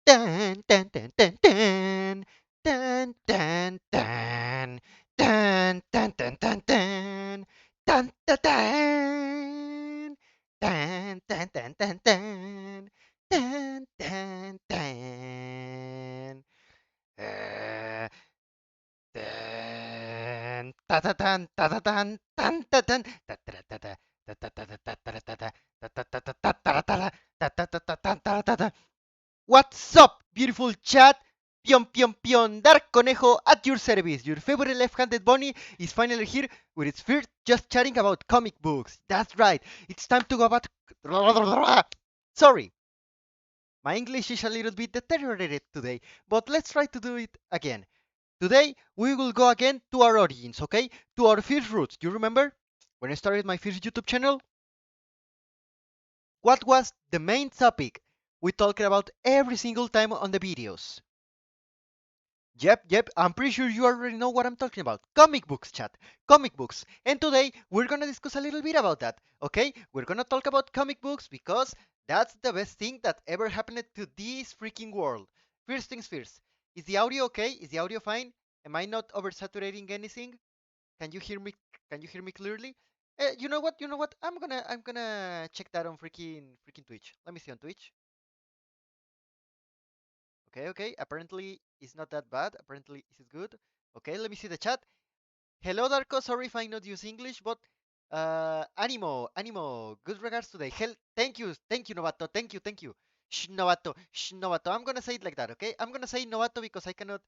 Dun, dun, dun, dun, dun. Dun, dun, dun. Dun, dun, dun, dun, dun. Dun, dun, dun. Dun, dun, dun, dun, dun. Dun, dun, dun. Uh, dun, ta ta tan, ta ta tan, tan ta tan, ta ta ta ta, ta ta ta ta ta ta ta ta, ta ta ta ta ta ta ta ta, ta ta ta ta ta ta ta ta. What's up, beautiful chat? Pion, pion, pion, Dark Conejo at your service. Your favorite left-handed bunny is finally here with its first just chatting about comic books. That's right, it's time to go about... Sorry, my English is a little bit deteriorated today, but let's try to do it again. Today, we will go again to our origins, okay? To our first roots. You remember when I started my first YouTube channel? What was the main topic we talked about every single time on the videos? Yep, I'm pretty sure you already know what I'm talking about. Comic books, chat. Comic books. And today, we're gonna discuss a little bit about that, okay? We're gonna talk about comic books because that's the best thing that ever happened to this freaking world. First things first. Is the audio okay? Is the audio fine? Am I not oversaturating anything? Can you hear me? Can you hear me clearly? You know what? You know what? I'm gonna check that on freaking Twitch. Let me see on Twitch. Okay. Apparently, it's not that bad. Apparently, it's good. Okay, let me see the chat. Hello, Darko. Sorry if I not use English, but Animo. Good regards today. Thank you, Novato. Thank you. Novato. I'm gonna say it like that, okay? I'm gonna say Novato because I cannot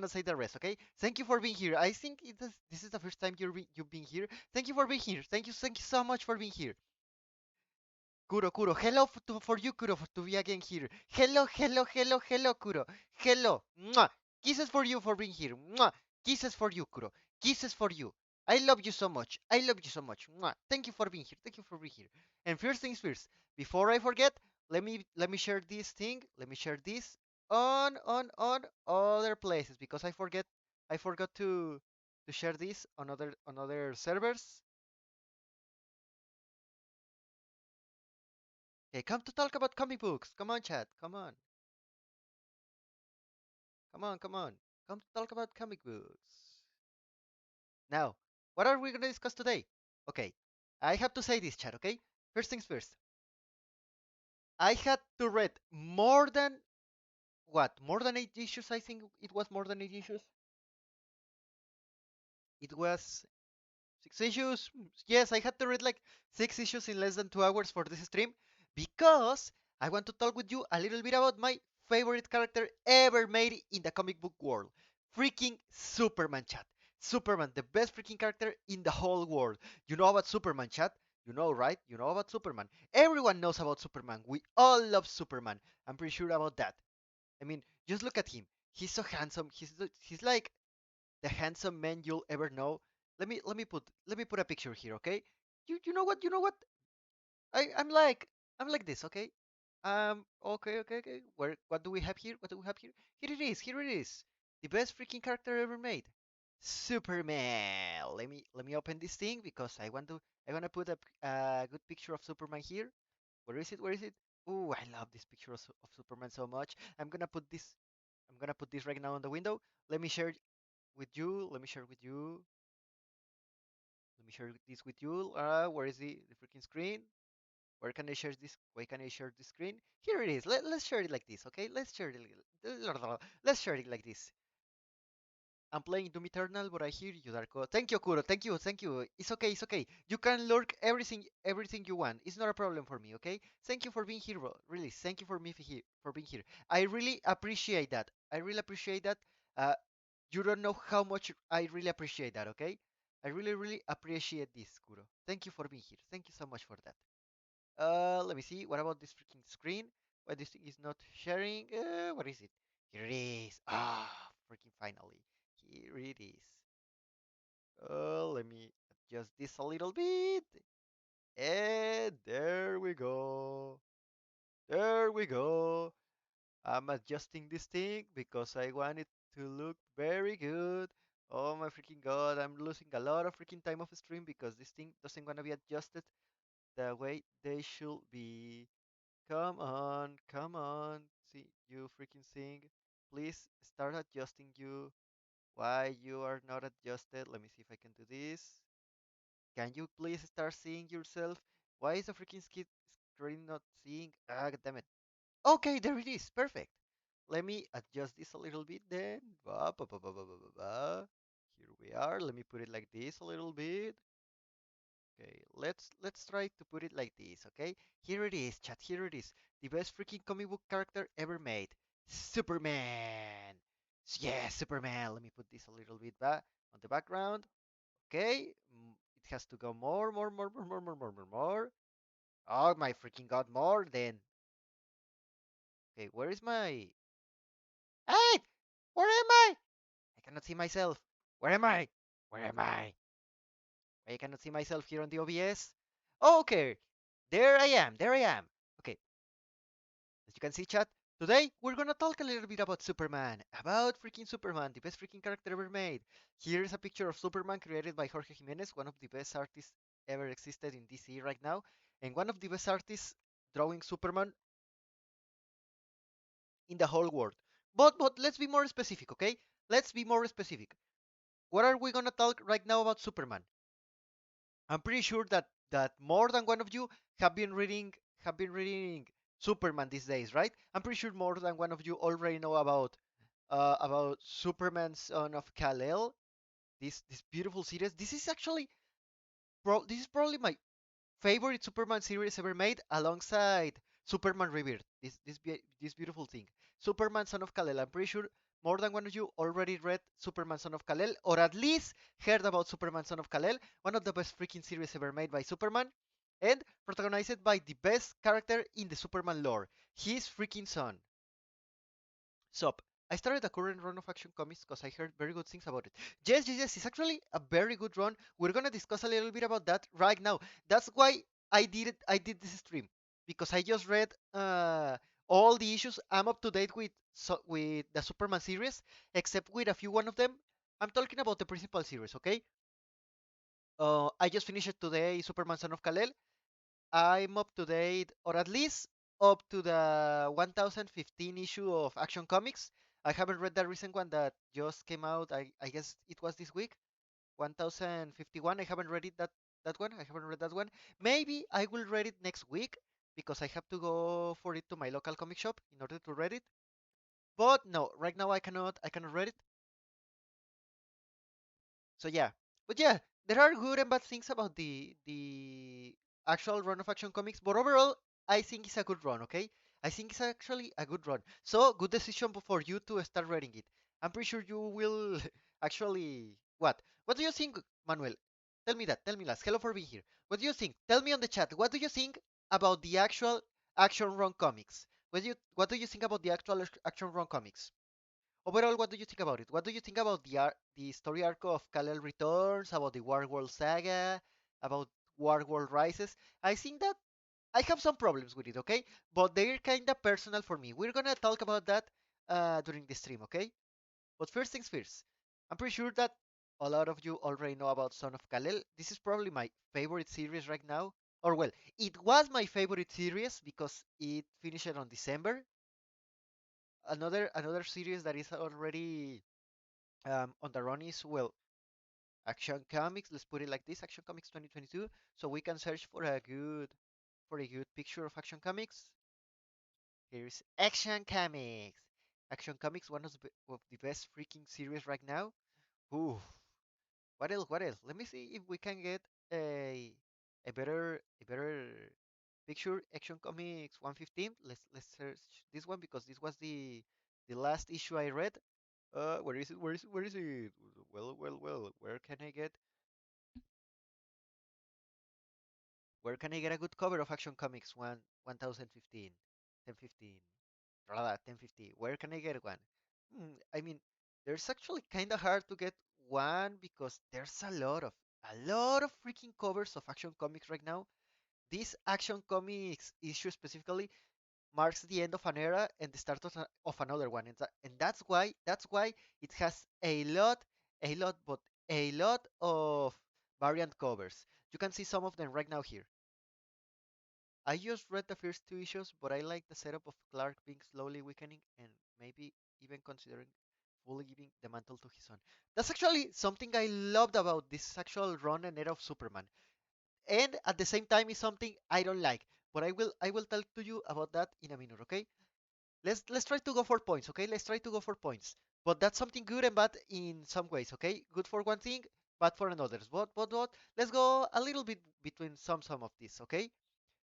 say the rest, okay? Thank you for being here. I think this is the first time you've been here. Thank you for being here. Thank you so much for being here. Kuro. Hello for you, Kuro, to be again here. Hello, Kuro. Hello. Mwah. Kisses for you for being here. Mwah. Kisses for you, Kuro. Kisses for you. I love you so much. I love you so much. Mwah. Thank you for being here. Thank you for being here. And first things first, before I forget, let me share this thing. Let me share this on other places because I forgot to share this on other servers. Okay, come to talk about comic books. Come on, chat. Come on. Come to talk about comic books. Now, what are we gonna discuss today? Okay, I have to say this, chat, okay? First things first. I had to read more than what? More than 8 issues, I think it was more than 8 issues. It was 6 issues. Yes, I had to read like 6 issues in less than 2 hours for this stream because I want to talk with you a little bit about my favorite character ever made in the comic book world. Freaking Superman, chat. Superman, the best freaking character in the whole world. You know about Superman, chat? You know, right? You know about Superman. Everyone knows about Superman. We all love Superman. I'm pretty sure about that. I mean, just look at him. He's so handsome. He's like the handsome man you'll ever know. Let me put a picture here, okay? You know what? You know what? I'm like this, okay? Okay. What do we have here? What do we have here? Here it is. Here it is. The best freaking character ever made. Superman. Let me open this thing because I want to put a good picture of Superman here. Where is it? Where is it? Oh, I love this picture of Superman so much. I'm gonna put this right now on the window. Let me share it with you. Let me share with you. Let me share this with you. Where is the freaking screen? Where can I share this? Where can I share the screen? Here it is. Let's share it like this, okay? Let's share it like this. I'm playing Doom Eternal, but I hear you, Darko. Thank you, Kuro. Thank you, thank you. It's okay, it's okay. You can lurk everything you want. It's not a problem for me, okay? Thank you for being here, bro. Really, thank you for being here. I really appreciate that. I really appreciate that. Uh, you don't know how much I really appreciate that, okay? I really appreciate this, Kuro. Thank you for being here. Thank you so much for that. Let me see. What about this freaking screen? Why this thing is not sharing? What is it? Here it is. Ah, freaking finally. Here it is. Let me adjust this a little bit. And there we go. There we go. I'm adjusting this thing because I want it to look very good. Oh my freaking god, I'm losing a lot of freaking time of stream because this thing doesn't want to be adjusted the way they should be. Come on, see you freaking sing. Please start adjusting you. Why you are not adjusted? Let me see if I can do this. Can you please start seeing yourself? Why is the freaking screen not seeing? Ah, damn it. Okay, there it is. Perfect. Let me adjust this a little bit then. Ba, ba, ba, ba, ba, ba, ba, ba. Here we are. Let me put it like this a little bit. Okay, let's try to put it like this, okay? Here it is, chat, here it is. The best freaking comic book character ever made. Superman. Yeah, Superman. Let me put this a little bit back on the background. Okay, it has to go more. Oh my freaking god, more then. Okay, where is my... Hey! Where am I? I cannot see myself. Where am I? Where am I? I cannot see myself here on the OBS. Okay, there I am. Okay, as you can see, chat, today we're gonna talk a little bit about Superman, about freaking Superman, the best freaking character ever made. Here's a picture of Superman created by Jorge Jimenez, one of the best artists ever existed in DC right now, and one of the best artists drawing Superman in the whole world. But let's be more specific, okay? Let's be more specific. What are we gonna talk right now about Superman? I'm pretty sure that more than one of you have been reading Superman these days, right? I'm pretty sure more than one of you already know about Superman Son of Kal-El. This beautiful series. This is probably my favorite Superman series ever made, alongside Superman Rebirth. This beautiful thing, Superman Son of Kal-El. I'm pretty sure more than one of you already read Superman Son of Kal-El, or at least heard about Superman Son of Kal-El, one of the best freaking series ever made by Superman, and protagonized by the best character in the Superman lore, his freaking son. So, I started a current run of Action Comics because I heard very good things about it. Yes, it's actually a very good run. We're gonna discuss a little bit about that right now. That's why I did it. I did this stream because I just read all the issues. I'm up to date with the Superman series, except with a few one of them. I'm talking about the principal series, okay? I just finished today Superman Son of Kal-El. I'm up to date, or at least up to the 1015 issue of Action Comics. I haven't read the recent one that just came out. I guess it was this week, 1051. I haven't read that one. I haven't read that one. Maybe I will read it next week because I have to go for it to my local comic shop in order to read it. But no, right now I cannot read it. So yeah, but yeah, there are good and bad things about the actual run of Action Comics, but overall, I think it's a good run. Okay, I think it's actually a good run. So good decision for you to start reading it. I'm pretty sure you will actually. What? What do you think, Manuel? Tell me that. Tell me last. Hello for being here. What do you think? Tell me on the chat. What do you think about the actual Action Run comics? What do you think about the actual Action Run comics? Overall, what do you think about it? What do you think about the story arc of Kal-El Returns, about the War World Saga, about War World Rises? I think that I have some problems with it, okay? But they're kind of personal for me. We're gonna talk about that during the stream, okay? But first things first, I'm pretty sure that a lot of you already know about Son of Kal-El. This is probably my favorite series right now. Or well, it was my favorite series because it finished on December. Another series that is already on the run is well Action Comics. Let's put it like this: Action Comics 2022. So we can search for a good picture of Action Comics. Here's Action Comics. Action Comics, one of the best freaking series right now. Ooh, what else? What else? Let me see if we can get a a better picture. Action Comics 115. Let's search this one because this was the last issue I read. Where is it? Where is it? Where is it? Well, well, well. Where can I get a good cover of Action Comics 1015, 1015, rather 1050? Where can I get one? I mean, there's actually kind of hard to get one because there's a lot of freaking covers of Action Comics right now. This Action Comics issue specifically marks the end of an era and the start of another one, and that's why it has but a lot of variant covers. You can see some of them right now here. I just read the first two issues, but I like the setup of Clark being slowly weakening and maybe even considering fully giving the mantle to his son. That's actually something I loved about this actual run and era of Superman. And at the same time, it's something I don't like. But I will tell to you about that in a minute, okay? Let's try to go for points, okay? Let's try to go for points. But that's something good and bad in some ways, okay? Good for one thing, bad for another. But let's go a little bit between some of these, okay?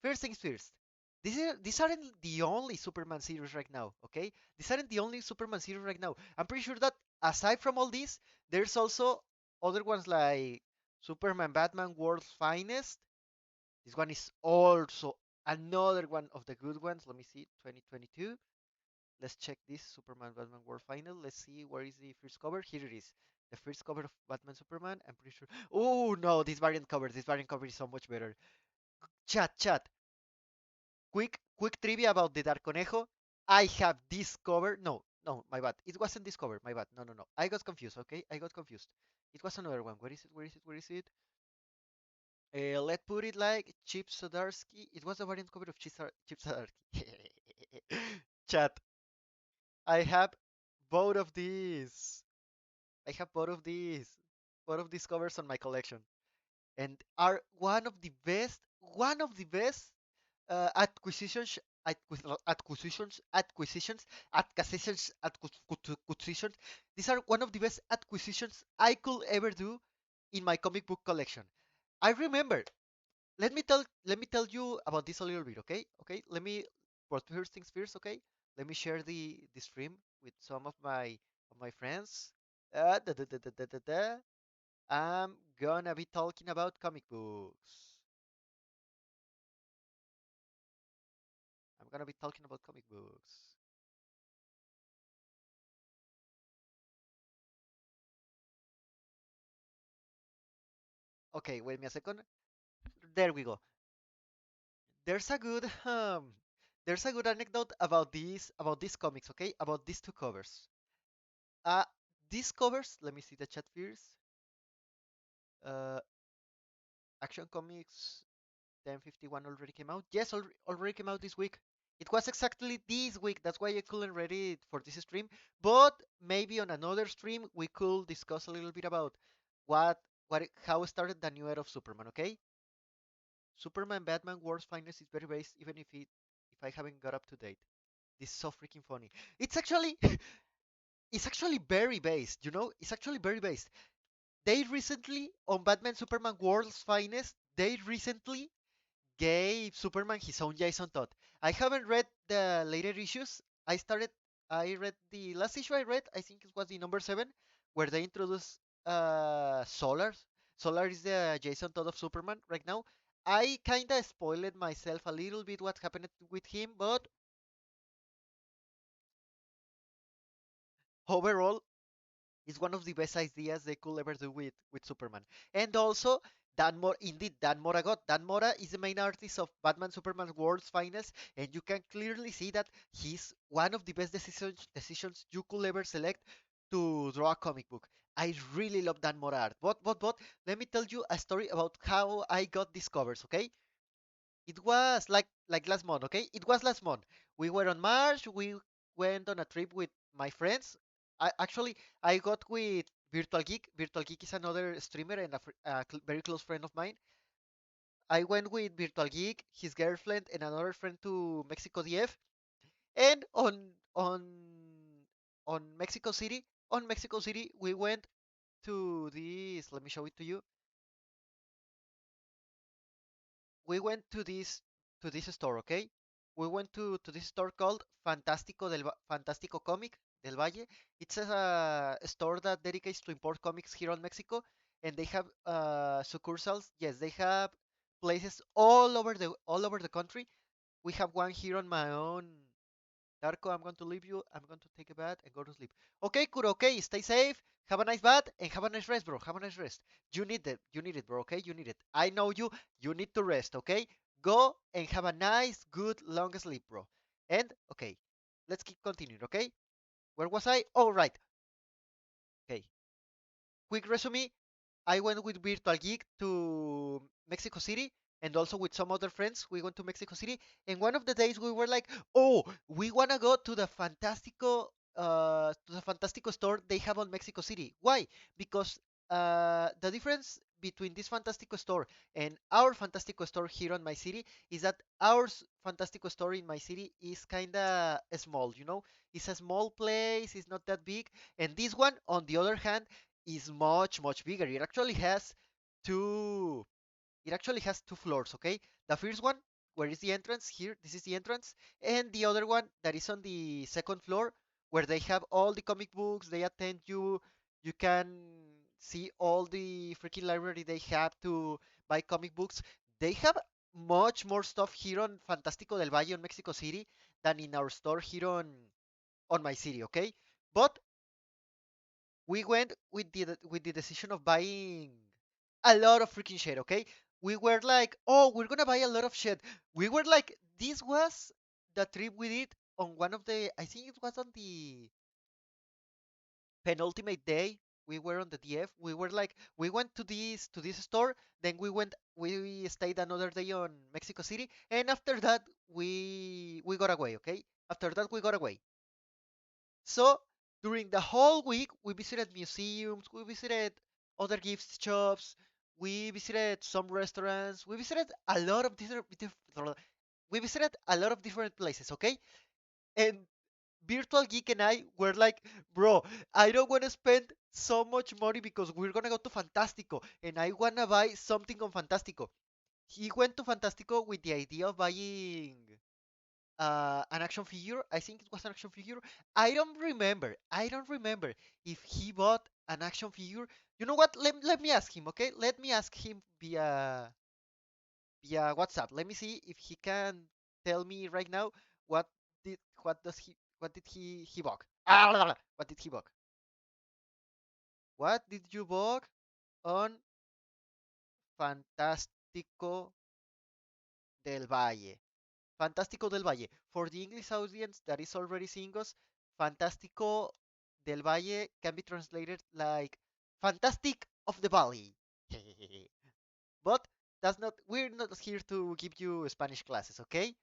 First things first. These aren't the only Superman series right now, okay? These aren't the only Superman series right now. I'm pretty sure that aside from all these, there's also other ones like Superman Batman World's Finest. This one is also another one of the good ones. Let me see, 2022. Let's check this Superman Batman World Final. Let's see where is the first cover. Here it is. The first cover of Batman Superman. I'm pretty sure. Oh no, this variant cover is so much better. Chat. Quick trivia about the Dark Conejo. I have this cover. No, my bad. It wasn't this cover. My bad. No. I got confused. Okay, I got confused. It was another one. Where is it? Where is it? Where is it? Let's put it like Chip Zdarsky. It was a variant cover of Chip Zdarsky. Chat. I have both of these. I have both of these covers on my collection, and are one of the best acquisitions. These are one of the best acquisitions I could ever do in my comic book collection. I remember. Let me tell you about this a little bit, okay? Okay, but first things first, okay? Let me share the stream with some of my friends. Da, da, da, da, da, da, da. I'm gonna be talking about comic books. I'm gonna be talking about comic books. Okay, wait me a second. There we go. There's a good there's a good anecdote about these comics, okay? About these two covers. Uh these covers, let me see the chat first. Uh Action Comics 1051 already came out. Yes, already came out this week. It was exactly this week. That's why I couldn't read it for this stream. But maybe on another stream we could discuss a little bit about how started the new era of Superman. Okay, Superman Batman World's Finest is very based, even if I haven't got up to date. This is so freaking funny. It's actually it's actually very based. It's actually very based. They recently on Batman Superman World's Finest. They recently gave Superman his own Jason Todd. I haven't read the later issues. I read the last issue I read, I think it was the number 7, where they introduced Solar. Solar is the Jason Todd of Superman right now. I kind of spoiled myself a little bit what happened with him, but overall, it's one of the best ideas they could ever do with Superman. And also, Dan Mora Dan Mora is the main artist of Batman Superman World's Finest, and you can clearly see that he's one of the best decisions you could ever select to draw a comic book. I really love Dan Mora art. But let me tell you a story about how I got these covers, okay? It was like last month, okay? It was last month. We were on March. We went on a trip with my friends. I got with Virtual Geek. Virtual Geek is another streamer and a very close friend of mine. I went with Virtual Geek, his girlfriend, and another friend to Mexico DF. And on Mexico City, we went to this. Let me show it to you. We went to this store, okay? We went to this store called Fantástico Comic del Valle. It's a store that dedicates to import comics here on Mexico, and they have succursals. Yes, they have places all over the country. We have one here on my own. Darko, I'm going to leave you. I'm going to take a bath and go to sleep. Okay, Kuro, okay, stay safe. Have a nice bath and have a nice rest, bro. Have a nice rest. You need it. You need it, bro. Okay, you need it. I know you. You need to rest. Okay, go and have a nice, good, long sleep, bro. And okay, let's keep continuing. Okay, where was I? All right. Okay, quick resume. I went with Virtual Geek to Mexico City and also with some other friends. We went to Mexico City, and one of the days we were like, "Oh, we wanna go to the Fantastico store they have on Mexico City." Why? Because the difference between this Fantastico store and our Fantastico store here on my city is that our Fantastico store in my city is kinda small. It's a small place. It's not that big, and this one, on the other hand, is much bigger. Two it actually has two floors, okay? The first one, where is the entrance? Here, this is the entrance, and the other one that is on the second floor, where they have all the comic books, they attend you, you can see all the freaking library they have to buy comic books. They have much more stuff here on Fantástico del Valle on Mexico City than in our store here on my city, okay? But we went with the decision of buying a lot of freaking shit, okay? We were like, oh, we're gonna buy a lot of shit. We were like, this was the trip we did on one of the, I think it was on the penultimate day. We were on the DF. We were like, we went to this store, then we stayed another day on Mexico City, and after that we got away, okay? After that we got away. So during the whole week, we visited museums, we visited other gift shops, we visited some restaurants, we visited a lot of different places, okay? And Virtual Geek and I were like, bro, I don't want to spend so much money because we're gonna go to Fantastico and I wanna buy something on Fantastico. He went to Fantastico with the idea of buying an action figure. I think it was an action figure. I don't remember. I don't remember if he bought an action figure. You know what? Let me ask him, okay? Let me ask him via WhatsApp. Let me see if he can tell me right now what what did he bought? What did he bought? What did you buy on Fantástico del Valle? Fantástico del Valle. For the English audience that is already seeing us, Fantástico del Valle can be translated like Fantastic of the Valley. But we're not here to give you Spanish classes, okay?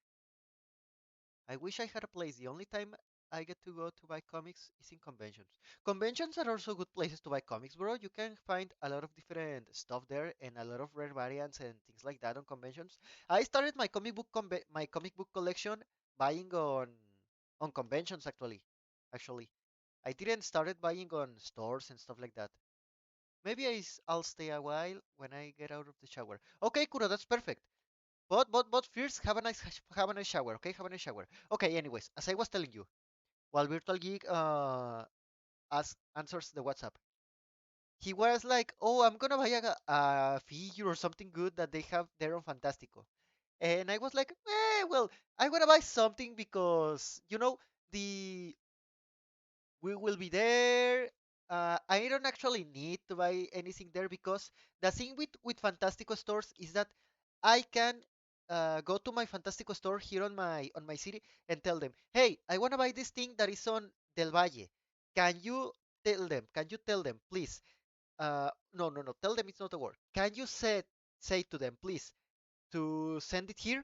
I wish I had a place. The only time I get to go to buy comics is in conventions. Conventions are also good places to buy comics, bro. You can find a lot of different stuff there and a lot of rare variants and things like that on conventions. I started my comic book collection buying on conventions actually. Actually, I didn't started buying on stores and stuff like that. Maybe I'll stay a while when I get out of the shower. Okay, Kuro, that's perfect. But first have a nice shower, okay? Have a nice shower. Okay, anyways, as I was telling you, while Virtual Geek answers the WhatsApp, he was like, "Oh, I'm gonna buy a figure or something good that they have there on Fantastico." And I was like, well, I'm gonna buy something because the we will be there. I don't actually need to buy anything there because the thing with Fantastico stores is that I can go to my Fantastico store here on my city and tell them, hey, I want to buy this thing that is on Del Valle. Can you tell them? Can you tell them, please? No, no, no. Tell them it's not a word. Can you say to them, please, to send it here?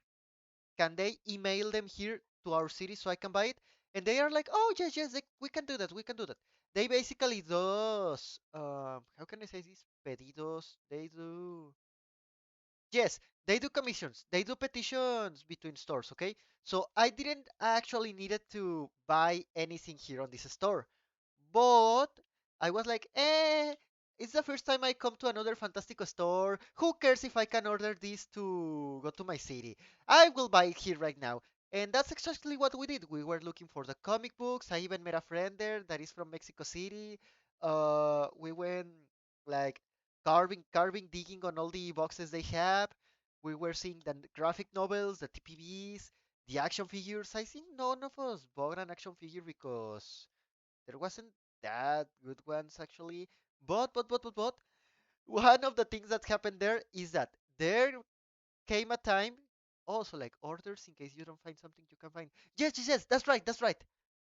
Can they email them here to our city so I can buy it? And they are like, oh yes, yes, we can do that, we can do that. They basically does how can I say this? Pedidos. They do yes, they do commissions. They do petitions between stores, okay? So I didn't actually needed to buy anything here on this store. But I was like, it's the first time I come to another Fantastico store. Who cares if I can order this to go to my city? I will buy it here right now. And that's exactly what we did. We were looking for the comic books. I even met a friend there that is from Mexico City. We went like digging on all the boxes they have. We were seeing the graphic novels, the TPBs, the action figures. I think none of us bought an action figure because there wasn't that good ones actually. But one of the things that happened there is that there came a time also like orders in case you don't find something you can find. Yes, yes, yes, that's right, that's right.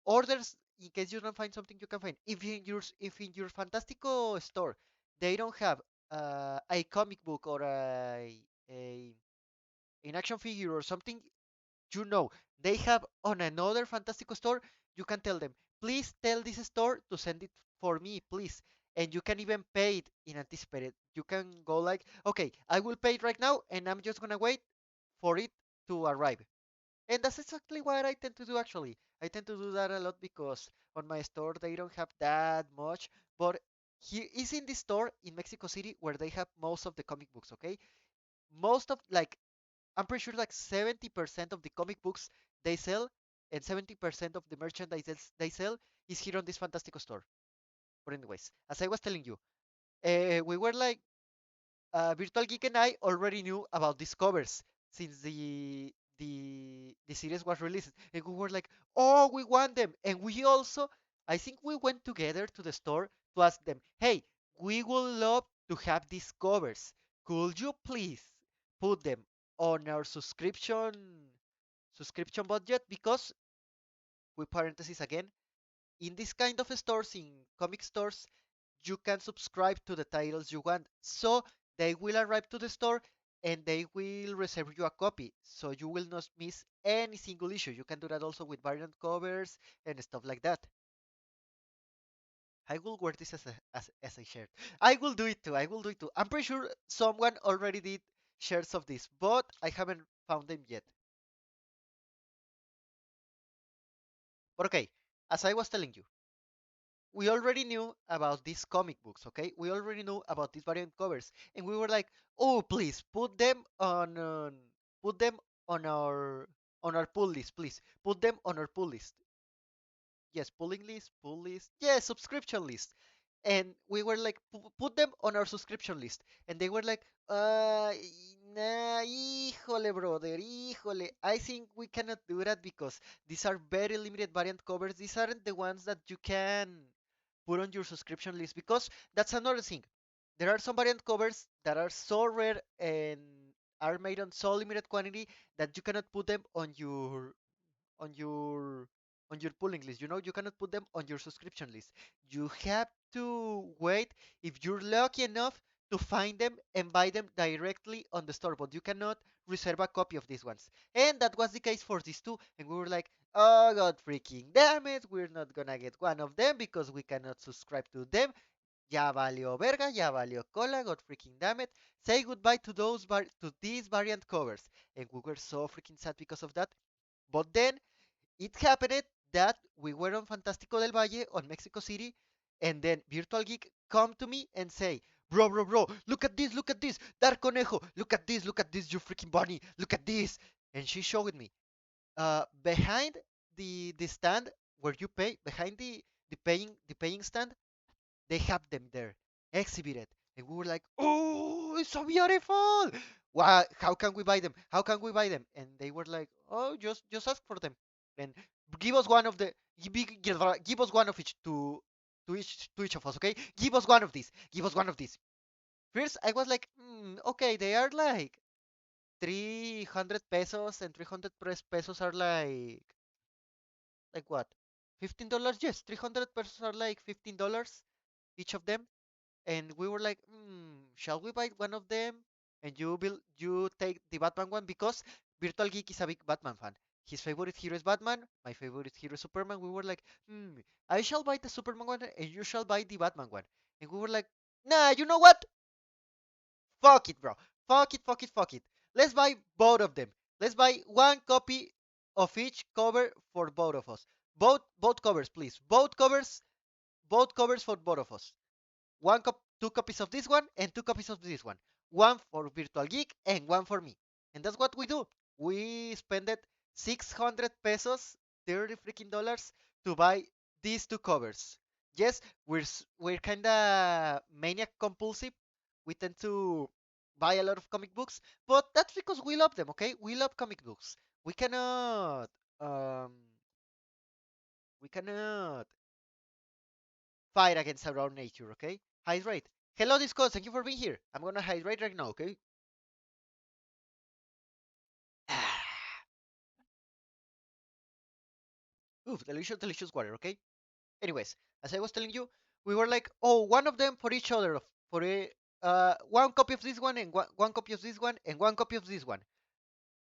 Orders in case you don't find something you can find. If in your Fantastico store they don't have a comic book or a an action figure or something, you know they have on another Fantastico store, you can tell them, please tell this store to send it for me, please. And you can even pay it in anticipated. You can go like, okay, I will pay it right now, and I'm just gonna wait for it to arrive. And that's exactly what I tend to do actually. I tend to do that a lot because on my store they don't have that much, but here is in the store in Mexico City where they have most of the comic books, okay? Most of like I'm pretty sure like 70% of the comic books they sell and 70% of the merchandise they sell is here on this Fantastico store. But anyways, as I was telling you, we were like, Virtual Geek and I already knew about these covers since the series was released, and we were like, oh, we want them, and we also, I think we went together to the store to ask them, hey, we would love to have these covers. Could you please put them on our subscription budget? Because with parentheses again, in this kind of stores, in comic stores, you can subscribe to the titles you want. So they will arrive to the store and they will reserve you a copy. So you will not miss any single issue. You can do that also with variant covers and stuff like that. I will wear this as a shirt. I will do it too. I will do it too. I'm pretty sure someone already did shirts of this, but I haven't found them yet. But okay, as I was telling you, we already knew about these comic books, okay? We already knew about these variant covers, and we were like, "Oh, please put them on our pull list, please. Put them on our pull list." Yes, pull list. Yes, subscription list. And we were like, Put them on our subscription list." And they were like, nah, híjole, brother, híjole. I think we cannot do that because these are very limited variant covers. These aren't the ones that you can put on your subscription list because that's another thing. There are some variant covers that are so rare and are made on so limited quantity that you cannot put them on your on your pulling list. You cannot put them on your subscription list. You have to wait if you're lucky enough to find them and buy them directly on the store, but you cannot reserve a copy of these ones. And that was the case for these two. And we were like, oh god freaking damn it, we're not gonna get one of them because we cannot subscribe to them. Ya valió verga, ya valió cola, god freaking damn it. Say goodbye to to these variant covers. And we were so freaking sad because of that. But then it happened that we were on Fantástico del Valle on Mexico City, and then Virtual Geek come to me and say, bro, look at this, Dark Conejo, look at this, you freaking bunny, look at this. And she showed me, behind the stand where you pay, behind the paying stand, they have them there. exhibited. And we were like, oh, it's so beautiful. Wow, how can we buy them? How can we buy them? And they were like, oh, just ask for them. And give us one of the give us one of each to each of us, okay? Give us one of these. Give us one of these. First, I was like, okay, they are like 300 pesos, and 300 pesos are like what? $15? Yes, 300 pesos are like $15 each of them. And we were like, shall we buy one of them? And you take the Batman one because Virtual Geek is a big Batman fan. His favorite hero is Batman. My favorite hero is Superman. We were like, I shall buy the Superman one, and you shall buy the Batman one. And we were like, nah, you know what? Fuck it, bro. Fuck it, fuck it, fuck it. Let's buy both of them. Let's buy one copy of each cover for both of us. Both covers, please. Both covers for both of us. Two copies of this one and two copies of this one. One for Virtual Geek and one for me. And that's what we do. We spent 600 pesos, 30 freaking dollars to buy these two covers. Yes, we're kind of maniac compulsive. We tend to buy a lot of comic books, but that's because we love them, okay? We love comic books. We cannot um we cannot fight against our own nature, okay? Hydrate. Hello, Discord. Thank you for being here. I'm gonna hydrate right now, okay? Oof, delicious, delicious water, okay? Anyways, as I was telling you, we were like, oh, one of them for each other, for a one copy of this one and one copy of this one and one copy of this one.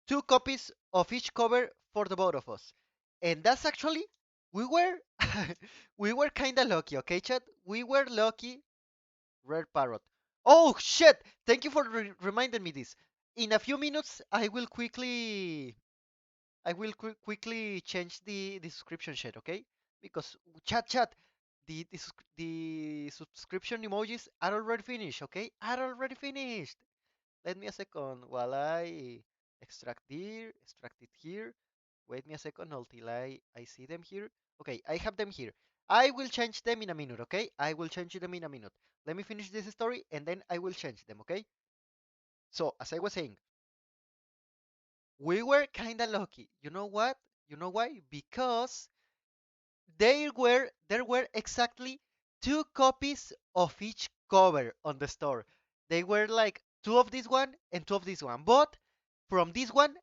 Two copies of each cover for the both of us. And that's actually we were we were kind of lucky, okay, chat? We were lucky. Rare parrot. Oh shit! Thank you for reminding me this. In a few minutes, I will quickly change the subscription chat, okay? Because chat, the subscription emojis are already finished, okay? Are already finished. Let me a second while I extract it here. Wait me a second until I see them here. Okay, I have them here. I will change them in a minute, okay? I will change them in a minute. Let me finish this story and then I will change them, okay? So, as I was saying, we were kind of lucky. You know what? You know why? Because there were exactly two copies of each cover on the store. They were like two of this one and two of this one. But from this one,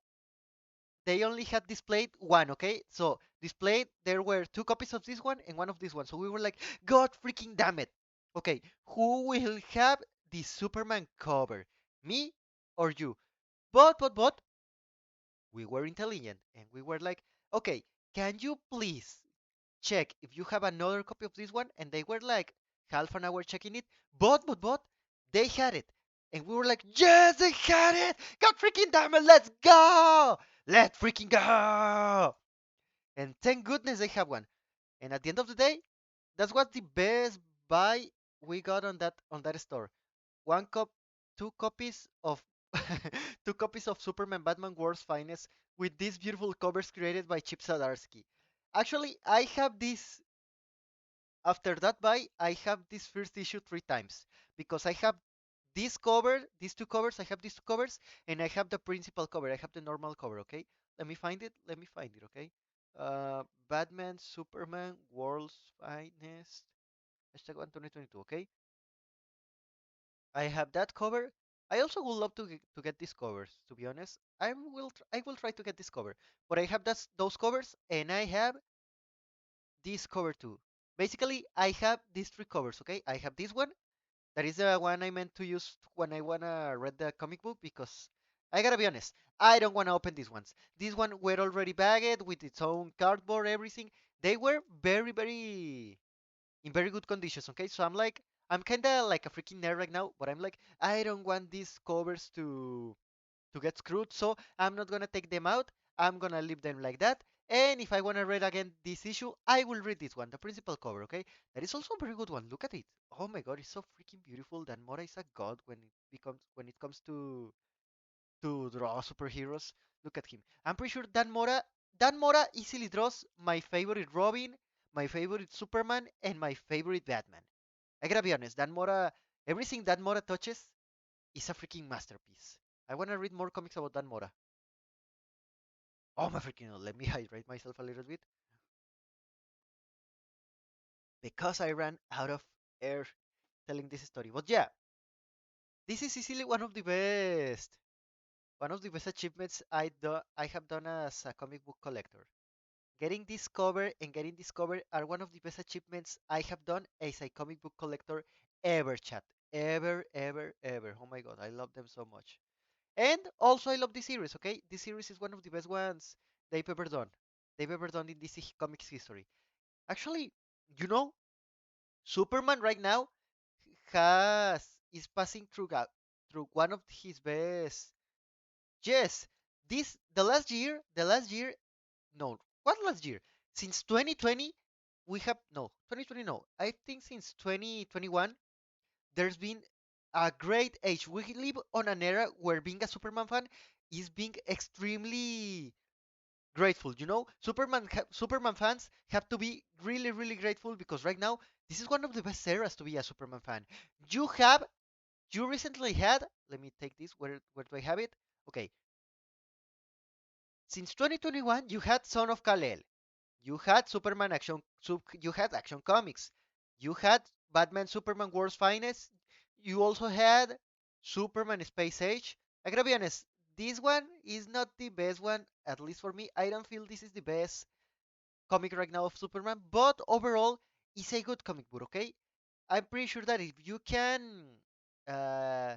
they only had displayed one, okay? So displayed there were two copies of this one and one of this one. So we were like, God freaking damn it. Okay, who will have the Superman cover? Me or you? But we were intelligent and we were like, okay, can you please check if you have another copy of this one? And they were like half an hour checking it. But they had it. And we were like, yes, they had it! God freaking damn it, let's go! Let's freaking go! And thank goodness they have one. And at the end of the day, that's what the best buy we got on that store. One cup, two copies of two copies of Superman Batman World's Finest with these beautiful covers created by Chip Zdarsky. Actually, I have this after that buy, I have this first issue three times because I have this cover, these two covers, I have these two covers, and I have the principal cover. I have the normal cover, okay? Let me find it. Let me find it, okay? Batman, Superman, World's Finest, #1 2022, okay? I have that cover. I also would love to get these covers, to be honest. I will try to get this cover. But I have those covers and I have this cover too. Basically, I have these three covers, okay? I have this one. That is the one I meant to use when I wanna read the comic book because I gotta be honest, I don't wanna open these ones. These one were already bagged with its own cardboard, everything. They were very, very in very good conditions. Okay, so I'm kinda like a freaking nerd right now, but I'm like, I don't want these covers to get screwed, so I'm not gonna take them out. I'm gonna leave them like that. And if I wanna read again this issue, I will read this one, the principal cover, okay? That is also a very good one. Look at it. Oh my god, it's so freaking beautiful. Dan Mora is a god when it comes to draw superheroes. Look at him. I'm pretty sure Dan Mora easily draws my favorite Robin, my favorite Superman, and my favorite Batman. I gotta be honest, Dan Mora Everything that Mora touches is a freaking masterpiece. I want to read more comics about Dan Mora. Oh my freaking God, let me hydrate myself a little bit because I ran out of air telling this story. But yeah, this is easily one of the best achievements I have done as a comic book collector. Getting this cover and getting this cover are one of the best achievements I have done as a comic book collector ever, chat. Ever, ever, ever. Oh my god, I love them so much. And also, I love this series, okay? This series is one of the best ones they've ever done. They've ever done in DC Comics history. Actually, you know, Superman right now has is passing through one of his best. Yes, this the last year, no, what last year? Since 2020, we have no 2020 no. I think since 2021, there's been a great age. We live on an era where being a Superman fan is being extremely grateful. You know, Superman fans have to be really, really grateful because right now this is one of the best eras to be a Superman fan. You have, you recently had. Let me take this. Where do I have it? Okay, since 2021, you had Son of Kal-El. You had you had Action Comics. You had Batman Superman World's Finest. You also had Superman Space Age. I gotta be honest, this one is not the best one, at least for me. I don't feel this is the best comic right now of Superman, but overall, it's a good comic book, okay? I'm pretty sure that uh,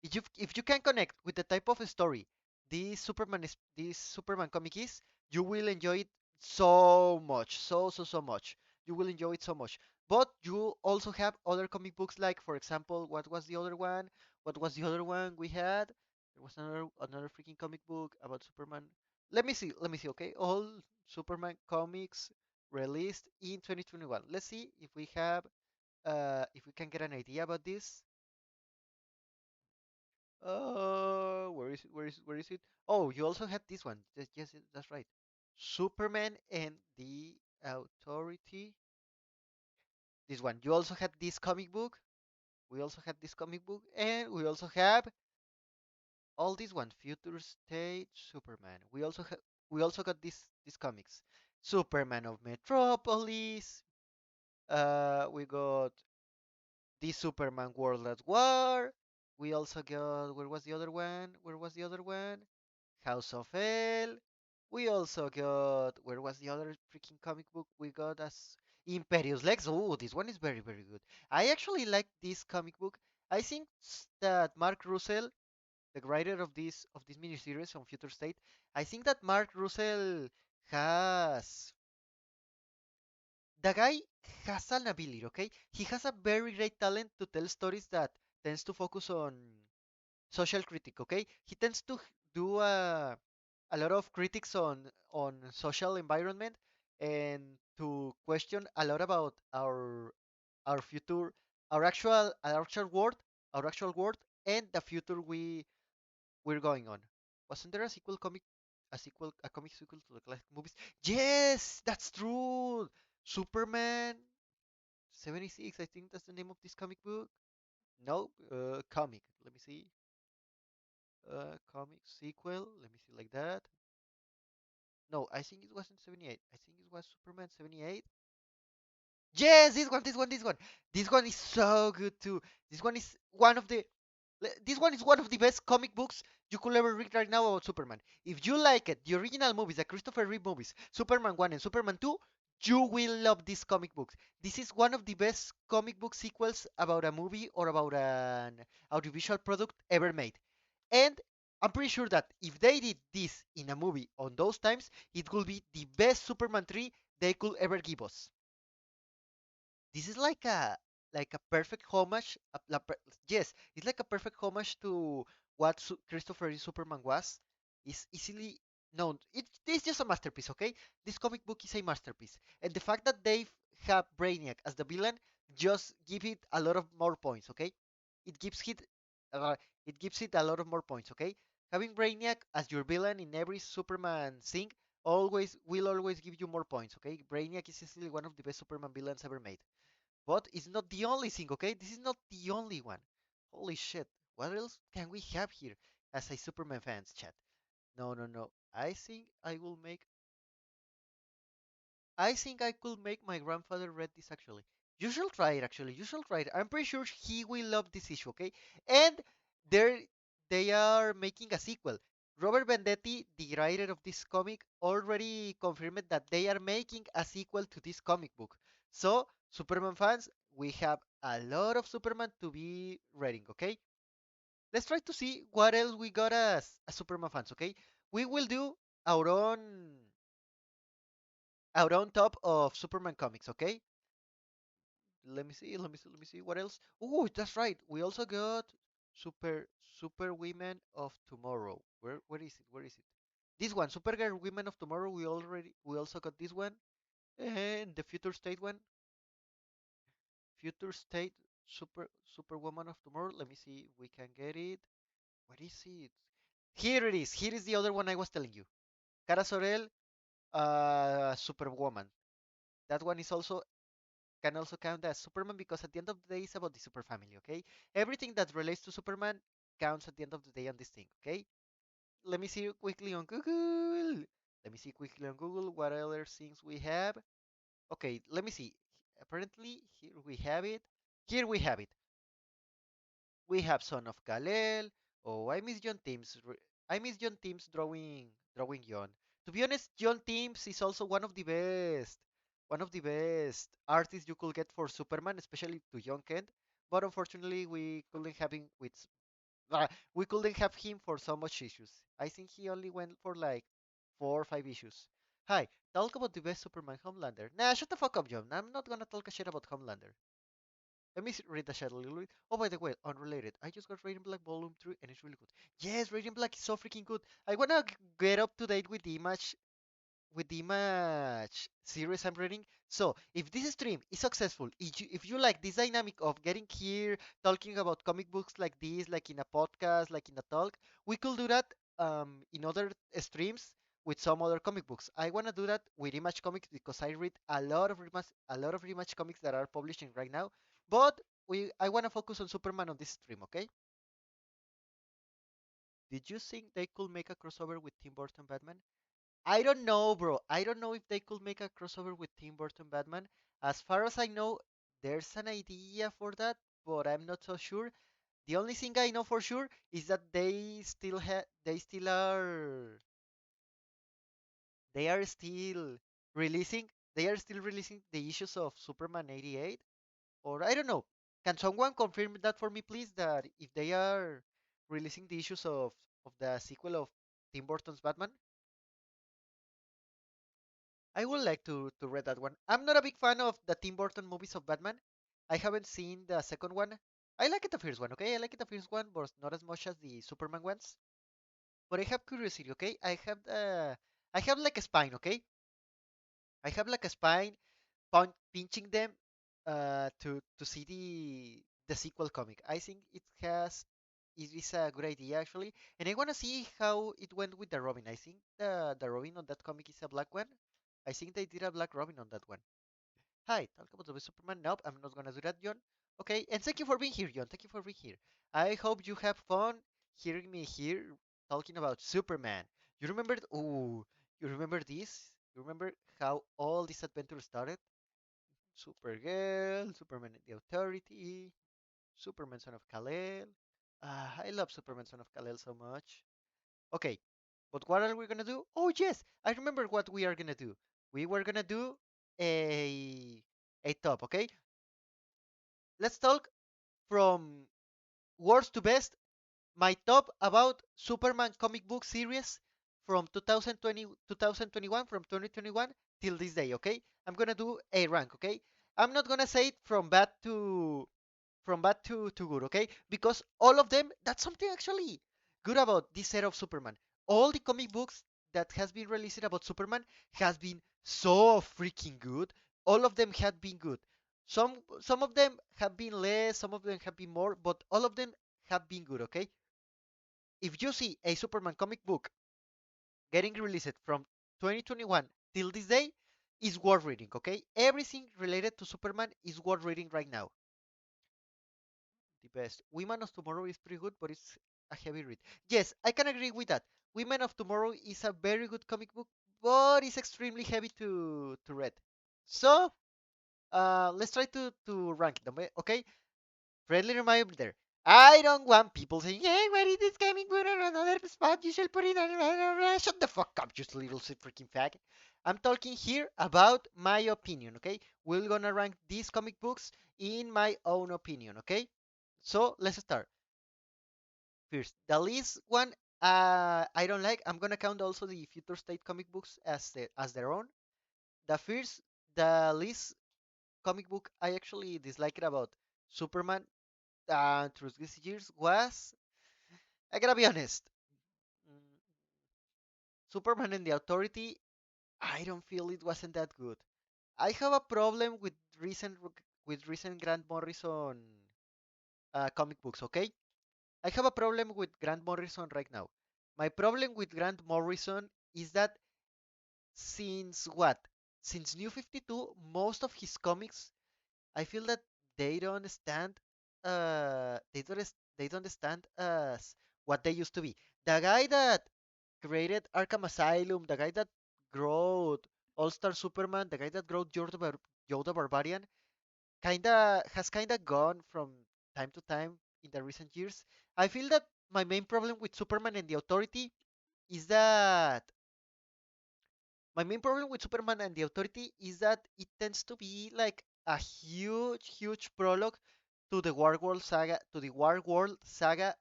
if you can connect with the type of story this Superman comic is, you will enjoy it so much, so much. You will enjoy it so much. But you also have other comic books, like for example, what was the other one? What was the other one we had? There was another freaking comic book about Superman. Let me see. Okay, all Superman comics released in 2021. Let's see if we can get an idea about this. Where is it? Where is it? Where is it? Oh, you also had this one. Yes, that's right. Superman and the Authority. This one. You also had this comic book. We also had this comic book, and we also have all this one. Future State Superman. We also got these comics. Superman of Metropolis. We got the Superman World at War. We also got, where was the other one? Where was the other one? House of L. We also got, where was the other freaking comic book we got as Imperious Lex? Oh, this one is very, very good. I actually like this comic book. I think that Mark Russell, the writer of this miniseries on Future State, I think that Mark Russell has the guy has an ability, okay? He has a very great talent to tell stories that tends to focus on social critique, okay? He tends to do a lot of critics on social environment and to question a lot about our future, our actual world, our actual world, and the future we're going on. Wasn't there a a comic sequel to the classic movies? Yes, that's true. Superman 76, I think that's the name of this comic book. No, comic. Let me see. Comic sequel. Let me see like that. No, I think it wasn't 78. I think it was Superman 78. Yes, this one. This one is so good too. This one is one of the this one is one of the best comic books you could ever read right now about Superman. If you like it, the original movies, the Christopher Reeve movies, Superman 1 and Superman 2, you will love this comic book. This is one of the best comic book sequels about a movie or about an audiovisual product ever made. And I'm pretty sure that if they did this in a movie on those times, it will be the best Superman 3 they could ever give us. This is like a perfect homage. Yes, it's like a perfect homage to what Christopher Reeve Superman was. It's easily known. It's just a masterpiece, okay? This comic book is a masterpiece, and the fact that they have Brainiac as the villain just give it a lot of more points, okay? It gives it, uh, it gives it a lot of more points, okay? Having Brainiac as your villain in every Superman thing always will always give you more points, okay? Brainiac is easily one of the best Superman villains ever made. But it's not the only thing, okay? This is not the only one. Holy shit. What else can we have here as a Superman fans chat? No, no, no. I think I could make my grandfather read this actually. You should try it actually. You should try it. I'm pretty sure he will love this issue, okay? And they're they are making a sequel. Robert Vendetti, the writer of this comic, already confirmed that they are making a sequel to this comic book. So, Superman fans, we have a lot of Superman to be reading, okay? Let's try to see what else we got as Superman fans, okay? We will do our own our own top of Superman comics, okay? Let me see. What else? Oh, that's right. We also got Super Women of Tomorrow. Where is it? Where is it? This one, Supergirl Women of Tomorrow. We also got this one. And the Future State one. Future State Superwoman of Tomorrow. Let me see if we can get it. Where is it? Here it is. Here is the other one I was telling you. Cara Sorel, Superwoman. That one is also can also count as Superman because at the end of the day it's about the super family, okay? Everything that relates to Superman counts at the end of the day on this thing, okay? Let me see quickly on Google. Let me see quickly on Google what other things we have. Okay, let me see. Apparently, here we have it. Here we have it. We have Son of Kal-El. Oh, I miss John Teams. I miss John Teams drawing John. To be honest, John Teams is also one of the best artists you could get for Superman, especially to John Kent. But unfortunately, we couldn't have him for so much issues. I think he only went for like 4 or 5 issues. Hi, talk about the best Superman Homelander. Nah, shut the fuck up, John. I'm not gonna talk a shit about Homelander. Let me read the chat a little bit. Oh, by the way, unrelated. I just got Radiant Black Volume 3 and it's really good. Yes, Radiant Black is so freaking good. I wanna get up to date with the image series I'm reading. So, if this stream is successful, if you like this dynamic of getting here, talking about comic books like this, like in a podcast, like in a talk, we could do that in other streams with some other comic books. I want to do that with Image Comics because I read a lot of Image comics that are publishing right now. But I want to focus on Superman on this stream, okay? Did you think they could make a crossover with Tim Burton Batman? I don't know, bro. I don't know if they could make a crossover with Tim Burton Batman. As far as I know, there's an idea for that, but I'm not so sure. The only thing I know for sure is that they are still releasing the issues of Superman 88, or I don't know. Can someone confirm that for me, please? That if they are releasing the issues of the sequel of Tim Burton's Batman? I would like to read that one. I'm not a big fan of the Tim Burton movies of Batman. I haven't seen the second one. I like it the first one, okay? I like it the first one, but not as much as the Superman ones. But I have curiosity, okay? I have like a spine, okay? I have like a spine pinching them to see the sequel comic. I think it is a good idea actually, and I want to see how it went with the Robin. I think the Robin on that comic is a black one. I think they did a black Robin on that one. Hi, talk about the Superman. Nope, I'm not gonna do that, John. Okay, and thank you for being here, John. Thank you for being here. I hope you have fun hearing me here talking about Superman. You remember? Oh, you remember this? You remember how all this adventure started? Supergirl, Superman the Authority, Superman Son of Kal-El. I love Superman Son of Kal-El so much. Okay, but what are we gonna do? Oh yes, I remember what we are gonna do. We were gonna do a a top, okay? Let's talk from worst to best. My top about Superman comic book series from 2020, 2021, from 2021 till this day, okay? I'm gonna do a rank, okay? I'm not gonna say it from bad to good, okay? Because all of them, that's something actually good about this set of Superman. All the comic books that has been released about Superman has been so freaking good. All of them have been good. Some of them have been less, some of them have been more, but all of them have been good, okay? If you see a Superman comic book getting released from 2021 till this day, is worth reading, okay? Everything related to Superman is worth reading right now. The best. Women of Tomorrow is pretty good, but it's a heavy read. Yes, I can agree with that. Women of Tomorrow is a very good comic book, but it's extremely heavy to read. So, let's try to rank them, okay? Friendly reminder. I don't want people saying, hey, where is this comic book on another spot? You should put it on. Shut the fuck up, you little freaking fag. I'm talking here about my opinion, okay? We're gonna rank these comic books in my own opinion, okay? So let's start. First, the least one I don't like. I'm gonna count also the Future State comic books as their own. The first, the least comic book I actually disliked about Superman through these years was, I gotta be honest, mm, Superman and the Authority. I don't feel it wasn't that good. I have a problem with recent Grant Morrison comic books. Okay, I have a problem with Grant Morrison right now. My problem with Grant Morrison is that since what? Since New 52, most of his comics, I feel that they don't stand they don't stand as what they used to be. The guy that created Arkham Asylum, the guy that wrote All-Star Superman, the guy that wrote Yoda Barbarian, kinda gone from time to time in the recent years. I feel that my main problem with Superman and the Authority is that my main problem with Superman and the Authority is that it tends to be like a huge prologue to the War World saga,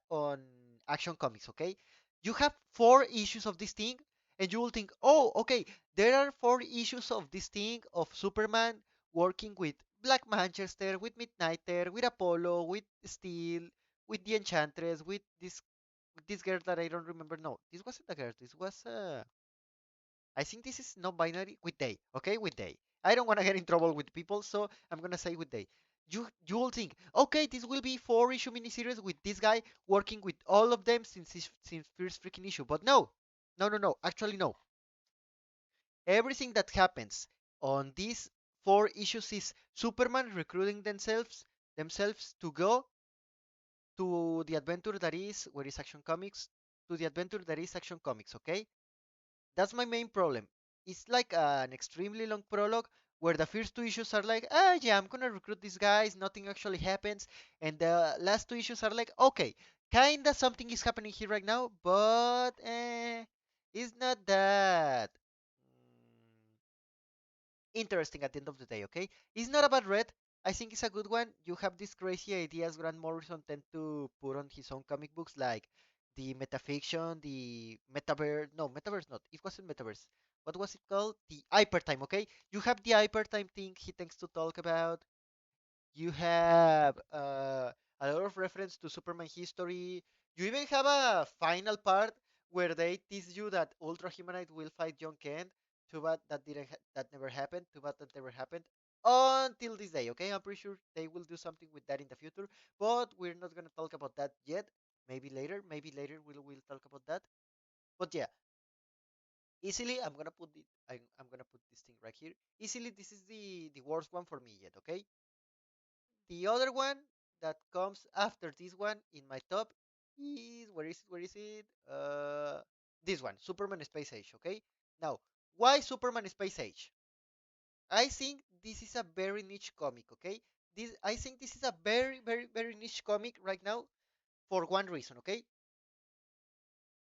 on Action Comics. Okay, you have 4 issues of this thing, and you will think, oh, okay, there are 4 issues of this thing of Superman working with Black Manchester, with Midnighter, with Apollo, with Steel, with the Enchantress, with this girl that I don't remember. No, this wasn't a girl. This was I think this is not binary with they. Okay, with they. I don't want to get in trouble with people, so I'm gonna say with they. You will think, okay, this will be 4 issue miniseries with this guy working with all of them since first freaking issue. But no, no. Actually, no. Everything that happens on these 4 issues is Superman recruiting themselves to go to the adventure that is where is Action Comics to the adventure that is Action Comics. Okay, that's my main problem. It's like an extremely long prologue where the first 2 issues are like, ah, yeah, I'm gonna recruit these guys, nothing actually happens, and the last 2 issues are like, okay, kinda something is happening here right now, but it's not that interesting at the end of the day, okay? It's not about Red. I think it's a good one. You have these crazy ideas Grant Morrison tend to put on his own comic books, like the metafiction, the metaverse. No, metaverse not. It wasn't metaverse. What was it called? The hypertime, okay? You have the hypertime thing he tends to talk about. You have a lot of reference to Superman history. You even have a final part where they tease you that Ultra Humanite will fight John Kent. Too bad that that never happened. Too bad that never happened until this day. Okay, I'm pretty sure they will do something with that in the future, but we're not gonna talk about that yet. Maybe later. Maybe later we'll talk about that. But yeah, easily I'm gonna put this thing right here. Easily, this is the worst one for me yet. Okay, the other one that comes after this one in my top is where is it? Where is it? This one, Superman Space Age. Okay. Now, why Superman Space Age? I think this is a very niche comic. Okay. I think this is a very niche comic right now for one reason. Okay.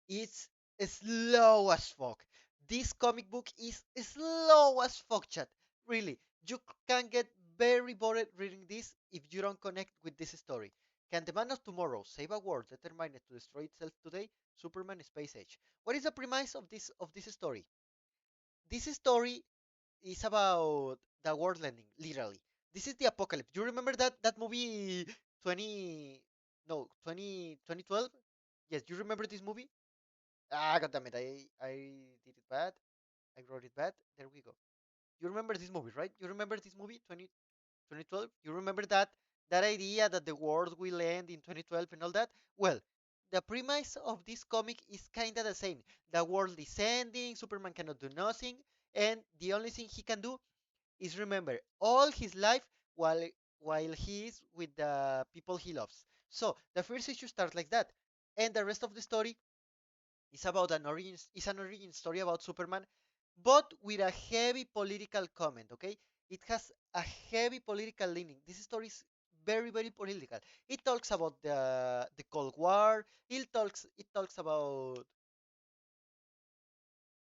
It's slow as fuck. This comic book is slow as fuck, chat. Really, you can get very bored reading this if you don't connect with this story. Can the man of tomorrow save a world determined to destroy itself today? Superman Space Age. What is the premise of this story? This story is about the world ending, literally. This is the apocalypse. You remember that movie 20 no 2012? Yes, you remember this movie? Ah, god damn it! I did it bad. I wrote it bad. There we go. You remember this movie, right? You remember this movie, 2012? You remember that idea that the world will end in 2012 and all that? Well, the premise of this comic is kind of the same. The world is ending. Superman cannot do nothing, and the only thing he can do is remember all his life while he is with the people he loves. So the first issue starts like that, and the rest of the story is about an origin story about Superman, but with a heavy political comment. Okay, it has a heavy political leaning. This story is very political. It talks about the Cold War. It talks about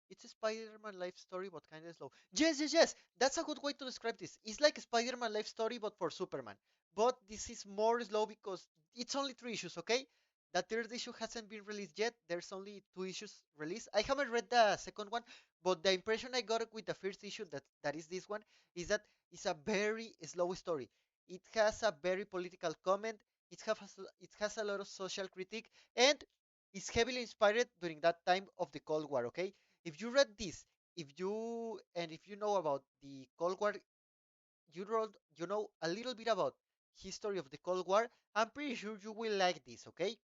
it's a Spider-Man life story, but kind of slow. Yes. That's a good way to describe this. It's like a Spider-Man life story, but for Superman. But this is more slow because it's only 3 issues, okay? The third issue hasn't been released yet. There's only 2 issues released. I haven't read the second one, but the impression I got with the first issue that is this one is that it's a very slow story. It has a very political comment. It has a lot of social critique, and it's heavily inspired during that time of the Cold War. Okay, if you read this, if you know about the Cold War, you know a little bit about history of the Cold War, I'm pretty sure you will like this, okay?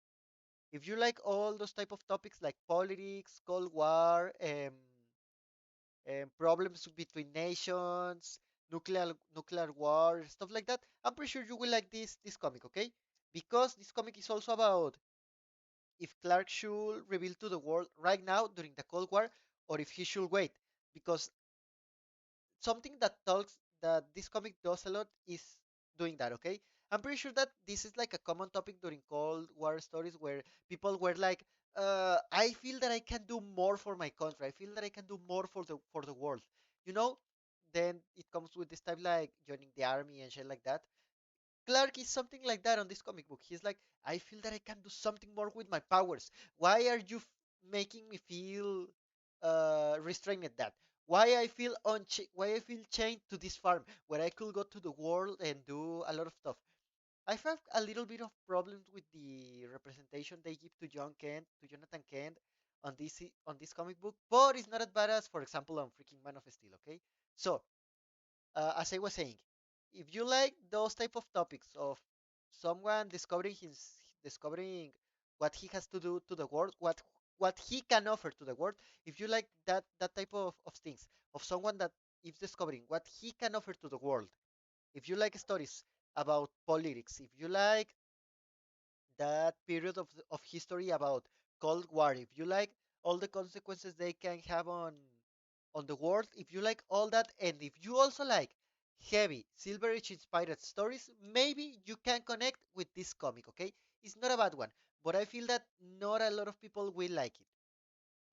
If you like all those type of topics like politics, Cold War, problems between nations, nuclear war, stuff like that, I'm pretty sure you will like this comic, okay? Because this comic is also about if Clark should reveal to the world right now during the Cold War or if he should wait. Because something that this comic does a lot is doing that, okay? I'm pretty sure that this is like a common topic during Cold War stories where people were like, I feel that I can do more for my country. I feel that I can do more for the world. You know? Then it comes with this type like joining the army and shit like that. Clark is something like that on this comic book. He's like, I feel that I can do something more with my powers. Why are you making me feel restrained at that? Why I feel chained to this farm where I could go to the world and do a lot of stuff. I have a little bit of problems with the representation they give to Jonathan Kent on this comic book, but it's not as bad as, for example, on freaking Man of Steel. Okay, so as I was saying, if you like those type of topics of someone discovering what he has to do to the world, what he can offer to the world, if you like that type of things, of someone that is discovering what he can offer to the world, if you like stories about politics, if you like that period of history about Cold War, if you like all the consequences they can have on the world, if you like all that, and if you also like heavy Silver Age inspired stories, maybe you can connect with this comic, okay? It's not a bad one, but I feel that not a lot of people will like it.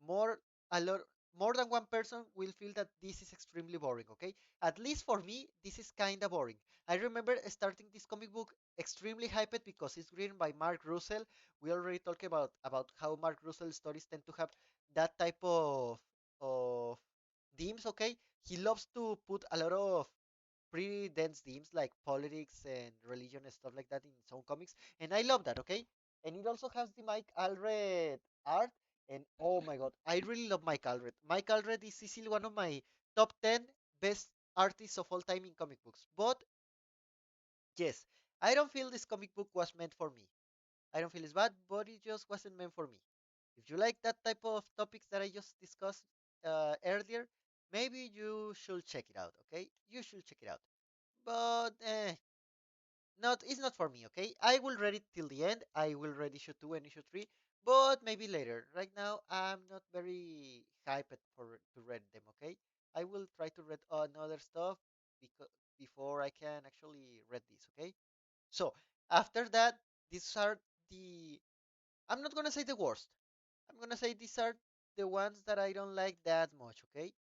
More a lot More than one person will feel that this is extremely boring, okay? At least for me, this is kind of boring. I remember starting this comic book extremely hyped because it's written by Mark Russell. We already talked about how Mark Russell stories tend to have that type of themes, okay? He loves to put a lot of pretty dense themes like politics and religion and stuff like that in some comics, and I love that. Okay, and it also has the Mike Allred art, and oh my god, I really love Mike Allred. Mike Allred is easily one of my top 10 best artists of all time in comic books. But yes, I don't feel this comic book was meant for me. I don't feel it's bad, but it just wasn't meant for me. If you like that type of topics that I just discussed earlier, maybe you should check it out. Okay, you should check it out. But not it's not for me, okay? I will read it till the end. I will read issue 2 and issue 3, but maybe later. Right now, I'm not very hyped for to read them, okay? I will try to read another stuff because before I can actually read this, okay? So, after that, these are the I'm not gonna say the worst. I'm gonna say these are the ones that I don't like that much, okay?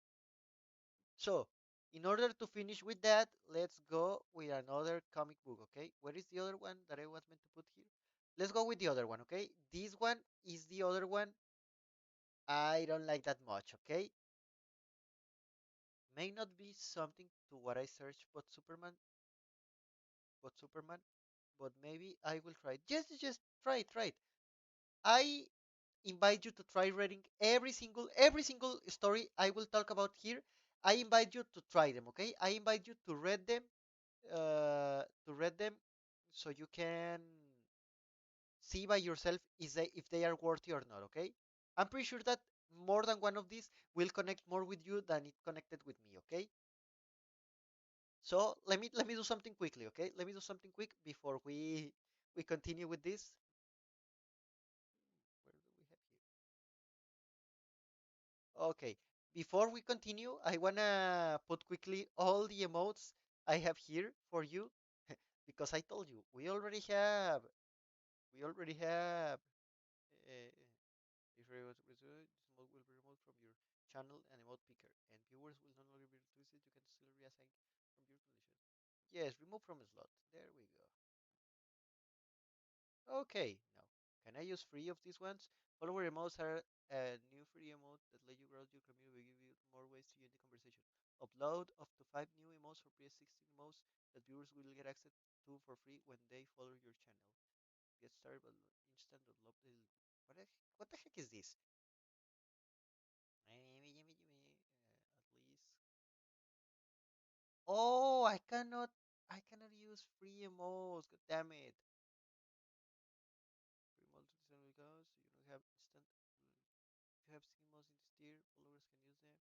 So, in order to finish with that, let's go with another comic book, okay? Where is the other one that I was meant to put here? Let's go with the other one, okay? This one is the other one I don't like that much, okay? May not be something to what I search, but Superman, but maybe I will try it. Just try it. I invite you to try reading every single story I will talk about here. I invite you to try them, okay? I invite you to read them so you can see by yourself if they are worthy or not, okay? I'm pretty sure that more than one of these will connect more with you than it connected with me, okay? So let me do something quickly, okay? Let me do something quick before we continue with this. Where do we have here? Okay, before we continue, I wanna put quickly all the emotes I have here for you because I told you we already have if you was removed, this emote will be removed from your channel and emote picker, and viewers will no longer be able to use it. You can still reassign from your condition. Yes, remove from a slot. There we go. Okay, now can I use free of these ones? Follower emotes are a new free emote that let you grow your community will give you more ways to join the conversation. Upload up to 5 new emotes for PS16 emotes that viewers will get access to for free when they follow your channel. Get started by instant upload. What the heck is this? At least. Oh, I cannot use free emotes. God damn it. Free emotes because you don't have instant. If you have skin emotes in this tier, followers can use them.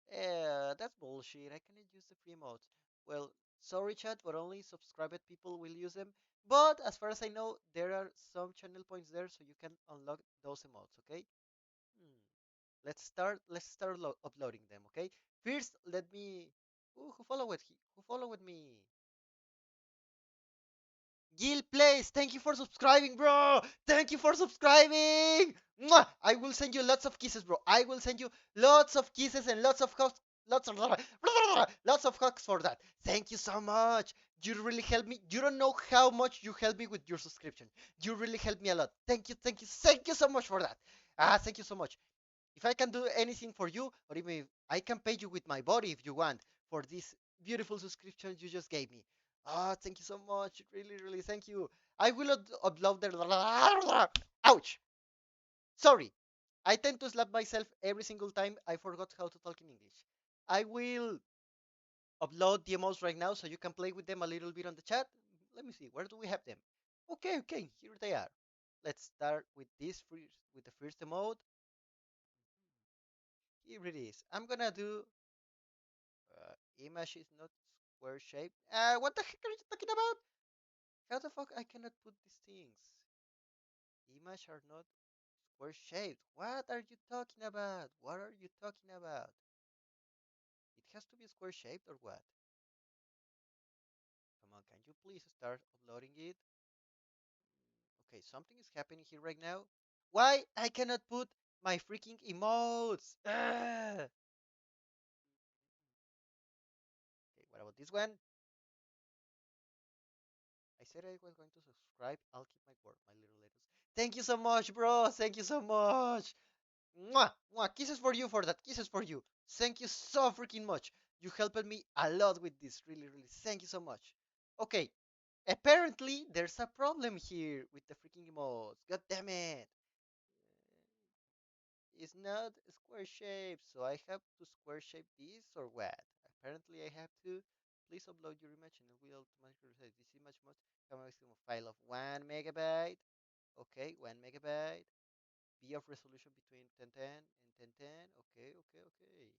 Yeah, that's bullshit. I cannot use the free emotes. Well, sorry chat, but only subscribed people will use them. But as far as I know, there are some channel points there, so you can unlock those emotes. Okay. Hmm. Let's start uploading them. Okay. First, let me. Ooh, who followed me? Gil Plays, thank you for subscribing, bro. Thank you for subscribing. Mwah! I will send you lots of kisses, bro. I will send you lots of kisses and lots of hugs. Lots of hugs for that. Thank you so much. You really helped me. You don't know how much you helped me with your subscription. You really helped me a lot. Thank you so much for that. Thank you so much. If I can do anything for you, or even if I can pay you with my body if you want for this beautiful subscription you just gave me. Thank you so much. Really, really, thank you. I will upload the. Ouch! Sorry. I tend to slap myself every single time I forgot how to talk in English. I will upload the emotes right now so you can play with them a little bit on the chat. Let me see. Where do we have them? Okay, okay. Here they are. Let's start with this first, with the first emote. Here it is. I'm gonna do image is not square shaped. What the heck are you talking about? How the fuck I cannot put these things? Image are not square shaped. What are you talking about? What are you talking about? It has to be square shaped or what? Come on, can you please start uploading it? Okay, something is happening here right now. Why I cannot put my freaking emotes? Okay, what about this one? I said I was going to subscribe. I'll keep my word, my little letters. Thank you so much, bro. Thank you so much. Mwah, mwah. Kisses for you for that. Kisses for you. Thank you so freaking much. You helped me a lot with this. Really, really. Thank you so much. Okay. Apparently, there's a problem here with the freaking emotes. God damn it. It's not a square shape, so I have to square shape this or what? Apparently, I have to. Please upload your image and it will automatically reset. This image must have a maximum file of 1 megabyte. Okay, 1 megabyte. Be of resolution between 1010 and 1010. Okay, okay, okay.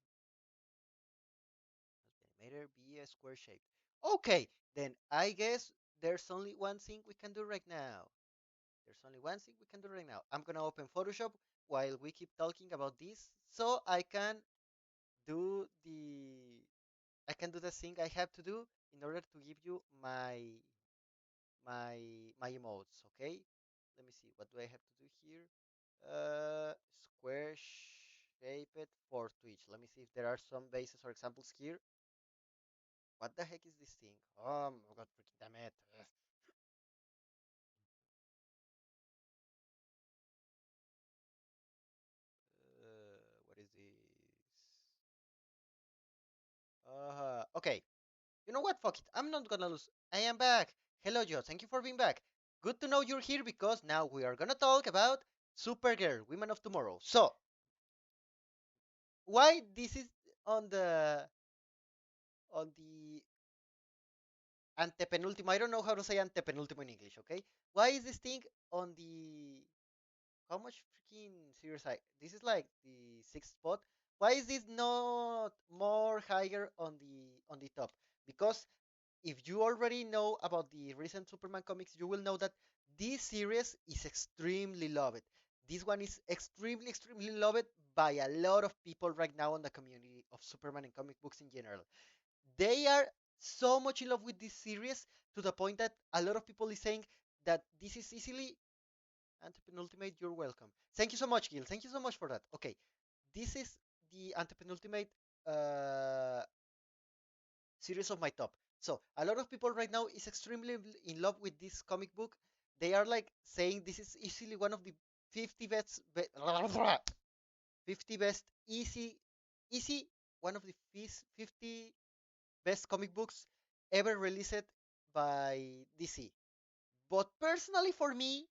Animator be a square shape. Okay, then I guess there's only one thing we can do right now. There's only one thing we can do right now. I'm gonna open Photoshop while we keep talking about this so do the I can do the thing I have to do in order to give you my emotes, okay? Let me see. What do I have to do here? Square shaped for Twitch. Let me see if there are some bases or examples here. What the heck is this thing? Oh my god, freaking damn it. What is this? Okay. You know what? Fuck it. I'm not gonna lose. I am back. Hello, Joe. Thank you for being back. Good to know you're here because now we are gonna talk about Supergirl, Women of Tomorrow. So, why this is on the antepenúltimo? I don't know how to say antepenúltimo in English. Okay, why is this thing on the how much freaking series I? This is like the sixth spot. Why is this not more higher on the top? Because if you already know about the recent Superman comics, you will know that this series is extremely loved. This one is extremely loved by a lot of people right now in the community of Superman and comic books in general. They are so much in love with this series to the point that a lot of people is saying that this is easily antepenultimate. You're welcome. Thank you so much, Gil. Thank you so much for that. Okay, this is the antepenultimate uh, series of my top. So a lot of people right now is extremely in love with this comic book. They are like saying this is easily one of the 50 best, 50 best easy one of the 50 best comic books ever released by DC. But personally, for me,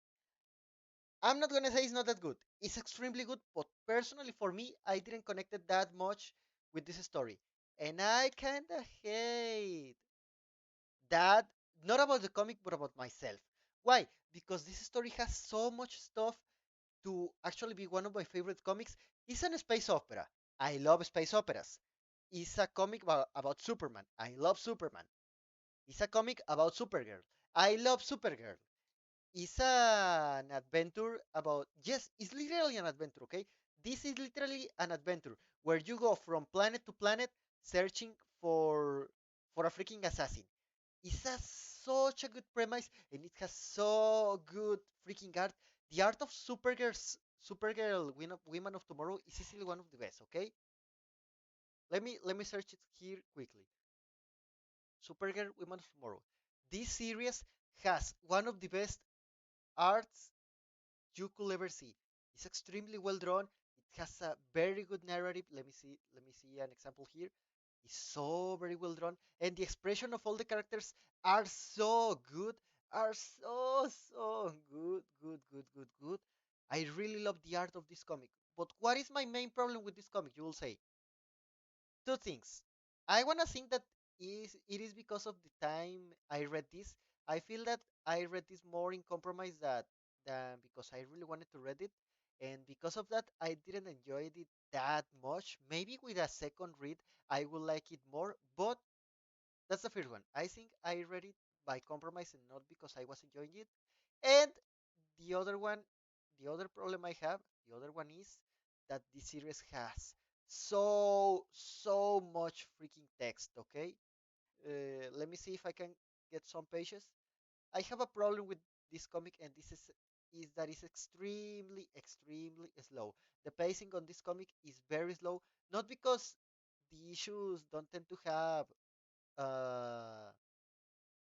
I'm not gonna say it's not that good. It's extremely good, but personally for me, I didn't connect it that much with this story, and I kinda hate that. Not about the comic, but about myself. Why? Because this story has so much stuff to actually be one of my favorite comics. It's an space opera. I love space operas. It's a comic about Superman. I love Superman. It's a comic about Supergirl. I love Supergirl. It's an adventure about, yes, it's literally an adventure, okay? This is literally an adventure where you go from planet to planet searching for for a freaking assassin. It's such a good premise, and it has so good freaking art. The art of Supergirl Women of Tomorrow is easily one of the best, okay? Let me search it here quickly. Supergirl Women of Tomorrow. This series has one of the best arts you could ever see. It's extremely well drawn. It has a very good narrative. Let me see an example here. It's so very well drawn, and the expression of all the characters are so good, are so good. I really love the art of this comic. But what is my main problem with this comic? You will say two things. I wanna think that it is because of the time I read this. I feel that I read this more in compromise than because I really wanted to read it, and because of that, I didn't enjoy it that much. Maybe with a second read, I will like it more. But that's the first one. I think I read it by compromise and not because I was enjoying it. And the other one, the other problem I have, the other one is that the series has so much freaking text. Okay, let me see if I can get some pages. I have a problem with this comic, and this is that it's extremely slow. The pacing on this comic is very slow, not because the issues don't tend to have uh,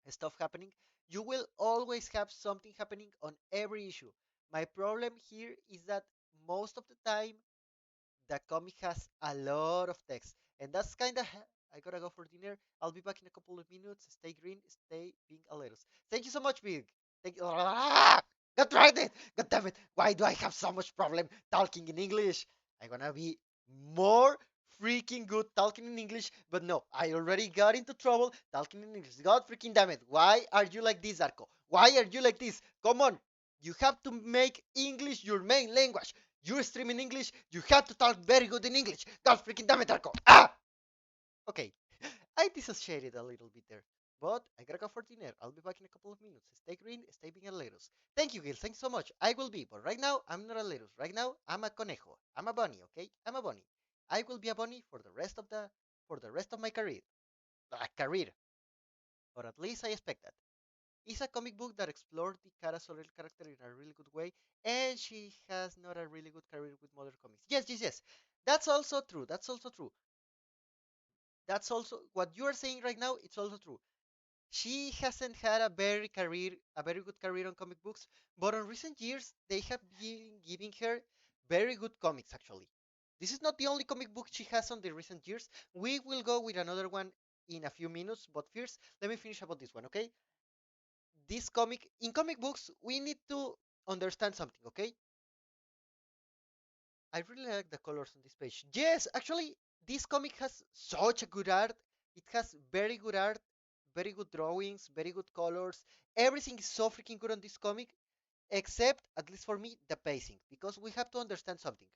stuff happening. You will always have something happening on every issue. My problem here is that most of the time the comic has a lot of text, and that's kind of. I gotta go for dinner. I'll be back in a couple of minutes. Stay green, stay being alerts. Thank you so much, Big. Thank you. God tried it. God damn it. Why do I have so much problem talking in English? I'm gonna be more freaking good talking in English, but no, I already got into trouble talking in English. God freaking damn it. Why are you like this, Arco? Why are you like this? Come on. You have to make English your main language. You stream in English, you have to talk very good in English. God freaking damn it, Arco. Ah! Okay, I dissociated a little bit there. But I gotta go for dinner. I'll be back in a couple of minutes. Stay green, stay being a lettuce. Thank you, Gil. Thanks so much. I will be, but right now I'm not a lettuce. Right now I'm a conejo. I'm a bunny, okay? I'm a bunny. I will be a bunny for the rest of my career. Career. Or at least I expect that. It's a comic book that explored the Kara Soler character in a really good way, and she has not a really good career with modern comics. Yes. That's also true. That's also true. That's also what you are saying right now. It's also true. She hasn't had a very good career on comic books, but in recent years they have been giving her very good comics. Actually, this is not the only comic book she has on the recent years. We will go with another one in a few minutes, but first let me finish about this one, okay? This comic in comic books we need to understand something, okay? I really like the colors on this page. Yes, actually, this comic has such a good art. It has very good art, very good drawings, very good colors. Everything is so freaking good on this comic. except, at least for me, the pacing, because we have to understand something.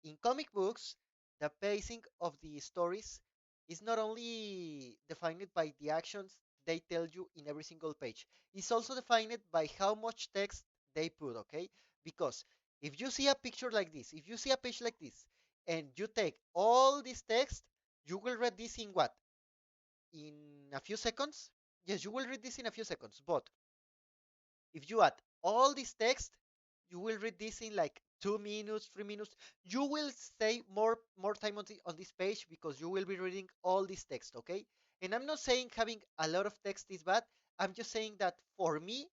In comic books, the pacing of the stories is not only defined by the actions they tell you in every single page, it's also defined by how much text they put, okay? Because if you see a picture like this, if you see a page like this, and you take all this text, you will read this in what? In a few seconds? Yes, you will read this in a few seconds, but if you add all this text, you will read this in like 2 minutes, 3 minutes. You will stay more time on this page because you will be reading all this text, okay? And I'm not saying having a lot of text is bad. I'm just saying that for me,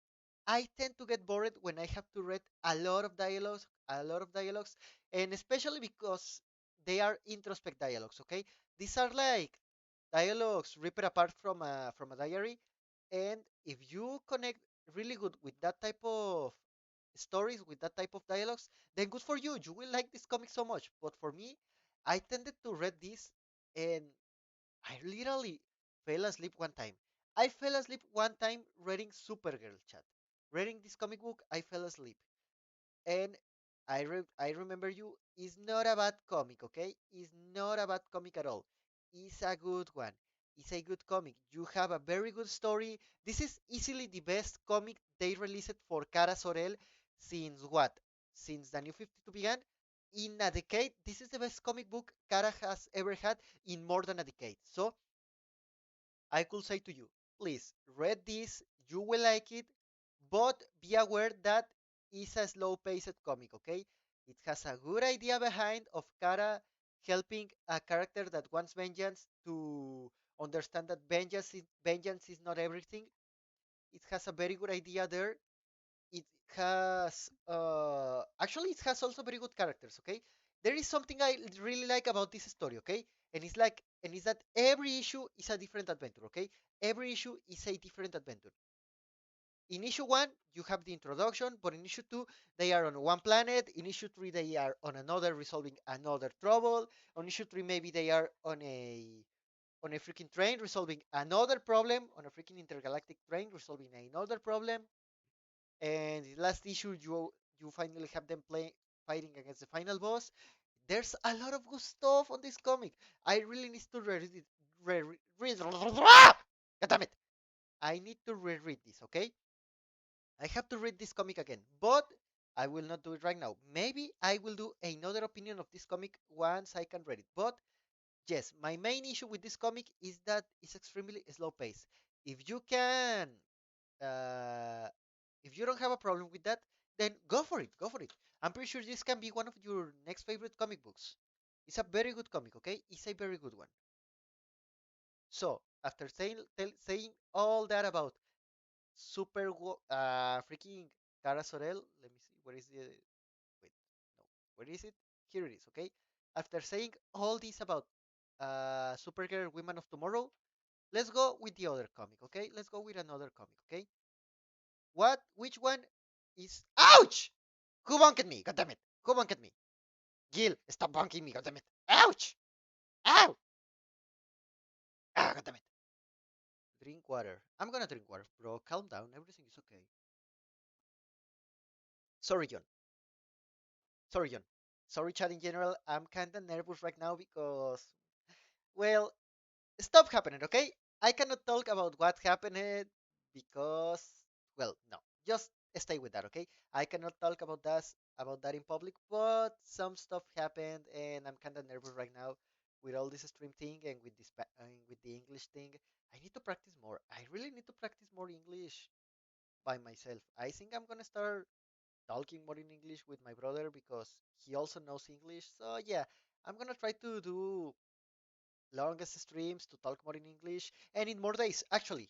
I tend to get bored when I have to read a lot of dialogues, and especially because they are introspect dialogues, okay? These are like dialogues ripped apart from a diary, and if you connect really good with that type of stories, with that type of dialogues, then good for you. You will like this comic so much. But for me, I tended to read this, and I literally fell asleep one time. I fell asleep one time reading Supergirl, chat. Reading this comic book, I fell asleep. And I remember you, it's not a bad comic, okay? It's not a bad comic at all. It's a good one. It's a good comic. You have a very good story. This is easily the best comic they released for Kara Sorel since what? Since the New 52 began? In a decade, this is the best comic book Kara has ever had in more than a decade. So I could say to you, please read this, you will like it, but be aware that it's a slow-paced comic, okay? It has a good idea behind of Kara helping a character that wants vengeance to understand that vengeance is not everything. It has a very good idea there. It has actually it has also very good characters, okay? There is something I really like about this story, okay? And it's that every issue is a different adventure, okay? Every issue is a different adventure. In issue one, you have the introduction, but in issue two, they are on one planet. In issue three, they are on another, resolving another trouble. On issue three, maybe they are on a freaking train, resolving another problem. On a freaking intergalactic train, resolving another problem. And the last issue, you finally have them fighting against the final boss. There's a lot of good stuff on this comic. I really need to read it. Read. God damn it! I need to reread this. Okay, I have to read this comic again, but I will not do it right now. Maybe I will do another opinion of this comic once I can read it. But yes, my main issue with this comic is that it's extremely slow paced. If you can uh, if you don't have a problem with that, then go for it. Go for it. I'm pretty sure this can be one of your next favorite comic books. It's a very good comic, okay? It's a very good one. So, after saying all that about freaking Cara Sorel, let me see, where is the, wait, no, where is it? Here it is, okay? After saying all this about Supergirl Women of Tomorrow, let's go with the other comic, okay? Let's go with another comic, okay? Which one is, ouch! Who bonked me? God damn it. Who bonked me? Gil, stop bonking me. God damn it. Ouch! Ow! Ah, God damn it. Drink water. I'm gonna drink water, bro. Calm down. Everything is okay. Sorry, John. Sorry, John. Sorry, chat in general. I'm kinda nervous right now because, well, stuff happened, okay? I cannot talk about what happened because, well, no. Just stay with that, okay? I cannot talk about that in public, but some stuff happened and I'm kind of nervous right now with all this stream thing and with with the English thing. I need to practice more. I really need to practice more English by myself. I think I'm gonna start talking more in English with my brother because he also knows English. So yeah, I'm gonna try to do longest streams to talk more in English and in more days. Actually,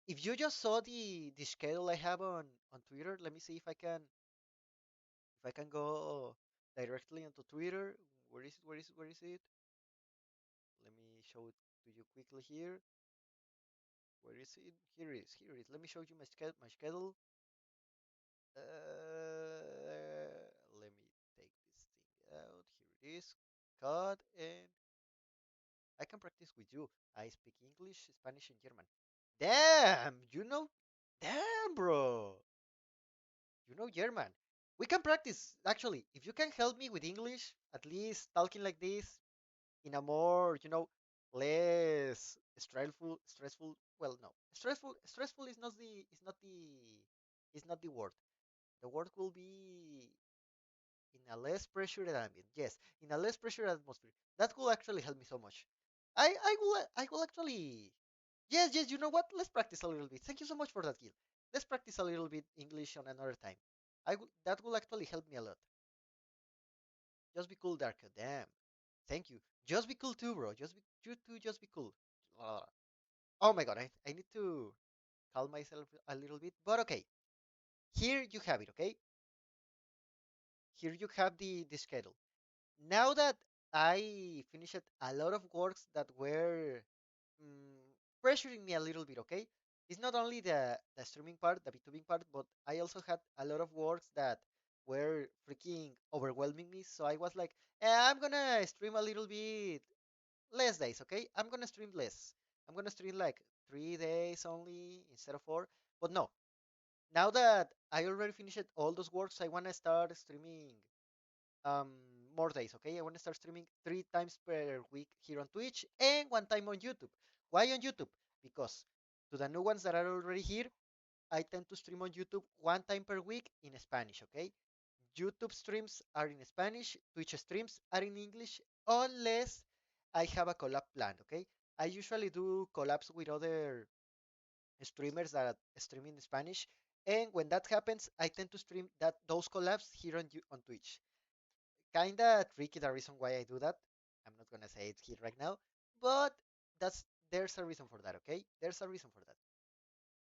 if you just saw the schedule I have on Twitter, let me see if I can go directly onto Twitter. Where is it? Where is it? Where is it? Let me show it to you quickly here. Where is it? Here it is. Here it is. Let me show you my schedule. Let me take this thing out. Here it is. Cut and I can practice with you. I speak English, Spanish, and German. Damn, you know, damn, bro. You know German. We can practice. Actually, if you can help me with English, at least talking like this in a more, less stressful. Well, no, stressful is not the word. The word will be in a less pressured ambient. Yes, in a less pressured atmosphere. That will actually help me so much. I will actually. Yes, yes. You know what? Let's practice a little bit. Thank you so much for that, Gil. Let's practice a little bit English on another time. That will actually help me a lot. Just be cool, Darko. Damn. Thank you. Just be cool too, bro. You too. Just be cool. Oh my god, I need to calm myself a little bit. But okay, here you have it. Okay, here you have the schedule. Now that I finished a lot of works that were mm, pressuring me a little bit, okay? It's not only the streaming part, the VTubing part, but I also had a lot of works that were freaking overwhelming me. So I was like, I'm gonna stream a little bit less days, okay? I'm gonna stream less. I'm gonna stream like 3 days only instead of four. But no, now that I already finished all those works, I wanna start streaming um more days, okay? I want to start streaming 3 times per week here on Twitch and 1 time on YouTube. Why on YouTube? Because to the new ones that are already here, I tend to stream on YouTube 1 time per week in Spanish, okay? YouTube streams are in Spanish, Twitch streams are in English, unless I have a collab planned, okay? I usually do collabs with other streamers that stream in Spanish, and when that happens, I tend to stream those collabs here on Twitch. Kinda tricky the reason why I do that. I'm not gonna say it here right now, but that's there's a reason for that. Okay, there's a reason for that.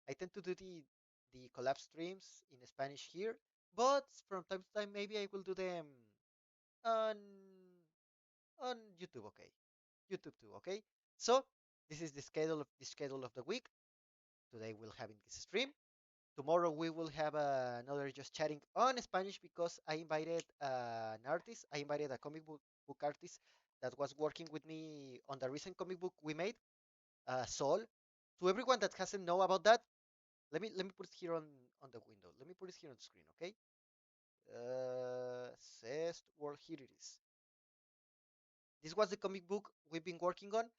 I tend to do the collab streams in Spanish here, but from time to time maybe I will do them on on YouTube. Okay, YouTube too. Okay, so this is the schedule of the week. Today we'll have in this stream. Tomorrow we will have another just chatting on Spanish because I invited an artist. I invited a comic book artist that was working with me on the recent comic book we made, Sol. To everyone that hasn't know about that, let me put it here on the window. Let me put it here on the screen, okay? Says well, here it is. This was the comic book we've been working on.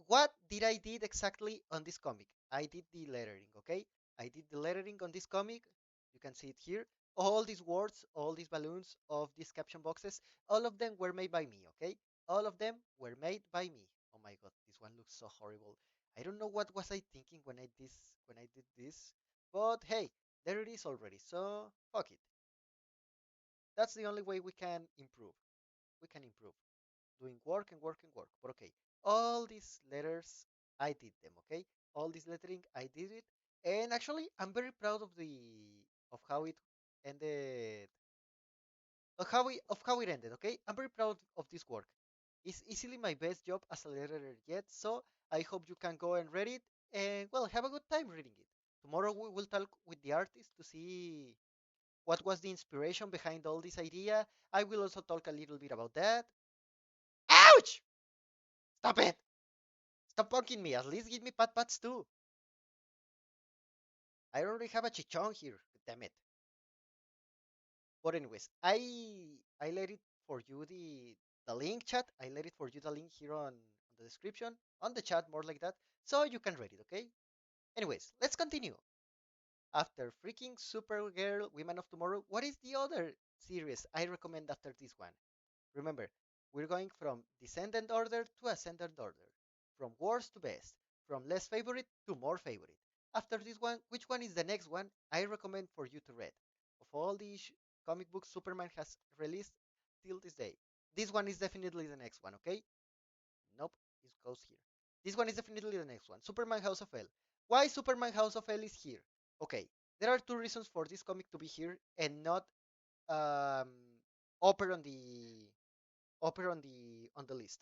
What did I did exactly on this comic? I did the lettering, okay? I did the lettering on this comic. You can see it here. All these words, all these balloons of these caption boxes, all of them were made by me, okay? All of them were made by me. Oh my god, this one looks so horrible. I don't know what was I thinking when I did this, but hey, there it is already. So fuck it. That's the only way we can improve. We can improve doing work and work and work. But okay, all these letters, I did them. Okay, all this lettering, I did it, and actually, I'm very proud of how it ended, of how it ended. Okay, I'm very proud of this work. It's easily my best job as a letterer yet. So I hope you can go and read it, and well, have a good time reading it. Tomorrow we will talk with the artist to see what was the inspiration behind all this idea. I will also talk a little bit about that. Ouch! Stop it! Stop punking me. At least give me pat pats too. I already have a chichon here. Damn it. But anyways, I let it for you the link chat. I let it for you the link here on the description on the chat more like that, so you can read it. Okay. Anyways, let's continue. After freaking Supergirl, Women of Tomorrow, what is the other series I recommend after this one? Remember, we're going from descendant order to ascendant order, from worst to best, from less favorite to more favorite. After this one, which one is the next one I recommend for you to read? Of all the comic books Superman has released till this day, this one is definitely the next one, okay? Nope, it goes here. This one is definitely the next one. Superman House of L. Why Superman House of L is here? Okay, there are two reasons for this comic to be here and not um, upper on the list.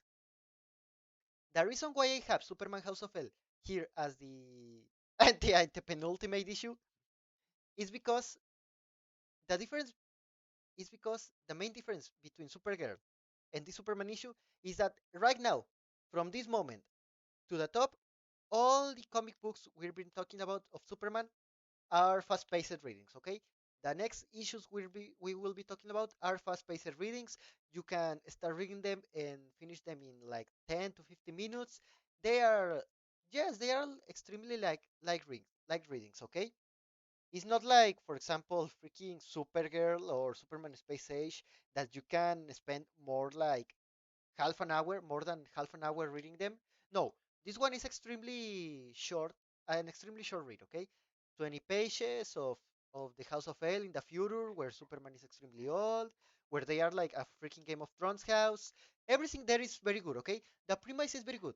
The reason why I have Superman House of L here as the the penultimate issue is because the difference is because the main difference between Supergirl and the Superman issue is that right now, from this moment to the top, all the comic books we've been talking about of Superman are fast-paced readings. Okay, The next issues we will be talking about are fast-paced readings. You can start reading them and finish them in like 10 to 50 minutes. They are, yes, they are extremely like readings, okay? It's not like, for example, freaking Supergirl or Superman Space Age that you can spend more than half an hour reading them. No, this one is extremely short, an extremely short read, okay? 20 pages of the House of L in the future, where Superman is extremely old, where they are like a freaking Game of Thrones house. Everything there is very good, okay? The premise is very good.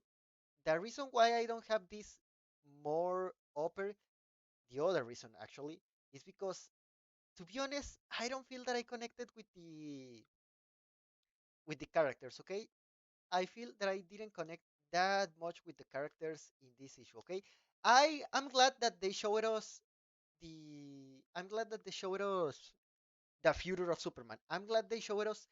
The reason why I don't have this more upper, the other reason actually, is because, to be honest, I don't feel that I connected with the characters, okay? I feel that I didn't connect that much with the characters in this issue. Okay, I'm glad that they showed us the future of Superman. I'm glad they showed us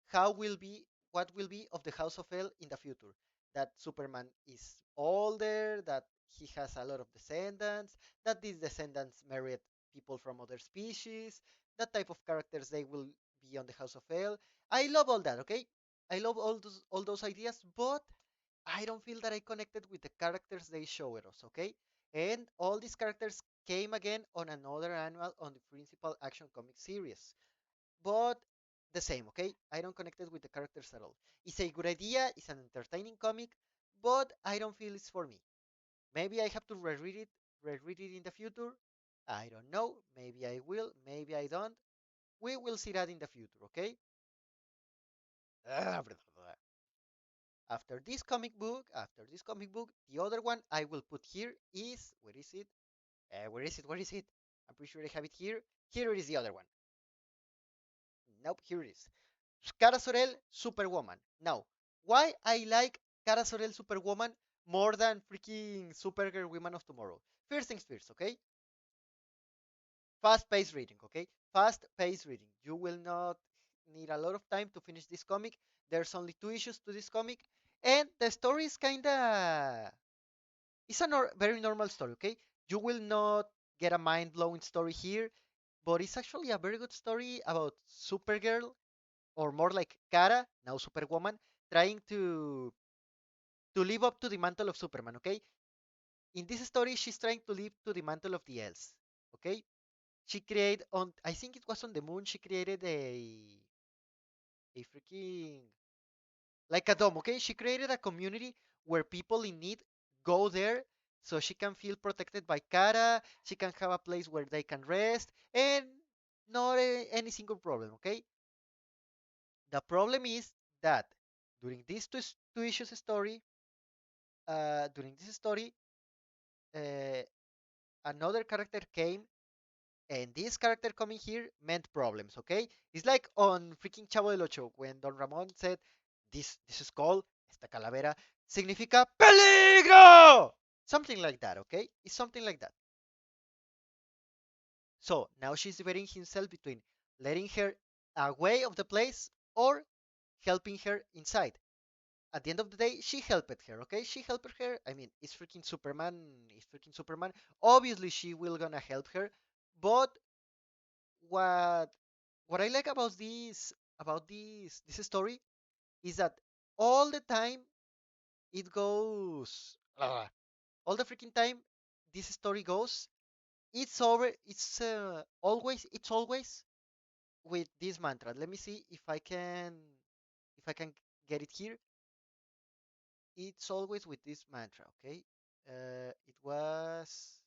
how will be what will be of the House of L in the future. That Superman is older, that he has a lot of descendants, that these descendants married people from other species, that type of characters they will be on the House of L. I love all that, okay? I love all those ideas, but I don't feel that I connected with the characters they showed us, okay? And all these characters came again on another annual on the principal action comic series, but the same, okay? I don't connect it with the characters at all. It's a good idea, it's an entertaining comic, but I don't feel it's for me. Maybe I have to reread it in the future. I don't know. Maybe I will, maybe I don't. We will see that in the future, okay? After this comic book, the other one I will put here is, where is it? Where is it? Where is it? I'm pretty sure I have it here. Here it is, the other one. Nope, here it is. Cara Sorel Superwoman. Now, why I like Cara Sorel Superwoman more than freaking Supergirl Women of Tomorrow? First things first, okay? Fast paced reading, okay? Fast paced reading. You will not need a lot of time to finish this comic. There's only 2 issues to this comic, and the story is kinda. It's a very normal story, okay? You will not get a mind blowing story here, but it's actually a very good story about Supergirl, or more like Kara, now Superwoman, trying to live up to the mantle of Superman, okay? In this story, she's trying to live to the mantle of the elves, okay? She created on, I think it was on the moon, she created a freaking, like a dome, okay? She created a community where people in need go there so she can feel protected by Kara, she can have a place where they can rest, and not any single problem, okay? The problem is that during these two issues story, during this story, uh, another character came, and this character coming here meant problems. Okay, it's like on freaking Chavo del Ocho when Don Ramon said, "This is called esta calavera significa peligro," something like that. Okay, it's something like that. So now she's debating himself between letting her away of the place or helping her inside. At the end of the day, she helped her, okay? She helped her. I mean, it's freaking Superman. Obviously, she will gonna help her. But what what I like about this story is that all the time it goes all the freaking time this story goes, it's always with this mantra. Let me see if I can get it here. It's always with this mantra, okay? It was.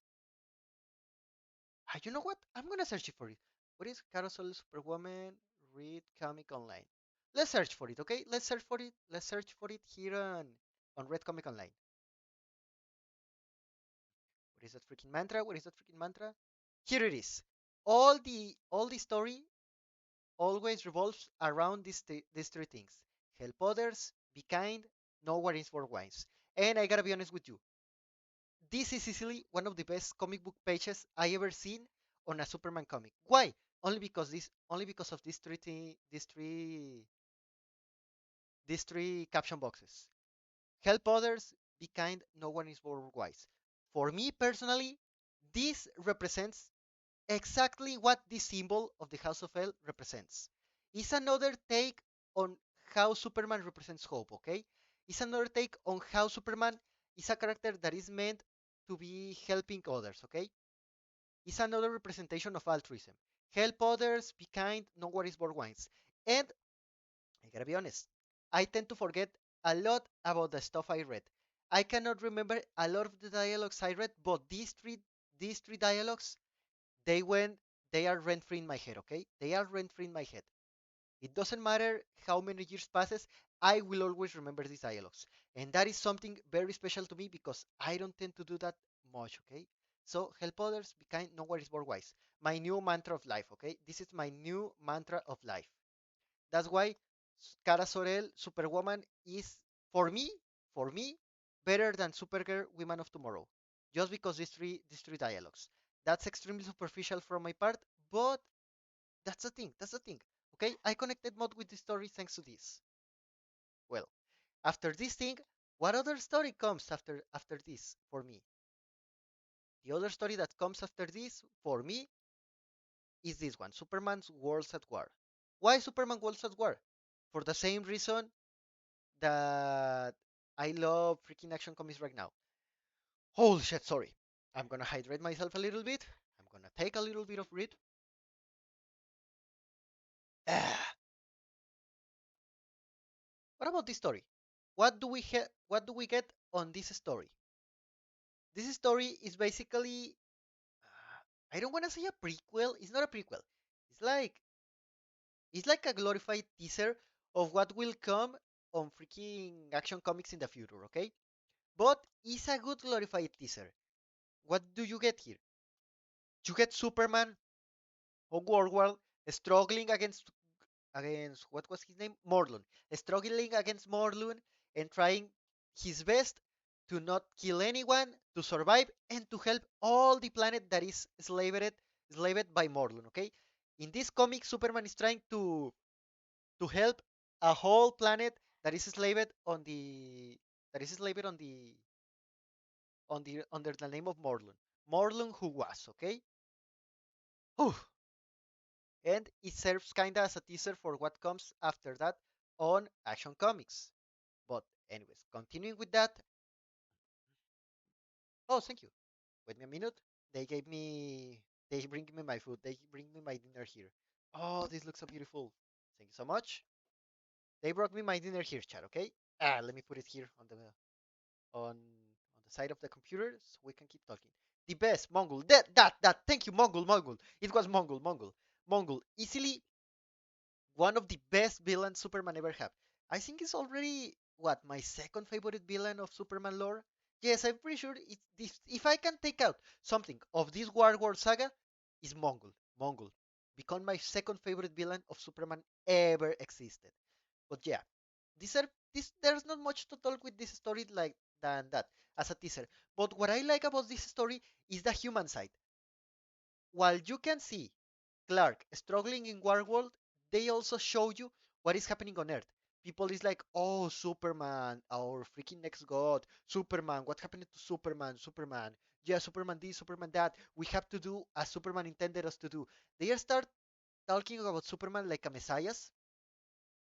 You know what? I'm gonna search it for it. What is Carousel Superwoman Read Comic Online? Let's search for it, okay? Let's search for it. Let's search for it here on Red Comic Online. What is that freaking mantra? What is that freaking mantra? Here it is. All the story always revolves around these three things: help others, be kind, know what is for wise. And I gotta be honest with you, this is easily one of the best comic book pages I ever seen on a Superman comic. Why? Only because of these three caption boxes. Help others, be kind, no one is more wise. For me personally, this represents exactly what this symbol of the House of L represents. It's another take on how Superman represents hope, okay? It's another take on how Superman is a character that is meant to be helping others, okay? It's another representation of altruism. Help others, be kind, no worries about wines. And I gotta be honest, I tend to forget a lot about the stuff I read. I cannot remember a lot of the dialogues I read, but these three dialogues, they went they are rent free in my head, okay? They are rent free in my head. It doesn't matter how many years passes, I will always remember these dialogues. And that is something very special to me because I don't tend to do that much, okay? So help others, be kind, no worries, more wise. My new mantra of life, okay? This is my new mantra of life. That's why Kara Sorel, Superwoman, is for me, for me, better than Supergirl, Women of Tomorrow. Just because these three dialogues. That's extremely superficial from my part, but that's the thing. That's the thing. Okay, I connected more with the story thanks to this. Well, after this thing, what other story comes after this for me? The other story that comes after this for me is this one: Superman's Worlds at War. Why Superman Worlds at War? For the same reason that I love freaking action comics right now. Holy shit! Sorry, I'm gonna hydrate myself a little bit. I'm gonna take a little bit of breath. Ah, what about this story? What do we get on this story? This story is basically, I don't want to say a prequel. It's not a prequel. It's like it's like a glorified teaser of what will come on freaking action comics in the future, okay? But it's a good glorified teaser. What do you get here? You get Superman on World struggling against what was his name? Morlun. Struggling against Morlun and trying his best to not kill anyone, to survive, and to help all the planet that is slaved by Morlun. Okay, in this comic, Superman is trying to help a whole planet that is slaved on the that is slaved on the under the name of Morlun. Morlun, who was okay. Whew. And it serves kinda as a teaser for what comes after that on Action Comics. But anyways, continuing with that. Oh, thank you. Wait me a minute. They gave me. They bring me my food. They bring me my dinner here. Oh, this looks so beautiful. Thank you so much. They brought me my dinner here, chat. Okay. Let me put it here on the side of the computer so we can keep talking. The best Mongol. That. Thank you, Mongol. It was Mongol. Easily one of the best villains Superman ever had. I think it's already what my second favorite villain of Superman lore. Yes, I'm pretty sure it's this. If I can take out something of this War saga, is Mongol. Mongol become my second favorite villain of Superman ever existed. But yeah, this there's not much to talk with this story like than that as a teaser. But what I like about this story is the human side. While you can see Clark struggling in Warworld, they also show you what is happening on Earth. People is like, oh, Superman, our freaking next god. Superman, what happened to Superman? Superman. Yeah, Superman this, Superman that. We have to do as Superman intended us to do. They start talking about Superman like a messiah,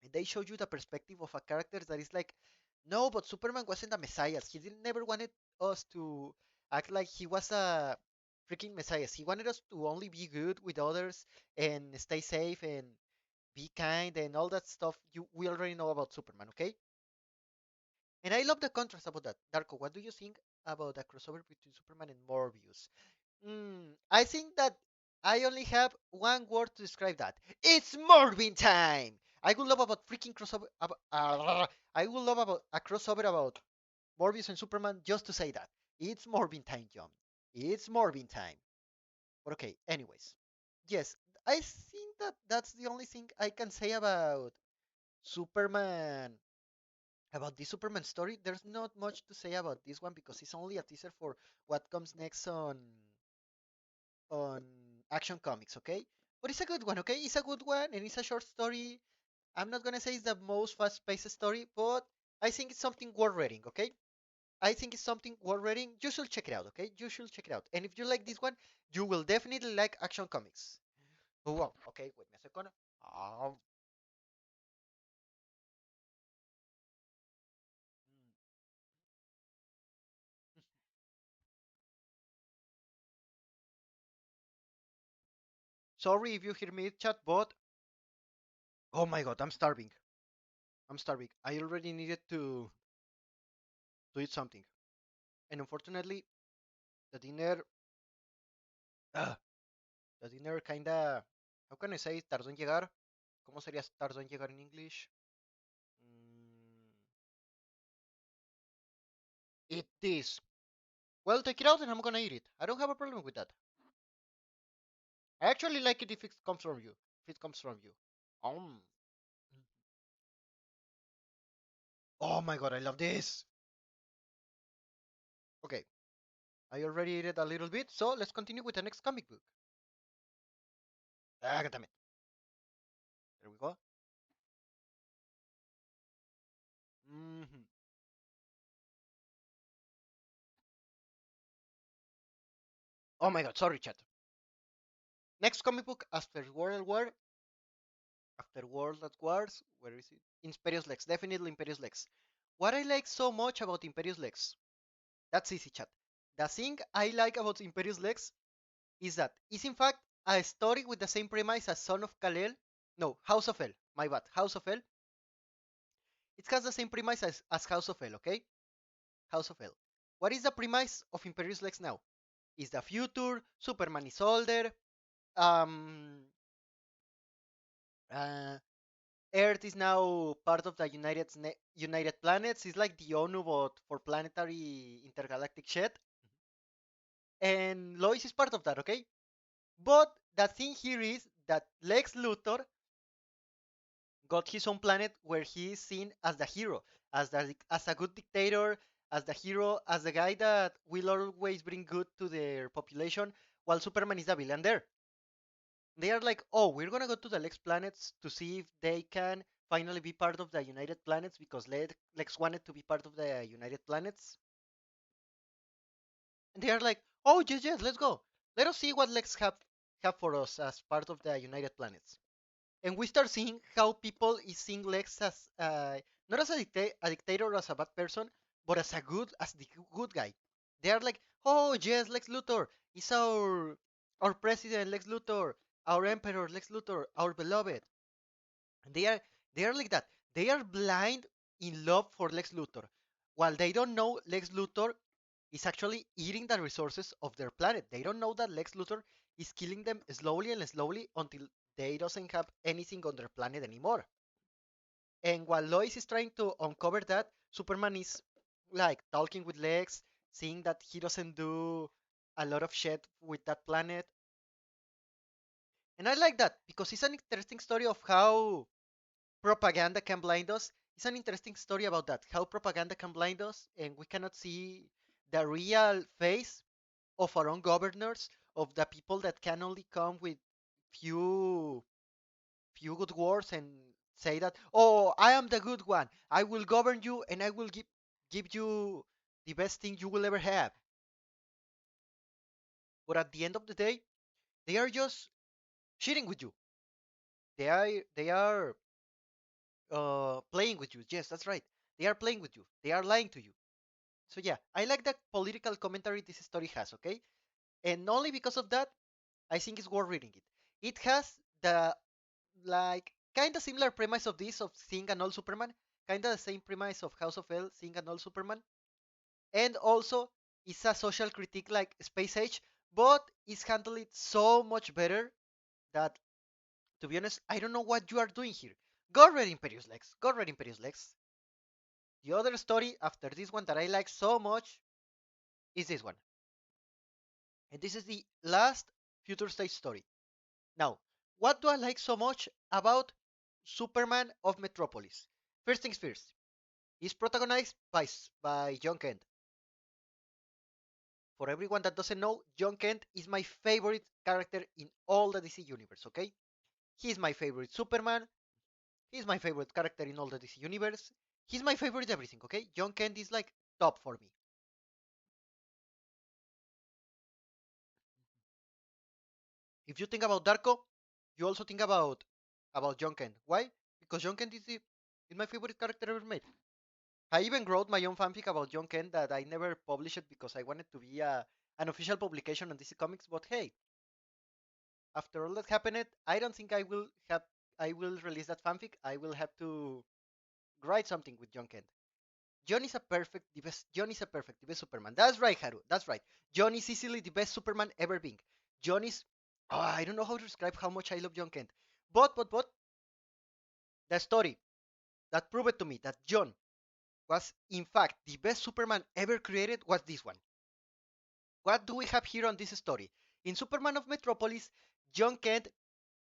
and they show you the perspective of a character that is like, no, but Superman wasn't a messiah. He didn't never wanted us to act like he was a freaking messiah. He wanted us to only be good with others and stay safe and be kind and all that stuff we already know about Superman, okay? And I love the contrast about that. Darko, what do you think about the crossover between Superman and Morbius? I think that I only have one word to describe that. It's Morbin time. I would love about freaking crossover. I would love about a crossover about Morbius and Superman just to say that. It's Morbin time, John. It's Morbin time. But okay, anyways. Yes, I think that that's the only thing I can say about Superman. About the Superman story, there's not much to say about this one because it's only a teaser for what comes next on Action Comics, okay? But it's a good one, okay? It's a good one and it's a short story. I'm not gonna say it's the most fast-paced story, but I think it's something worth reading, okay? I think it's something worth reading. You should check it out, okay? You should check it out. And if you like this one, you will definitely like Action Comics. Oh, wow. Okay, wait a second. Um, Sorry if you hear me, chat, but oh my god, I'm starving. I'm starving. I already needed to eat something. And unfortunately, the dinner, uh, the dinner kinda, how can I say, tardó en llegar? ¿Cómo sería tardó en llegar en English? Mm, eat this. Well, take it out and I'm gonna eat it. I don't have a problem with that. I actually like it if it comes from you. If it comes from you. Um. Oh my god, I love this. Okay, I already ate it a little bit, so let's continue with the next comic book. Ah, damn it. There we go. Hmm. Oh my god, sorry, chat. Next comic book after World at Wars. Where is it? Imperious Lex, definitely Imperious Lex. What I like so much about Imperious Lex, that's easy, chat. The thing I like about Imperious Lex is that it's in fact a story with the same premise as Son of Kal-El. No, House of El. My bad. House of El. It has the same premise as House of El, okay? House of El. What is the premise of Imperious Lex now? Is the future, Superman is older, um, uh, Earth is now part of the United Planets. It's like the ONU but for planetary intergalactic shit. And Lois is part of that, okay? But the thing here is that Lex Luthor got his own planet where he is seen as the hero, as a good dictator, as the hero, as the guy that will always bring good to their population, while Superman is the villain there. They are like, oh, we're gonna go to the Lex planets to see if they can finally be part of the United Planets because Lex wanted to be part of the United Planets. And they are like, oh, yes, yes, let's go. Let us see what Lex have for us as part of the United Planets. And we start seeing how people is seeing Lex as not as a dictator or as a bad person, but as the good guy. They are like, oh yes, Lex Luthor is our president, Lex Luthor, our emperor, Lex Luthor, our beloved. And they are like that. They are blind in love for Lex Luthor, while they don't know Lex Luthor is actually eating the resources of their planet. They don't know that Lex Luthor is killing them slowly and slowly until they doesn't have anything on their planet anymore. And while Lois is trying to uncover that, Superman is like talking with Lex, seeing that he doesn't do a lot of shit with that planet. And I like that because it's an interesting story of how propaganda can blind us. It's an interesting story about that, how propaganda can blind us and we cannot see the real face of our own governors, of the people that can only come with few good words and say that, oh, I am the good one. I will govern you and I will give you the best thing you will ever have. But at the end of the day, they are just cheating with you. They are playing with you. Yes, that's right. They are playing with you. They are lying to you. So yeah, I like that political commentary this story has. Okay, and only because of that, I think it's worth reading it. It has the like kind of similar premise of this of seeing an old Superman, kind of the same premise of House of L, seeing an old Superman, and also it's a social critique like Space Age, but it's handled it so much better that, to be honest, I don't know what you are doing here. Go read Imperious Lex. Go read Imperious Lex. The other story after this one that I like so much is this one, and this is the last Future State story. Now, what do I like so much about Superman of Metropolis? First things first, it's protagonized by John Kent. For everyone that doesn't know, John Kent is my favorite character in all the DC universe, okay? He's my favorite Superman. He's my favorite character in all the DC universe. He's my favorite everything, okay? John Kent is like top for me. If you think about Darko, you also think about John Kent. Why? Because John Kent is my favorite character ever made. I even wrote my own fanfic about John Kent that I never published it because I wanted to be an official publication on DC Comics. But hey, after all that happened, I don't think I will release that fanfic. I will have to write something with John Kent. John is a perfect, the best Superman. That's right, Haru. That's right. John is easily the best Superman ever being. John is, oh, I don't know how to describe how much I love John Kent. But the story that proved to me that John was in fact the best Superman ever created was this one. What do we have here on this story? In Superman of Metropolis, John Kent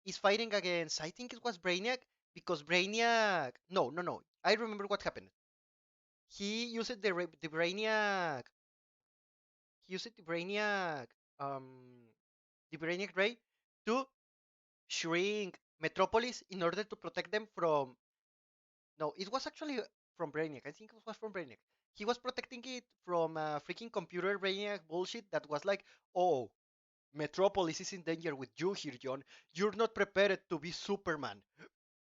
is fighting against, I think it was Brainiac, because Brainiac. No, no, no. I remember what happened. He used the Brainiac. He used um, the Brainiac Ray to shrink Metropolis in order to protect them from. No, it was actually from Brainiac. I think it was from Brainiac. He was protecting it from freaking computer Brainiac bullshit that was like, oh, Metropolis is in danger with you here, John. You're not prepared to be Superman.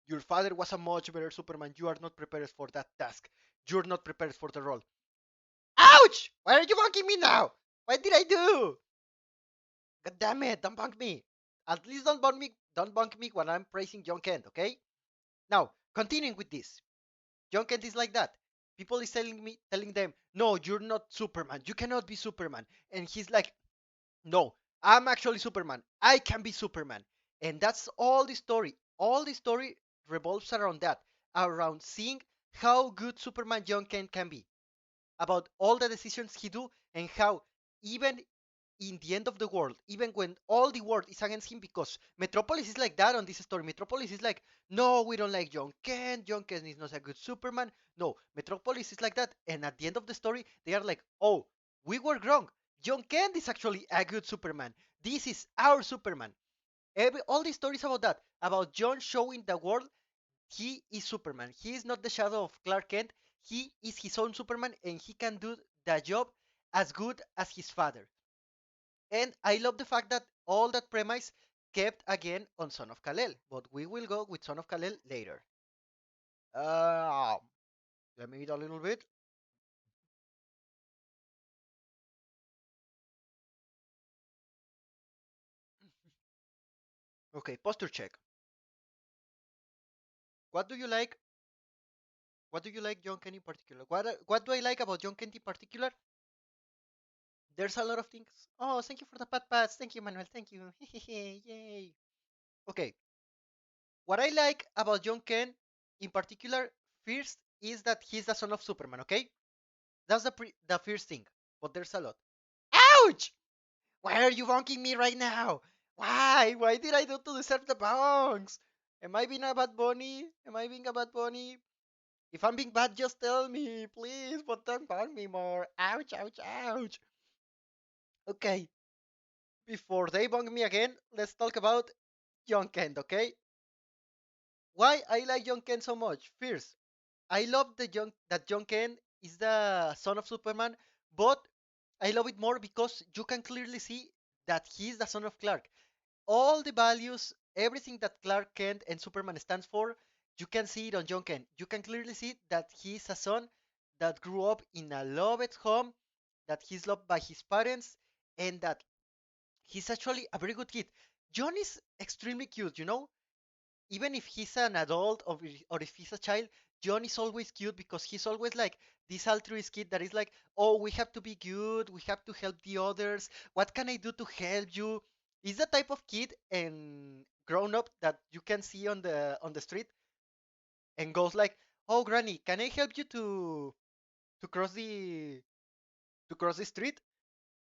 Your father was a much better Superman. You are not prepared for that task. You're not prepared for the role. Ouch! Why are you bonking me now? What did I do? God damn it! Don't bonk me. At least don't bonk me. Don't bonk me when I'm praising John Kent. Okay? Now, continuing with this. John Kent is like that. People is telling them, no, you're not Superman. You cannot be Superman. And he's like, no, I'm actually Superman. I can be Superman. And that's all the story. All the story revolves around that, around seeing how good Superman John Kent can be, about all the decisions he do, and how even in the end of the world, even when all the world is against him, because Metropolis is like that on this story. Metropolis is like, no, we don't like John Kent. John Kent is not a good Superman. No, Metropolis is like that. And at the end of the story, they are like, oh, we were wrong. John Kent is actually a good Superman. This is our Superman. All the stories about that, about John showing the world he is Superman. He is not the shadow of Clark Kent. He is his own Superman and he can do the job as good as his father. And I love the fact that all that premise kept again on Son of Kal-El, but we will go with Son of Kal-El later. Uh, Let me eat a little bit. Okay, posture check. What do you like? What do you like, John Kent in particular? What do I like about John Kent in particular? There's a lot of things. Oh, thank you for the pat pats. Thank you, Manuel. Thank you. Yay. Okay, what I like about John Kent in particular first is that he's the son of Superman. Okay, that's the first thing. But there's a lot. Ouch! Why are you bonking me right now? Why? Why did I do to deserve the bonks? Am I being a bad bunny? Am I being a bad bunny? If I'm being bad, just tell me, please. But don't bonk me more. Ouch! Ouch! Ouch! Okay. Before they bonk me again, let's talk about John Kent. Okay. Why I like John Kent so much? First, I love that John Kent is the son of Superman, but I love it more because you can clearly see that he's the son of Clark. All the values, everything that Clark Kent and Superman stands for, you can see it on John Kent. You can clearly see that he's a son that grew up in a loved home, that he's loved by his parents, and that he's actually a very good kid. John is extremely cute, you know? Even if he's an adult or if he's a child, John is always cute because he's always like this altruist kid that is like, oh, we have to be good, we have to help the others. What can I do to help you? He's the type of kid and grown up that you can see on the street and goes like, oh, Granny, can I help you to cross the street?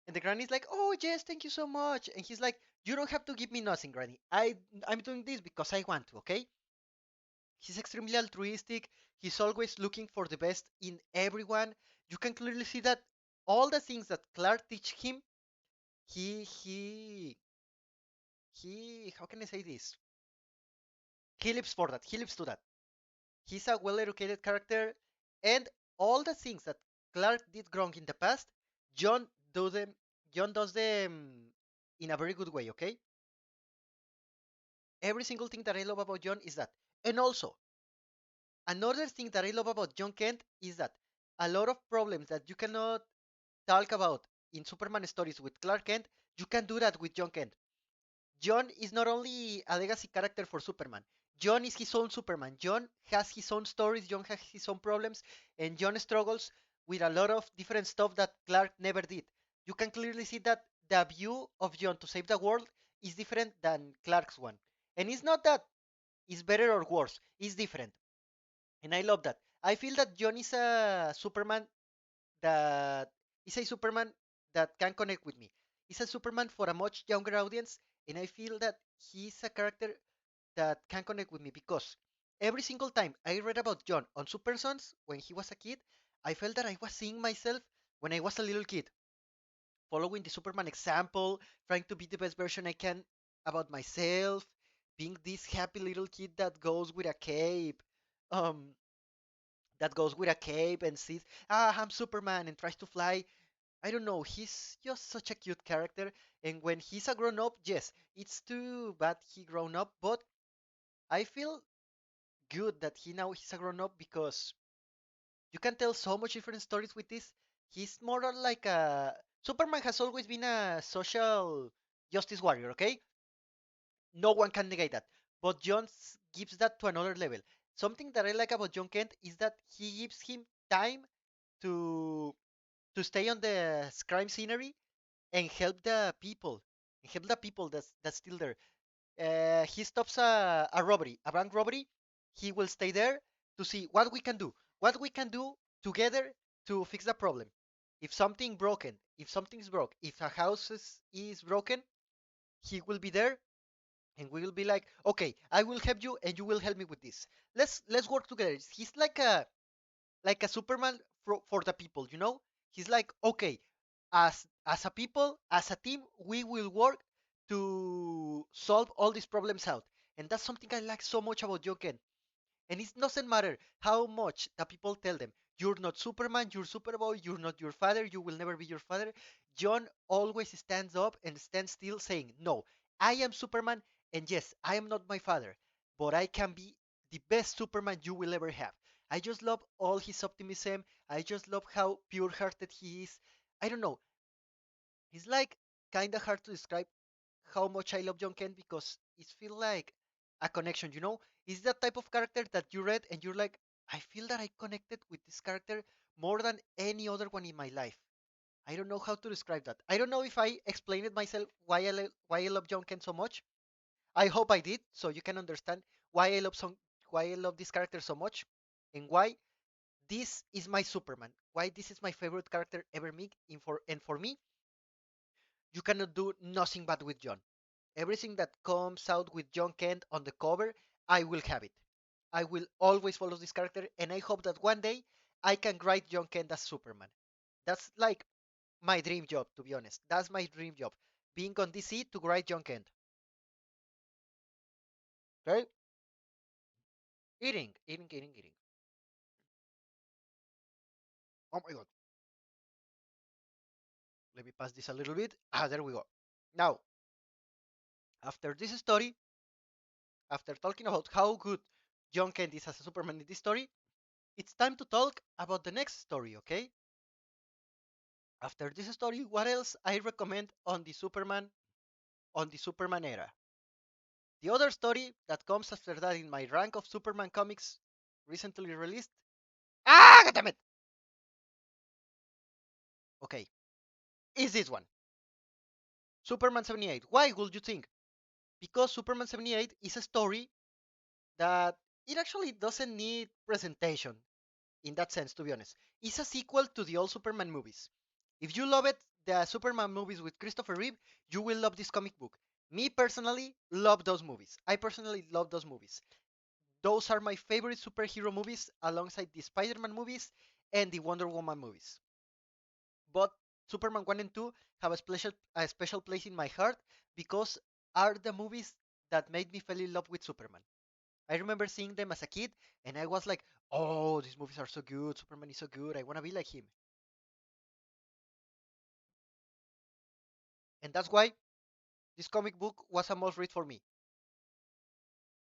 And the granny's like, "Oh yes, thank you so much." And he's like, "You don't have to give me nothing, Granny. I'm doing this because I want to, okay?" He's extremely altruistic. He's always looking for the best in everyone. You can clearly see that all the things that Clark teach him, he how can I say this? He lives for that. He lives to that. He's a well-educated character, and all the things that Clark did wrong in the past, John do them. John does them in a very good way. Okay, Every single thing that I love about John is that. And also, another thing that I love about John Kent is that a lot of problems that you cannot talk about in Superman stories with Clark Kent, you can do that with John Kent. John is not only a legacy character for Superman. John is his own Superman. John has his own stories. John has his own problems, and John struggles with a lot of different stuff that Clark never did. You can clearly see that the view of John to save the world is different than Clark's one, and it's not that it's better or worse. It's different, and I love that. I feel that John is a Superman that is a Superman that can connect with me. He's a Superman for a much younger audience, and I feel that he's a character that can connect with me because every single time I read about John on Super Sons when he was a kid, I felt that I was seeing myself when I was a little kid, following the Superman example, trying to be the best version I can about myself, being this happy little kid um, that goes with a cape and says, I'm Superman and tries to fly. I don't know, he's just such a cute character. And when he's a grown up, yes, it's too bad he grown up, but I feel good that he's a grown up because you can tell so much different stories with this. He's more like a Superman has always been a social justice warrior, okay? No one can negate that. But Jones gives that to another level. Something that I like about John Kent is that he gives him time to stay on the crime scenery and help the people that's still there. He stops a robbery, a bank robbery. He will stay there to see what we can do together to fix the problem. If something broken, if something is broke, if a house is broken, he will be there and we will be like, okay, I will help you and you will help me with this. Let's work together. He's like a Superman for the people, you know? He's like, okay, as a people, as a team, we will work to solve all these problems out. And that's something I like so much about Joken. And it doesn't matter how much the people tell them, you're not Superman, you're Superboy, you're not your father, you will never be your father. John always stands up and stands still saying, no, I am Superman, and yes, I am not my father, but I can be the best Superman you will ever have. I just love all his optimism. I just love how pure hearted he is. I don't know. It's like kind of hard to describe how much I love John Kent because it feels like a connection, you know? It's that type of character that you read and you're like, I feel that I connected with this character more than any other one in my life. I don't know how to describe that. I don't know if I explained it myself why I love John Kent so much. I hope I did, so you can understand why I love this character so much and why this is my Superman. Why this is my favorite character ever made. And for me, you cannot do nothing bad with John. Everything that comes out with John Kent on the cover, I will have it. I will always follow this character, and I hope that one day I can write John Kent as Superman. That's like my dream job, to be honest. That's my dream job. Being on DC to write John Kent. Okay? Eating. Oh my god. Let me pass this a little bit. There we go. Now, after this story, after talking about how good John Kent is as a Superman in this story, it's time to talk about the next story, okay? After this story, what else I recommend on the Superman era? The other story that comes after that in my rank of Superman comics recently released. God damn it! Okay, is this one. Superman 78. Why would you think? Because Superman 78 is a story that it actually doesn't need presentation in that sense, to be honest. It's a sequel to the old Superman movies. If you love it, the Superman movies with Christopher Reeve, you will love this comic book. Me personally, love those movies. I personally love those movies. Those are my favorite superhero movies alongside the Spider-Man movies and the Wonder Woman movies. But Superman 1 and 2 have a special place in my heart because are the movies that made me fall in love with Superman. I remember seeing them as a kid and I was like, "Oh, these movies are so good. Superman is so good. I want to be like him." And that's why this comic book was a must read for me.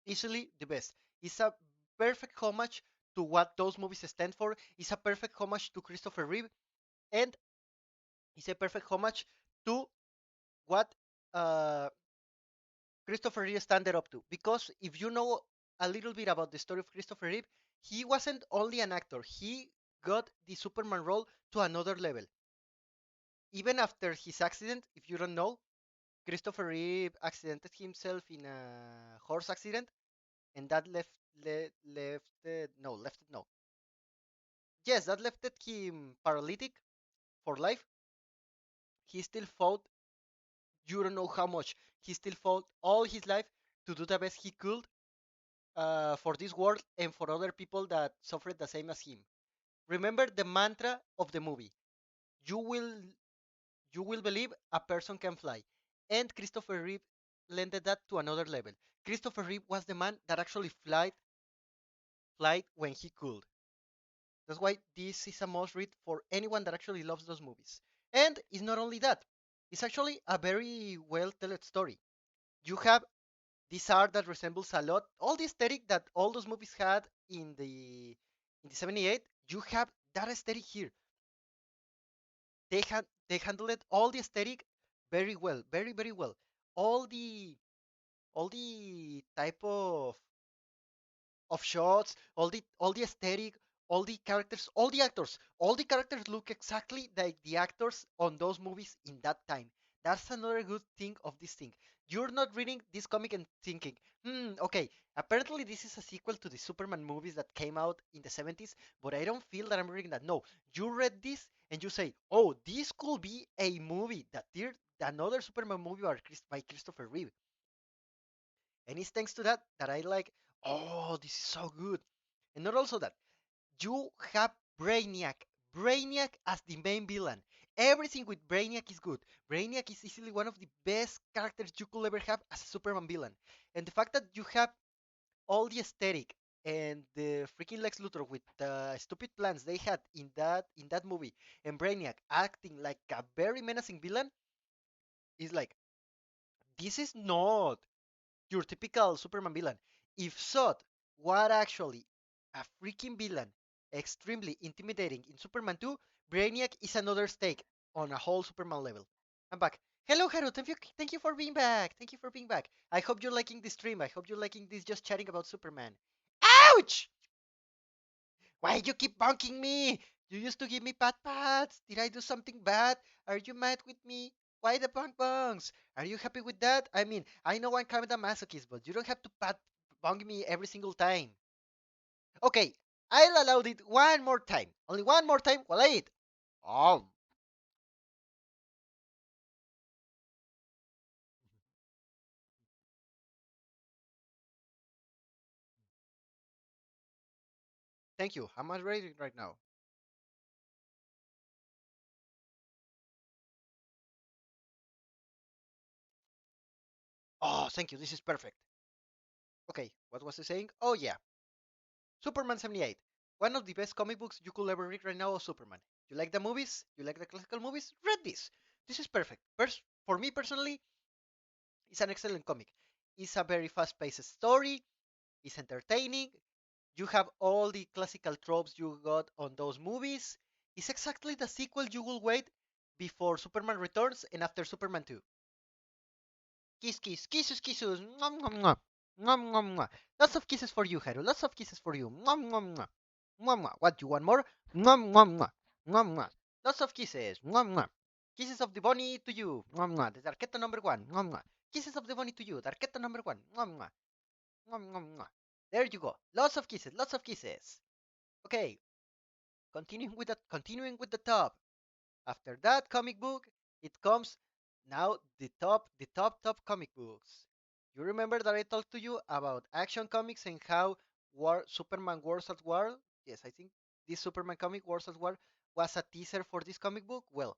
Easily the best. It's a perfect homage to what those movies stand for. It's a perfect homage to Christopher Reeve, and it's a perfect homage to what uh, Christopher Reeve standed up to. Because if you know a little bit about the story of Christopher Reeve, he wasn't only an actor. He got the Superman role to another level. Even after his accident, if you don't know, Christopher Reeve accidented himself in a horse accident, and that left it no. Yes, that left it him paralytic for life. He still fought. You don't know how much. He still fought all his life to do the best he could for this world and for other people that suffered the same as him. Remember the mantra of the movie. You will you will believe a person can fly. And Christopher Reeve lended that to another level. Christopher Reeve was the man that actually flight when he could. That's why this is a must read for anyone that actually loves those movies. And it's not only that, it's actually a very well told story. You have this art that resembles a lot all the aesthetic that all those movies had in the 78. You have that aesthetic here. They handled all the aesthetic very well, very well. All the all the type of shots, all the aesthetic, all the characters look exactly like the actors on those movies in that time. That's another good thing of this thing. You're not reading this comic and thinking, okay, apparently this is a sequel to the Superman movies that came out in the 70s, but I don't feel that I'm reading that. No, you read this and you say, oh, this could be a movie that did another Superman movie by Christopher Reeve. And it's thanks to that that I like, oh, this is so good. And not also that, you have Brainiac. Brainiac as the main villain. Everything with Brainiac is good. Brainiac is easily one of the best characters you could ever have as a Superman villain. And the fact that you have all the aesthetic and the freaking Lex Luthor with the stupid plans they had in that movie, and Brainiac acting like a very menacing villain is like, this is not your typical Superman villain. If Zod were actually a freaking villain, extremely intimidating in Superman 2, Brainiac is another stake on a whole Superman level. I'm back. Hello, Haru. Thank you for being back. Thank you for being back. I hope you're liking this stream. I hope you're liking this just chatting about Superman. Ouch! Why you keep bonking me? You used to give me pat pats. Did I do something bad? Are you mad with me? Why the bonk bonks? Are you happy with that? I mean, I know I'm kind of masochist, but you don't have to pat bonk me every single time. Okay, I'll allow it one more time. Only one more time while I eat. Oh, thank you. I'm ready right now. Oh, thank you. This is perfect. Okay, what was I saying? Oh yeah, Superman 78. One of the best comic books you could ever read right now of Superman. You like the movies? You like the classical movies? Read this. This is perfect. For me personally, it's an excellent comic. It's a very fast-paced story. It's entertaining. You have all the classical tropes you got on those movies. It's exactly the sequel you will wait before Superman Returns and after Superman 2. Kiss, kiss, kisses, kisses. Mwah, mwah, mwah. Mwah, mwah, mwah. Lots of kisses for you, Haru. Lots of kisses for you. Mwah, mwah, mwah. Mwah, mwah. What, you want more? Mwah, mwah, mwah. Mwah, mwah. Lots of kisses. Mwah, mwah. Kisses of the bunny to you. Mwah, mwah. The Darketa number one. Mwah, mwah. Kisses of the bunny to you. Darketa number one. Mwah, mwah. Mwah, mwah, mwah. There you go. Lots of kisses. Lots of kisses. Okay. Continuing with the top. After that comic book, it comes now the top comic books. You remember that I talked to you about Action Comics and how Superman Wars at War? Yes, I think this Superman comic Wars at War was a teaser for this comic book. Well,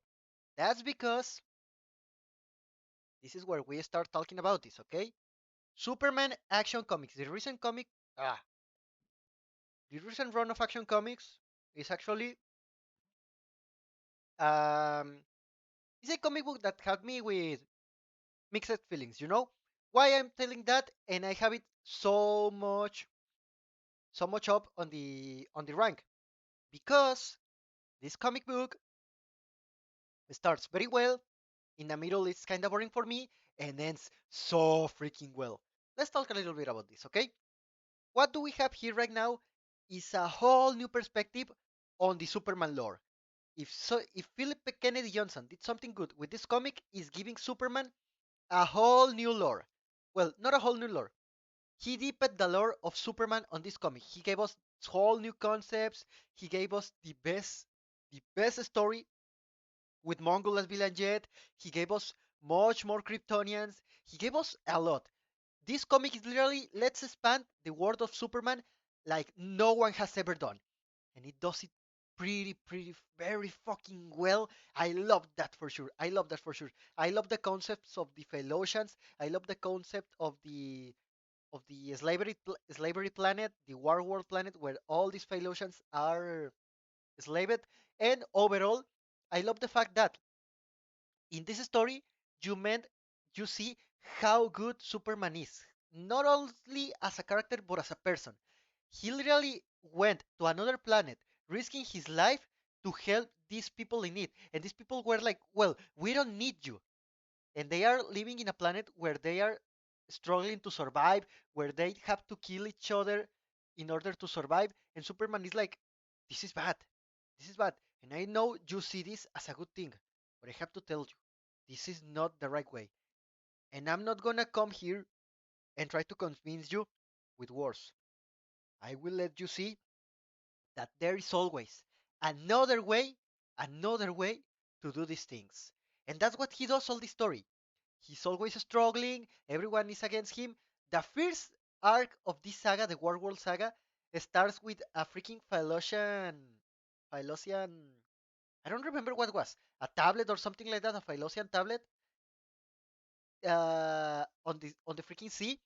that's because this is where we start talking about this, okay? Superman Action Comics, ah, the recent run of Action Comics is actually um, it's a comic book that had me with mixed feelings, you know? Why I'm telling that, and I have it so much up on the rank, because this comic book starts very well. In the middle, it's kind of boring for me, and ends so freaking well. Let's talk a little bit about this, okay? What do we have here right now is a whole new perspective on the Superman lore. If Philip Kennedy Johnson did something good with this comic, is giving Superman a whole new lore. Well, not a whole new lore. He deepened the lore of Superman on this comic. He gave us whole new concepts. He gave us the best story with Mongol as villain yet. He gave us much more Kryptonians. He gave us a lot. This comic is literally let's expand the world of Superman like no one has ever done, and it does it pretty very fucking well. I love that for sure. I love that for sure. I love the concepts of the Phalosians. I love the concept of the slavery planet, the war world planet, where all these Phalosians are enslaved. And overall, I love the fact that in this story you see how good Superman is, not only as a character but as a person. He literally went to another planet, risking his life to help these people in need. And these people were like, well, we don't need you. And they are living in a planet where they are struggling to survive, where they have to kill each other in order to survive. And Superman is like, this is bad. This is bad. And I know you see this as a good thing, but I have to tell you, this is not the right way. And I'm not gonna come here and try to convince you with words. I will let you see that there is always another way, another way to do these things. And that's what he does all the story. He's always struggling, everyone is against him. The first arc of this saga, the War World saga, starts with a freaking Philosian, I don't remember what it was, a tablet or something like that, a Philosian tablet on the freaking sea,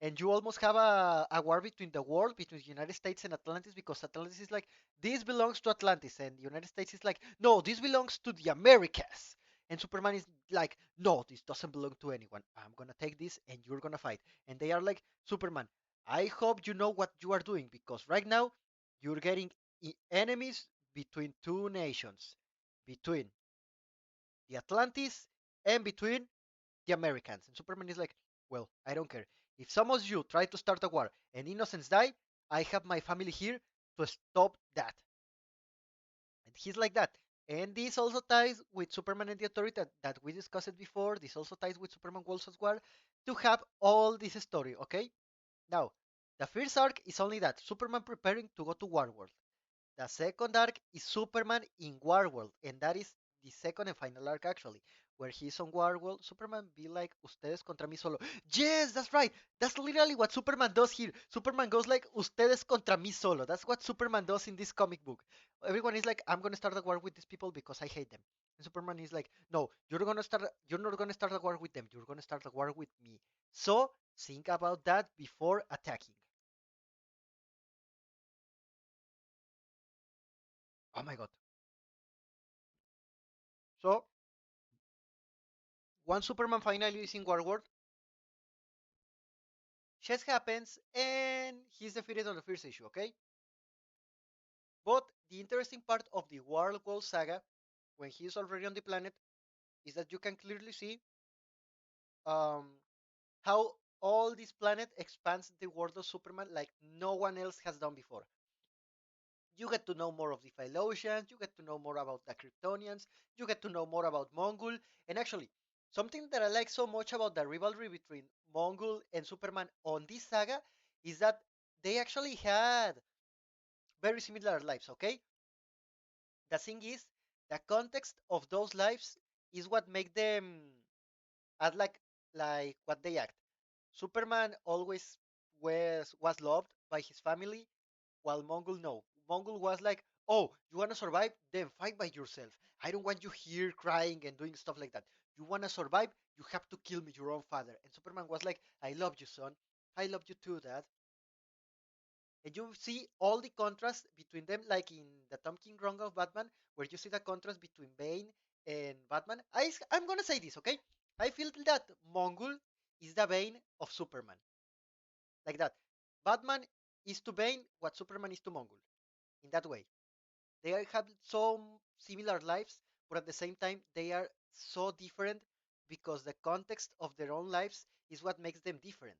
and you almost have a war between the world, between the United States and Atlantis, because Atlantis is like, this belongs to Atlantis, and the United States is like, no, this belongs to the Americas. And Superman is like, no, this doesn't belong to anyone. I'm gonna take this, and you're gonna fight. And they are like, Superman, I hope you know what you are doing, because right now you're getting enemies between two nations, between the Atlantis and between the Americans. And Superman is like, well, I don't care. If some of you try to start a war and innocents die, I have my family here to stop that. And he's like that. And this also ties with Superman and the Authority that we discussed before. This also ties with Superman Worlds of War to have all this story, okay? Now, the first arc is only that Superman preparing to go to Warworld. The second arc is Superman in Warworld, and that is the second and final arc actually, where he's on Warworld. Superman be like, "Ustedes contra mí solo." Yes, that's right. That's literally what Superman does here. Superman goes like, "Ustedes contra mí solo." That's what Superman does in this comic book. Everyone is like, "I'm gonna start a war with these people because I hate them." And Superman is like, "No, You're not gonna start a war with them. You're gonna start a war with me. So think about that before attacking." Oh my god. So once Superman finally is in Warworld, shit happens and he's defeated on the first issue, okay? But the interesting part of the World saga, when he's already on the planet, is that you can clearly see um, how all this planet expands the world of Superman like no one else has done before. You get to know more of the Philosians, you get to know more about the Kryptonians, you get to know more about Mongul, and actually, something that I like so much about the rivalry between Mongul and Superman on this saga is that they actually had very similar lives, okay? The thing is, the context of those lives is what make them act like what they act. Superman always was loved by his family, while Mongol no. Mongol was like, "Oh, you wanna survive? Then fight by yourself. I don't want you here crying and doing stuff like that. You wanna survive? You have to kill me, your own father." And Superman was like, "I love you, son. I love you too, Dad." And you see all the contrast between them, like in the Tom King run of Batman, where you see the contrast between Bane and Batman. I'm gonna say this, okay? I feel that Mongul is the Bane of Superman. Like that. Batman is to Bane what Superman is to Mongul. In that way. They have so similar lives, but at the same time, they are so different because the context of their own lives is what makes them different.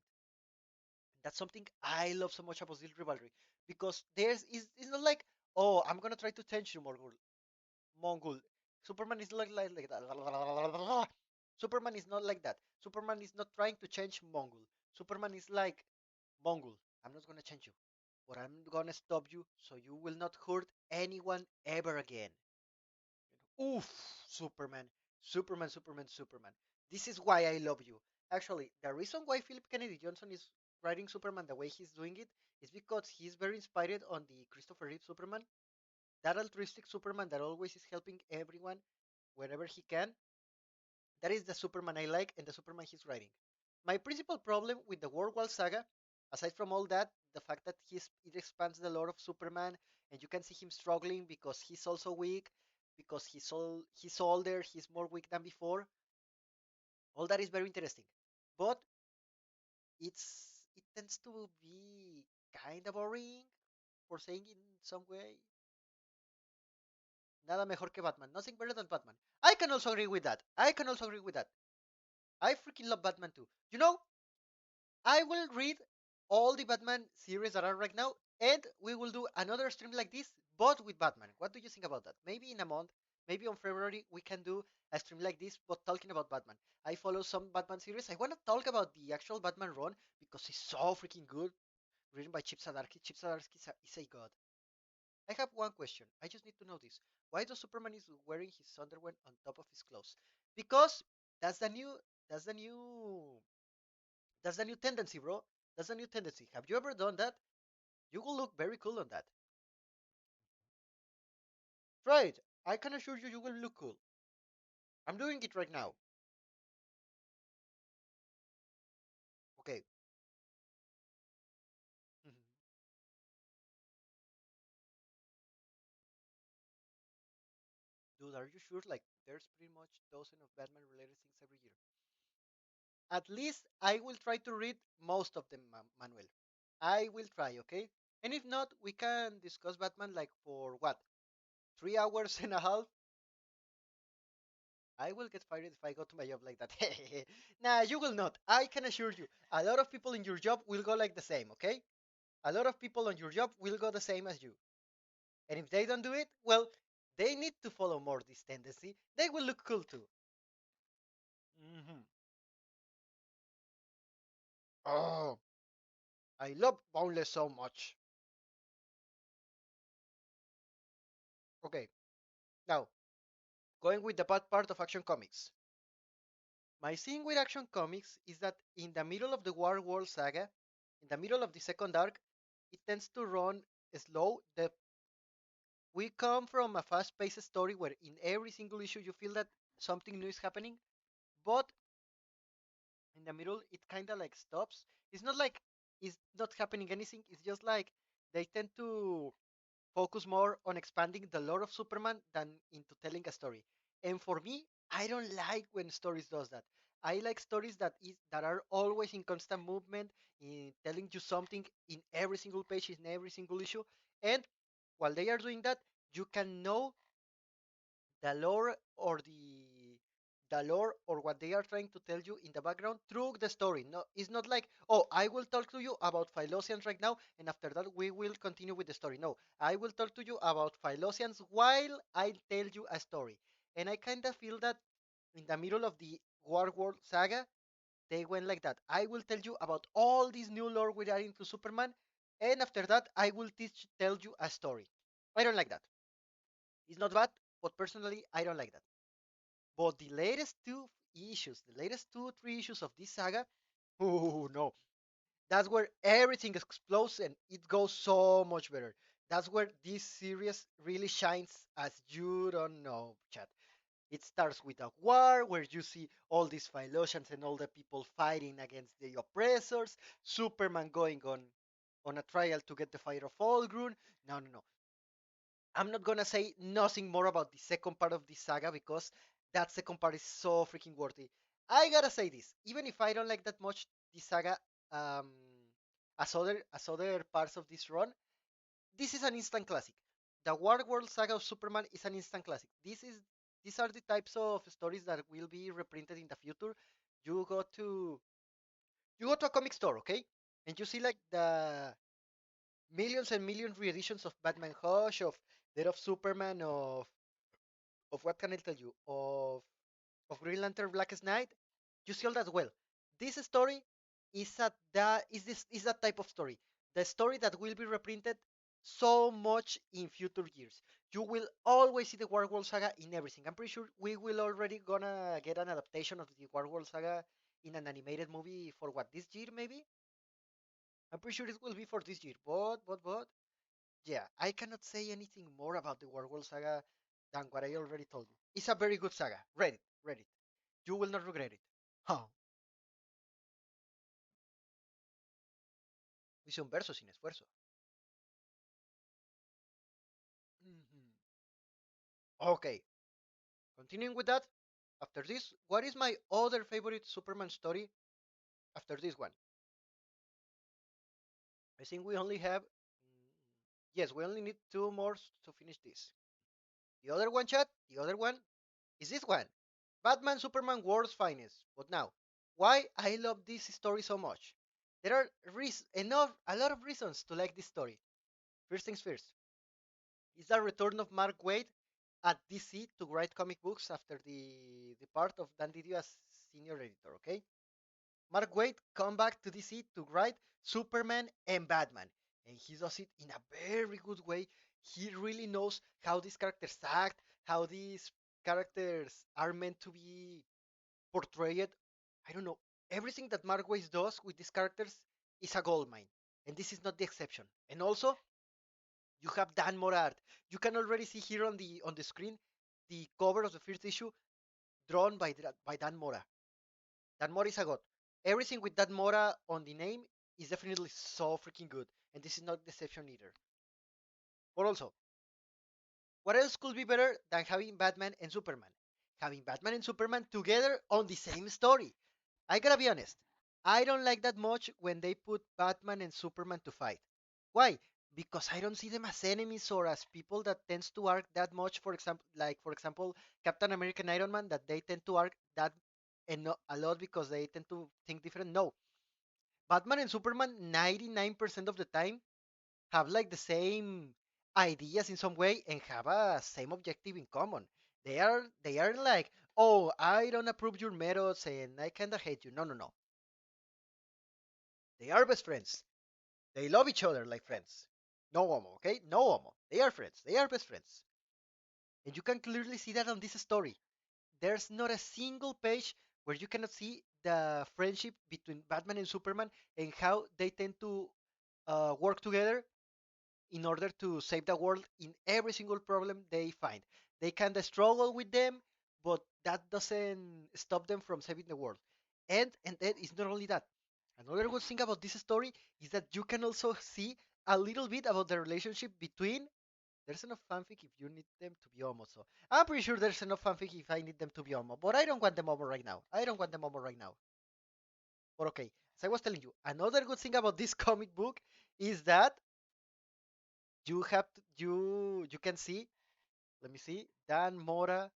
That's something I love so much about this rivalry because there's is it's not like, oh, I'm gonna try to change you, Mongol. Superman is like that. Superman is not like that. Superman is not trying to change Mongol. Superman is like, Mongol, I'm not gonna change you, but I'm gonna stop you so you will not hurt anyone ever again. Oof, Superman, Superman, Superman, Superman. This is why I love you. Actually, the reason why Philip Kennedy Johnson is writing Superman the way he's doing it is because he's very inspired on the Christopher Reeve Superman, that altruistic Superman that always is helping everyone wherever he can. That is the Superman I like and the Superman he's writing. My principal problem with the World War Saga, aside from all that, the fact that it expands the lore of Superman and you can see him struggling because he's also weak, because he's older, he's more weak than before. All that is very interesting, but it tends to be kind of boring for saying in some way. Nada mejor que Batman. Nothing better than Batman. I can also agree with that. I can also agree with that. I freaking love Batman too. You know, I will read all the Batman series that are right now, and we will do another stream like this, but with Batman. What do you think about that? Maybe in a month, maybe on February, we can do a stream like this, but talking about Batman. I follow some Batman series. I want to talk about the actual Batman run because it's so freaking good. Written by Chip Zdarsky. Chip Zdarsky is a god. I have one question. I just need to know this. Why does Superman is wearing his underwear on top of his clothes? Because that's the new that's the new that's the new tendency, bro. That's the new tendency. Have you ever done that? You will look very cool on that. Try it. I can assure you, you will look cool. I'm doing it right now. Okay. Mhm. Dude, are you sure? Like, there's pretty much dozen of Batman related things every year. At least I will try to read most of them, Manuel. I will try, okay? And if not, we can discuss Batman like for what? 3 hours and a half? I will get fired if I go to my job like that. Nah, you will not. I can assure you. A lot of people in your job will go like the same, okay? A lot of people on your job will go the same as you. And if they don't do it, well, they need to follow more this tendency. They will look cool too. Hmm. Oh, I love Boundless so much. Okay, now going with the bad part of Action Comics. My thing with Action Comics is that in the middle of the War World saga, in the middle of the second arc, it tends to run slow. We come from a fast-paced story where in every single issue you feel that something new is happening, but in the middle it kind of like stops. It's not like it's not happening anything. It's just like they tend to focus more on expanding the lore of Superman than into telling a story. And for me, I don't like when stories does that. I like stories that are always in constant movement, in telling you something in every single page, in every single issue. And while they are doing that, you can know the lore or the lore or what they are trying to tell you in the background through the story. No, it's not like, oh, I will talk to you about Philosians right now, and after that we will continue with the story. No, I will talk to you about Philosians while I tell you a story. And I kind of feel that in the middle of the War World saga, they went like that. I will tell you about all this new lore we are into Superman, and after that I will tell you a story. I don't like that. It's not bad, but personally I don't like that. But the latest two issues, the latest 2, 3 issues of this saga, oh no, that's where everything explodes and it goes so much better. That's where this series really shines as you don't know, chat. It starts with a war where you see all these Philosians and all the people fighting against the oppressors, Superman going on a trial to get the fire of Allgrun. No, no, no. I'm not gonna say nothing more about the second part of this saga because that second part is so freaking worthy. I gotta say this, even if I don't like that much this saga, um, as other parts of this run, this is an instant classic. The War World Saga of Superman is an instant classic. These are the types of stories that will be reprinted in the future. You go to you go to a comic store, okay, and you see like the millions and millions re-editions of Batman Hush, of Death of Superman, of what can I tell you, of Green Lantern Blackest Night. You see all that well. This story is that type of story. The story that will be reprinted so much in future years. You will always see the War World Saga in everything. I'm pretty sure we will already gonna get an adaptation of the War World Saga in an animated movie for what, this year maybe? I'm pretty sure it will be for this year. But yeah, I cannot say anything more about the War World Saga than what I already told you. It's a very good saga. Read it. You will not regret it. Huh. Dice un verso sin esfuerzo. Mhm. Okay, continuing with that. After this, what is my other favorite Superman story after this one? I think we only have. Yes, we only need two more to finish this. The other one, chat, the other one is this one, Batman Superman World's Finest. But now, why I love this story so much? There are a lot of reasons to like this story. First things first, it's the return of Mark Waid at DC to write comic books after the part of Dan Didio as senior editor. Okay, Mark Waid come back to DC to write Superman and Batman, and he does it in a very good way. He really knows how these characters act, how these characters are meant to be portrayed. I don't know. Everything that Mark Waid does with these characters is a gold mine, and this is not the exception. And also, you have Dan Morad. You can already see here on the screen the cover of the first issue drawn by Dan Mora. Dan Mora is a god. Everything with Dan Mora on the name is definitely so freaking good, and this is not the exception either. But also, what else could be better than having Batman and Superman? Having Batman and Superman together on the same story. I gotta be honest, I don't like that much when they put Batman and Superman to fight. Why? Because I don't see them as enemies or as people that tends to arc that much. For example, Captain America and Iron Man, that they tend to arc that and a lot because they tend to think different. No, Batman and Superman 99% of the time have like the same ideas in some way and have a same objective in common. They are like, oh, I don't approve your methods and I kinda hate you. No, no, no. They are best friends. They love each other like friends. No homo, okay? No homo. They are friends. They are best friends. And you can clearly see that on this story. There's not a single page where you cannot see the friendship between Batman and Superman and how they tend to work together in order to save the world in every single problem they find. They kind of struggle with them, but that doesn't stop them from saving the world. And then it's not only that. Another good thing about this story is that you can also see a little bit about the relationship between. There's enough fanfic if you need them to be homo. So I'm pretty sure there's enough fanfic if I need them to be homo, but I don't want them homo right now. I don't want them homo right now. But okay, as I was telling you, another good thing about this comic book is that you can see. Let me see. Dan Mora,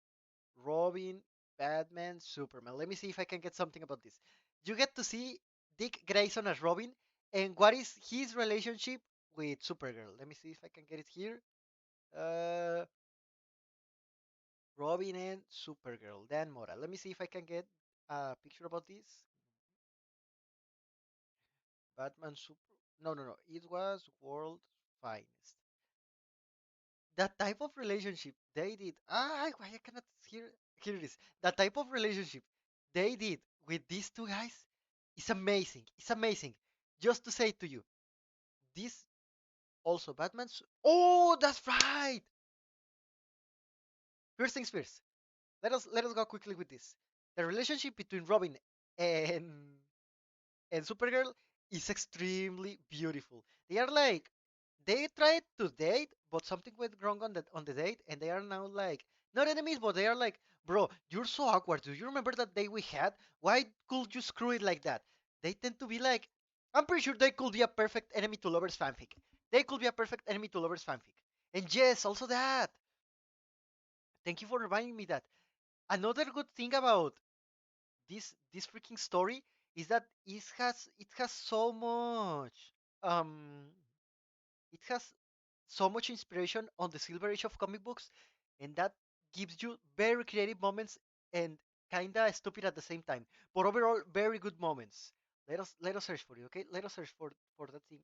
Robin, Batman, Superman. Let me see if I can get something about this. You get to see Dick Grayson as Robin, and what is his relationship with Supergirl. Let me see if I can get it here. Uh, Robin and Supergirl. Dan Mora. Let me see if I can get a picture about this. Batman Super. No, no, no. It was World Finest. That type of relationship they did. Why I cannot hear. Here it is. That type of relationship they did with these two guys is amazing. It's amazing. Just to say to you, this also Batman's. Oh, that's right. First things first. Let us go quickly with this. The relationship between Robin and and Supergirl is extremely beautiful. They are like they tried to date, but something went wrong on the date, and they are now like not enemies, but they are like Bro, you're so awkward. Do you remember that day we had? Why could you screw it like that? They tend to be like, I'm pretty sure they could be a perfect enemy to lovers fanfic. They could be a perfect enemy to lovers fanfic. And yes, also that. Thank you for reminding me that. Another good thing about this freaking story is that it has so much um it has so much inspiration on the Silver Age of comic books, and that gives you very creative moments and kinda stupid at the same time, but overall very good moments. Let us search for it, okay? Let us search for that thing.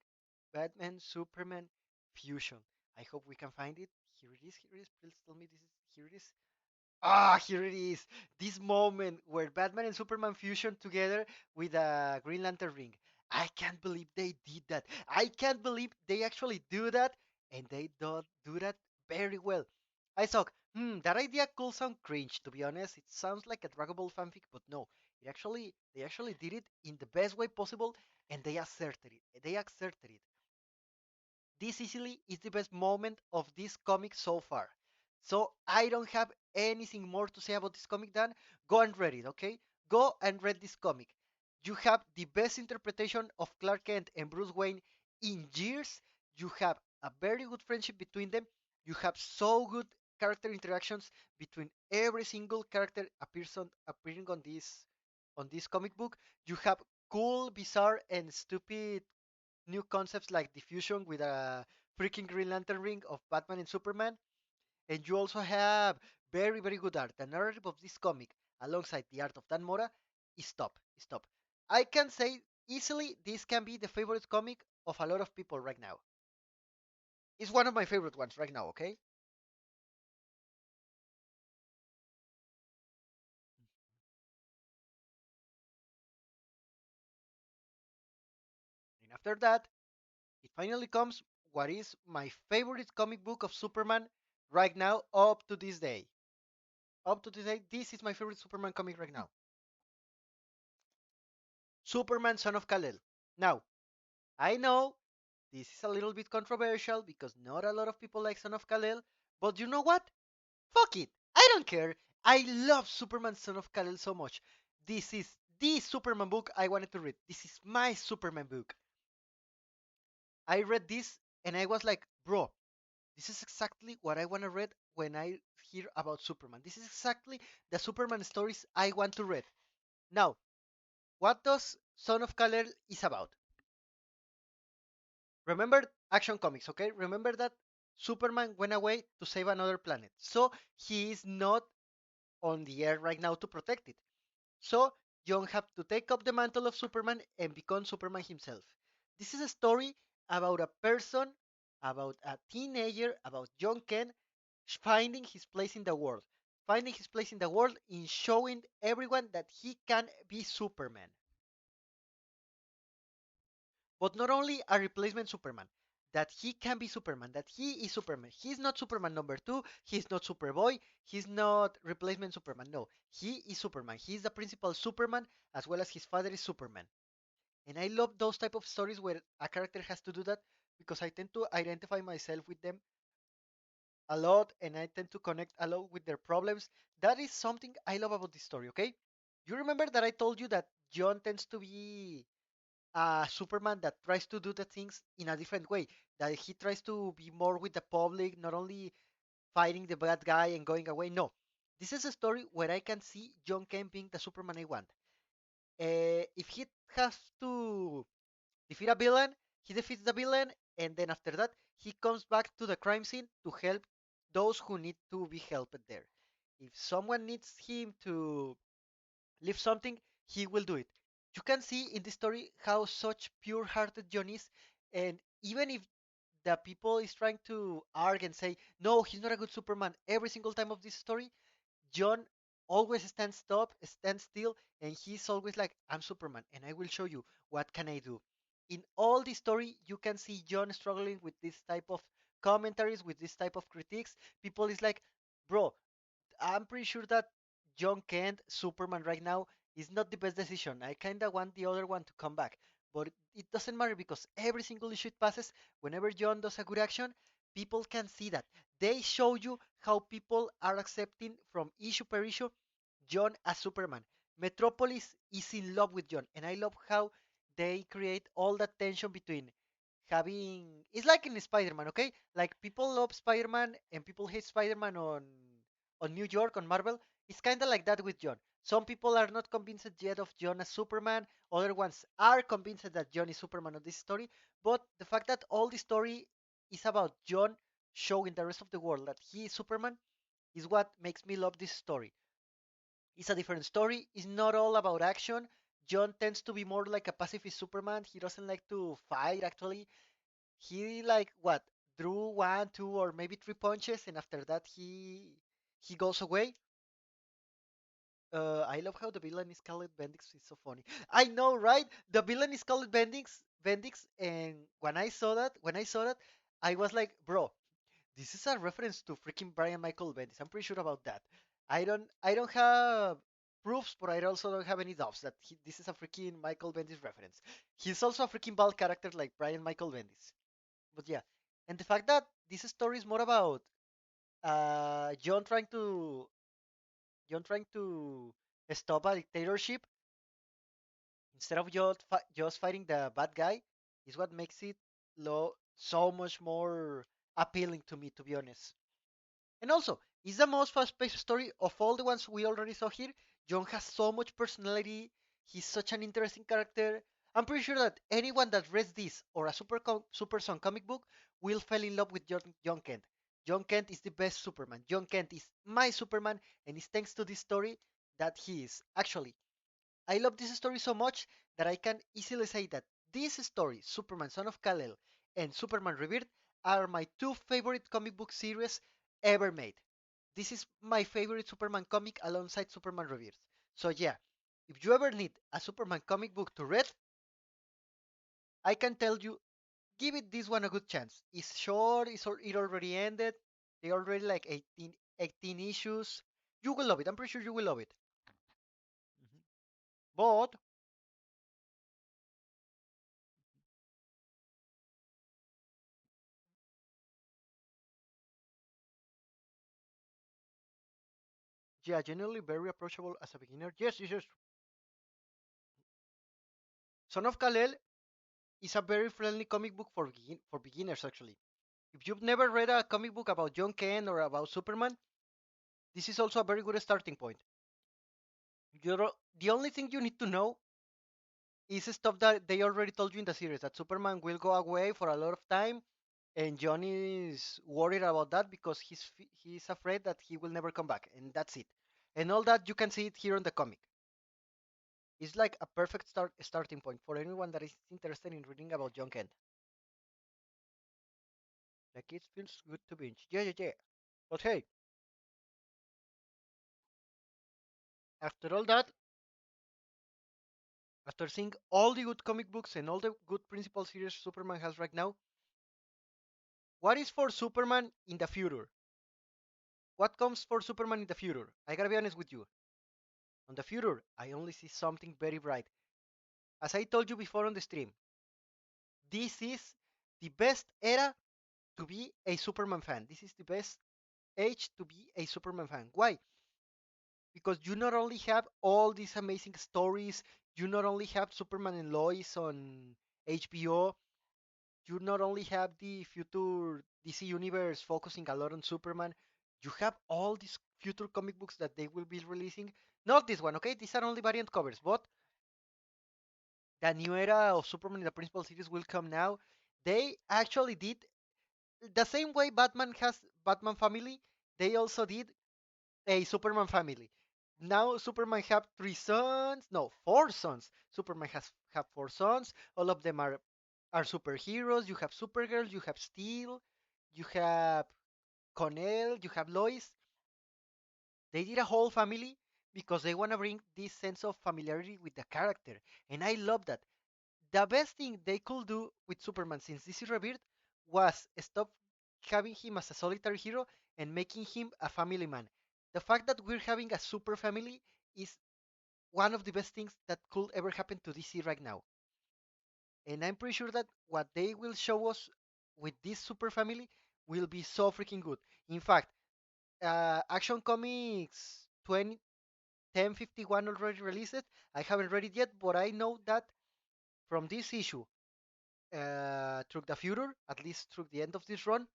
Batman Superman fusion. I hope we can find it. Here it is. Here it is. Please tell me this is here it is. Ah, here it is. This moment where Batman and Superman fusion together with a Green Lantern ring. I can't believe they did that. I can't believe they actually do that, and they don't do that very well. I thought, that idea could sound cringe. To be honest, it sounds like a Dragon Ball fanfic, but no, they actually did it in the best way possible, and they asserted it. They asserted it. This easily is the best moment of this comic so far. So I don't have anything more to say about this comic than go and read it, okay? Go and read this comic. You have the best interpretation of Clark Kent and Bruce Wayne in years. You have a very good friendship between them. You have so good character interactions between every single character appearing on this comic book. You have cool, bizarre, and stupid new concepts like diffusion with a freaking Green Lantern ring of Batman and Superman. And you also have very, very good art. The narrative of this comic, alongside the art of Dan Mora, is top. Is top. I can say easily this can be the favorite comic of a lot of people right now. It's one of my favorite ones right now, okay? And after that, it finally comes what is my favorite comic book of Superman right now up to this day. Up to this day, this is my favorite Superman comic right now. Superman Son of Kal-El. Now, I know this is a little bit controversial because not a lot of people like Son of Kal-El, but you know what? Fuck it. I don't care. I love Superman Son of Kal-El so much. This is the Superman book I wanted to read. This is my Superman book. I read this and I was like, bro, this is exactly what I want to read when I hear about Superman. This is exactly the Superman stories I want to read. Now, what does Son of Kal-El is about? Remember Action Comics, okay? Remember that Superman went away to save another planet. So he is not on the earth right now to protect it. So John have to take up the mantle of Superman and become Superman himself. This is a story about a person, about a teenager, about John Kent finding his place in the world. Finding his place in the world in showing everyone that he can be Superman. But not only a replacement Superman, that he can be Superman, that he is Superman. He's not Superman number two, he's not Superboy, he's not replacement Superman. No, he is Superman. He's the principal Superman as well as his father is Superman. And I love those type of stories where a character has to do that because I tend to identify myself with them a lot and I tend to connect a lot with their problems. That is something I love about this story, okay? You remember that I told you that John tends to be a Superman that tries to do the things in a different way. That he tries to be more with the public, not only fighting the bad guy and going away. No, this is a story where I can see John Kent being the Superman I want. If he has to defeat a villain, he defeats the villain, and then after that, he comes back to the crime scene to help those who need to be helped there. If someone needs him to lift something, he will do it. You can see in the story how such pure-hearted John is, and even if the people is trying to argue and say, no, he's not a good Superman, every single time of this story, John always stands still, and he's always like, I'm Superman, and I will show you what can I do. In all the story, you can see John struggling with this type of commentaries, with this type of critiques. People is like, bro, I'm pretty sure that John Kent, Superman right now, is not the best decision. I kinda want the other one to come back. But it doesn't matter because every single issue it passes, whenever John does a good action, people can see that. They show you how people are accepting from issue per issue John as Superman. Metropolis is in love with John, and I love how they create all that tension between having. It's like in Spider-Man, okay? Like people love Spider-Man and people hate Spider-Man on New York on Marvel. It's kind of like that with John. Some people are not convinced yet of John as Superman. Other ones are convinced that John is Superman of this story. But the fact that all the story is about John showing the rest of the world that he is Superman is what makes me love this story. It's a different story. It's not all about action. John tends to be more like a pacifist Superman. He doesn't like to fight actually. He like what drew one, two, or maybe three punches, and after that he goes away. I love how the villain is called Bendix. It's so funny. I know, right? The villain is called Bendix. Bendix, and when I saw that, I was like, bro, this is a reference to freaking Brian Michael Bendis. I'm pretty sure about that. I don't have proofs, but I also don't have any doubts that this is a freaking Michael Bendis reference. He's also a freaking bald character like Brian Michael Bendis. But yeah, and the fact that this story is more about John trying to stop a dictatorship instead of just fighting the bad guy is what makes it so much more appealing to me, to be honest. And also, it's the most fast-paced story of all the ones we already saw here. John has so much personality. He's such an interesting character. I'm pretty sure that anyone that reads this or a Super Son comic book will fall in love with John Kent. John Kent is the best Superman. John Kent is my Superman, and it's thanks to this story that he is. Actually, I love this story so much that I can easily say that this story, Superman Son of Kal-El and Superman Rebirth, are my two favorite comic book series ever made. This is my favorite Superman comic alongside Superman Rebirth. So yeah, if you ever need a Superman comic book to read, I can tell you, give it this one a good chance. It's short, it already ended. They already like 18 issues. You will love it. I'm pretty sure you will love it. Mhm. But yeah, generally very approachable as a beginner. Yes, yes, yes. Son of Kal-El is a very friendly comic book for beginners actually. If you've never read a comic book about John Kent or about Superman, this is also a very good starting point. The only thing you need to know is stuff that they already told you in the series that Superman will go away for a lot of time, and John is worried about that because he's afraid that he will never come back, and that's it. And all that you can see it here on the comic. It's like a perfect starting point for anyone that is interested in reading about John Kent. Like it feels good to binge. Yeah, yeah, yeah. But hey, after all that, after seeing all the good comic books and all the good principal series Superman has right now, what is for Superman in the future? What comes for Superman in the future? I gotta be honest with you. On the future, I only see something very bright. As I told you before on the stream, this is the best era to be a Superman fan. This is the best age to be a Superman fan. Why? Because you not only have all these amazing stories, you not only have Superman and Lois on HBO, you not only have the future DC universe focusing a lot on Superman, you have all these future comic books that they will be releasing. Not this one, okay? These are only variant covers, but the new era of Superman in the principal series will come now. They actually did the same way Batman has Batman family. They also did a Superman family. Now Superman have three sons, no, four sons. Superman has have four sons. All of them are superheroes. You have Supergirl, you have Steel, you have Connell, you have Lois. They did a whole family because they want to bring this sense of familiarity with the character, and I love that. The best thing they could do with Superman since DC Rebirth was stop having him as a solitary hero and making him a family man. The fact that we're having a super family is one of the best things that could ever happen to DC right now. And I'm pretty sure that what they will show us with this super family will be so freaking good. In fact, Action Comics 1051 already released it. I haven't read it yet, but I know that from this issue through the future, at least through the end of this run,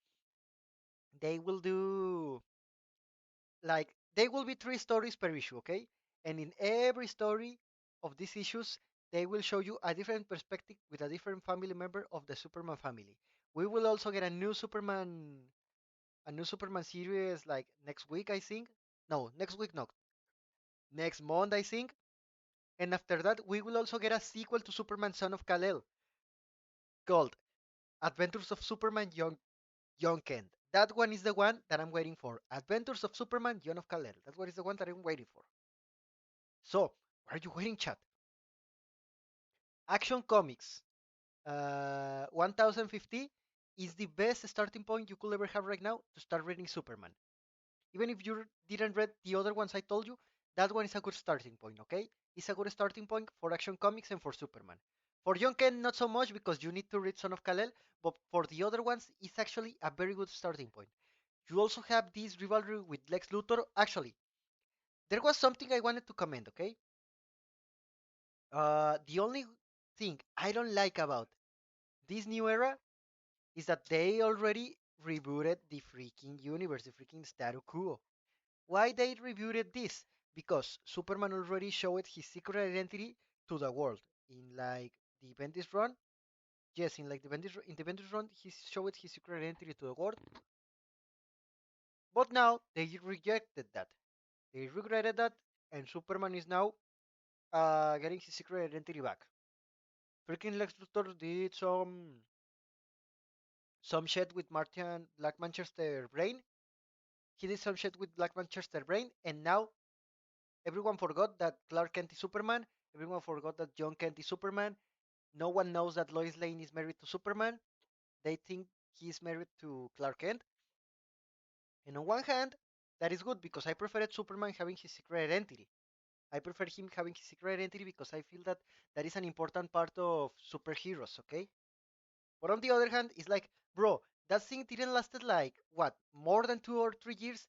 they will do like they will be three stories per issue, okay? And in every story of these issues, they will show you a different perspective with a different family member of the Superman family. We will also get a new Superman series like next week, I think. No, next week, no, next month, I think. And after that, we will also get a sequel to Superman Son of Kal-El called Adventures of Superman Young Kent. That one is the one that I'm waiting for. Adventures of Superman Young of Kal-El. That one is the one that I'm waiting for. So, why are you waiting, chat? Action Comics 1050 is the best starting point you could ever have right now to start reading Superman. Even if you didn't read the other ones I told you, that one is a good starting point, okay? It's a good starting point for Action Comics and for Superman. For Young Ken, not so much because you need to read Son of Kal-El, but for the other ones, it's actually a very good starting point. You also have this rivalry with Lex Luthor. Actually, there was something I wanted to comment, okay? The only thing I don't like about this new era is that they already rebooted the freaking universe, the freaking status quo. Why they rebooted this? Because Superman already showed his secret identity to the world in like the Bendis run. Yes, in like the Bendis run, he showed his secret identity to the world. But now they rejected that. They regretted that, and Superman is now getting his secret identity back. Freaking Lex Luthor did some shit with Martian Black Manchester Brain. He did some shit with Black Manchester Brain, and now everyone forgot that Clark Kent is Superman. Everyone forgot that John Kent is Superman. No one knows that Lois Lane is married to Superman. They think he's married to Clark Kent. And on one hand, that is good because I preferred Superman having his secret identity. I prefer him having his secret identity because I feel that that is an important part of superheroes, okay? But on the other hand, it's like, bro, that thing didn't lasted like what, more than 2 or 3 years?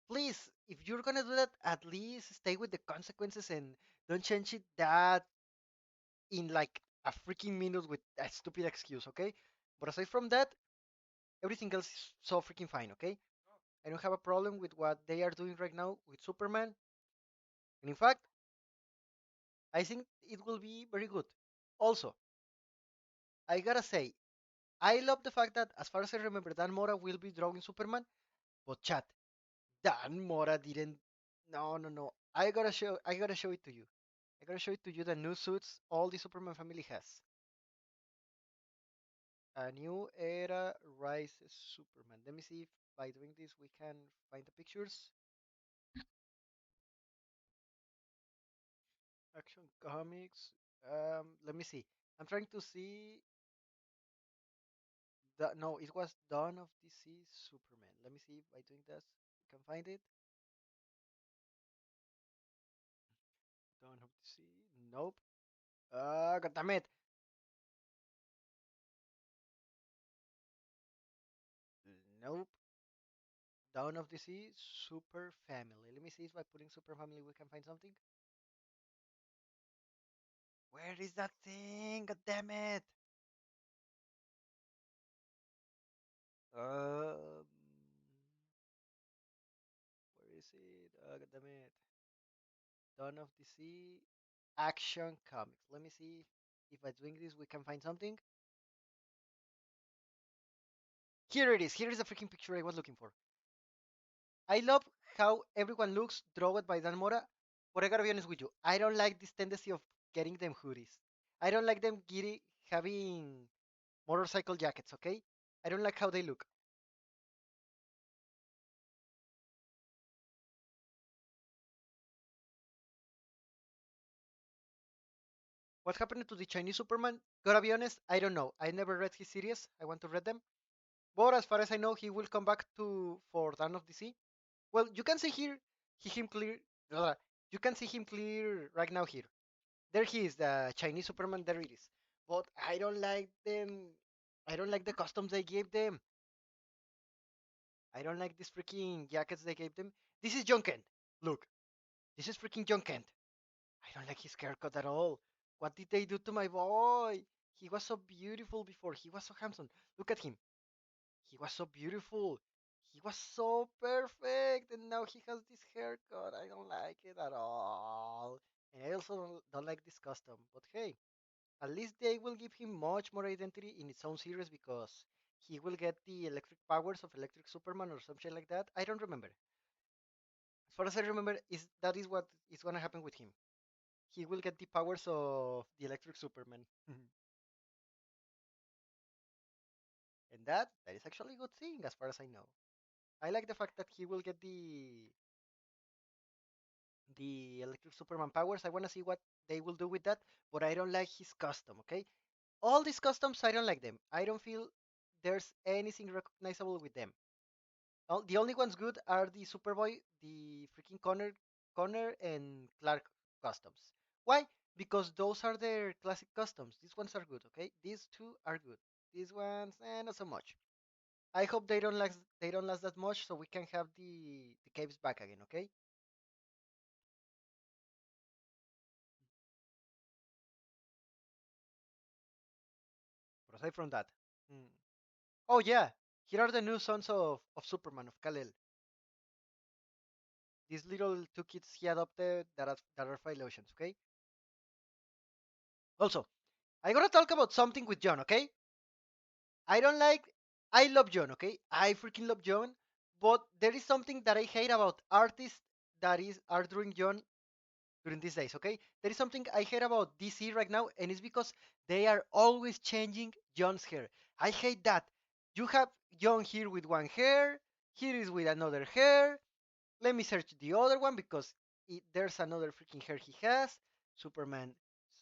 Please, if you're gonna do that, at least stay with the consequences and don't change it that in like a freaking minute with a stupid excuse, okay? But aside from that, everything else is so freaking fine, okay? I don't have a problem with what they are doing right now with Superman. And in fact, I think it will be very good. Also, I gotta say, I love the fact that, as far as I remember, Dan Mora will be drawing Superman. But chat, Dan Mora didn't. No, no, no. I gotta show it to you. I gotta show it to you the new suits all the Superman family has. A new era rises Superman. Let me see if by doing this we can find the pictures. Action Comics. Let me see. I'm trying to see the no, it was Dawn of DC Superman. Let me see if by doing this we can find it. Dawn of DC. Nope. God damn it. Nope. Dawn of DC Super Family. Let me see if by putting Super Family we can find something. Where is that thing? God damn it. Um, where is it? God damn it. Dawn of DC Action Comics. Let me see if by doing this we can find something. Here it is. Here is the freaking picture I was looking for. I love how everyone looks drawn by Dan Mora, but I gotta be honest with you. I don't like this tendency of getting them hoodies. I don't like them having motorcycle jackets, okay? I don't like how they look. What happened to the Chinese Superman? Gotta be honest, I don't know. I never read his series. I want to read them. But as far as I know, he will come back to for Dawn of the Sea. Well, you can see here, him clear. You can see him clear right now here. There he is, the Chinese Superman. There it is. But I don't like them. I don't like the costumes they gave them. I don't like these freaking jackets they gave them. This is John Kent. Look, this is freaking John Kent. I don't like his haircut at all. What did they do to my boy? He was so beautiful before. He was so handsome. Look at him. He was so beautiful. He was so perfect. And now he has this haircut. I don't like it at all. And I also don't like this custom. But hey, at least they will give him much more identity in its own series because he will get the electric powers of Electric Superman or something like that. I don't remember. As far as I remember, is that is what is gonna happen with him. He will get the powers of the Electric Superman, and that is actually a good thing as far as I know. I like the fact that he will get the Electric Superman powers. I want to see what they will do with that, but I don't like his custom. Okay, all these customs I don't like them. I don't feel there's anything recognizable with them. The only ones good are the Superboy, the freaking Connor and Clark customs. Why? Because those are their classic customs. These ones are good, okay? These two are good. These ones, not so much. I hope they don't last that much, so we can have the caves back again, okay? But aside from that, hmm. Oh yeah, here are the new sons of Superman of Kal-El. These little two kids he adopted that are Phylotions, okay? Also, I gotta talk about something with John, okay? I don't like. I love John, okay? I freaking love John, but there is something that I hate about artists that are drawing John during these days, okay? There is something I hate about DC right now, and it's because they are always changing John's hair. I hate that. You have John here with one hair, here is with another hair. Let me search the other one because there's another freaking hair he has. Superman,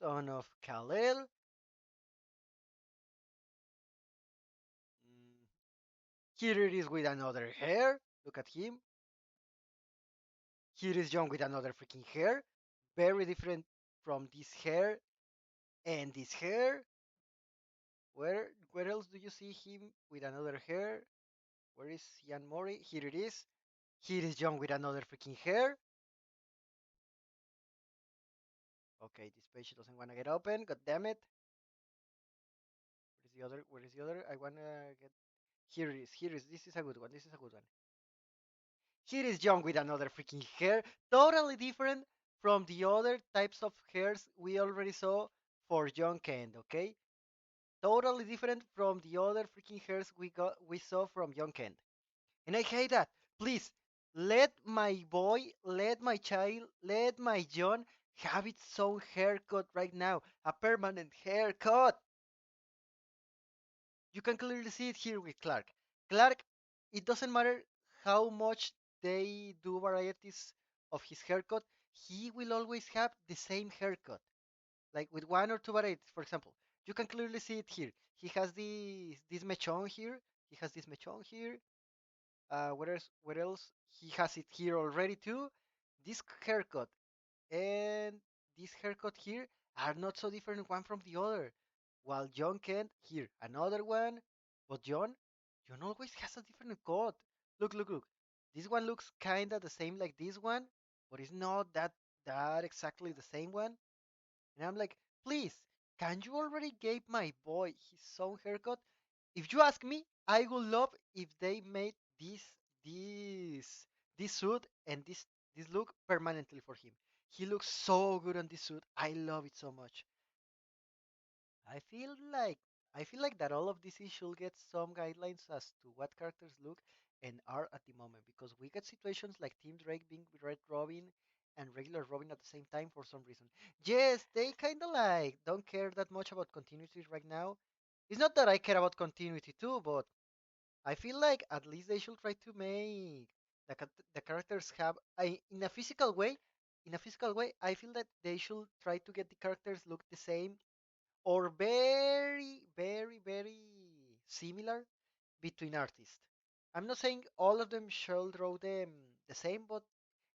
son of Kal-El. Mm, Here it is with another hair. Look at him. Here is John with another freaking hair. Very different from this hair and this hair. Where else do you see him with another hair? Where is Ian Mori? Here it is. Here is John with another freaking hair. Okay, this page doesn't want to get open. God damn it. Where is the other? Where is the other? I wanna get. Here it is. Here is. This is a good one. This is a good one. Here is John with another freaking hair. Totally different from the other types of hairs we already saw for John Kent. Okay, totally different from the other freaking hairs we saw from Young Kent. And I hate that. Please let my boy, let my child, let my John have its own haircut right now. A permanent haircut. You can clearly see it here with Clark. Clark, it doesn't matter how much they do varieties of his haircut, he will always have the same haircut. Like with one or two varieties, for example. You can clearly see it here. He has this mechon here. He has this mechon here. Where else? Where else? He has it here already too. This haircut and this haircut here are not so different one from the other. While John Kent here, another one, but John always has a different cut. Look. This one looks kinda the same like this one, but it's not that exactly the same one. And I'm like, please, can you already give my boy his own haircut? If you ask me, I would love if they made this this suit and this look permanently for him. He looks so good on this suit. I love it so much. I feel like I feel like that all of this should get some guidelines as to what characters look and are at the moment because we get situations like Tim Drake being Red Robin and regular Robin at the same time for some reason. Yes, they kind of like don't care that much about continuity right now. It's not that I care about continuity too, but I feel like at least they should try to make the characters have in a physical way. In a physical way, I feel that they should try to get the characters look the same or very, very, very similar between artists. I'm not saying all of them shall draw them the same, but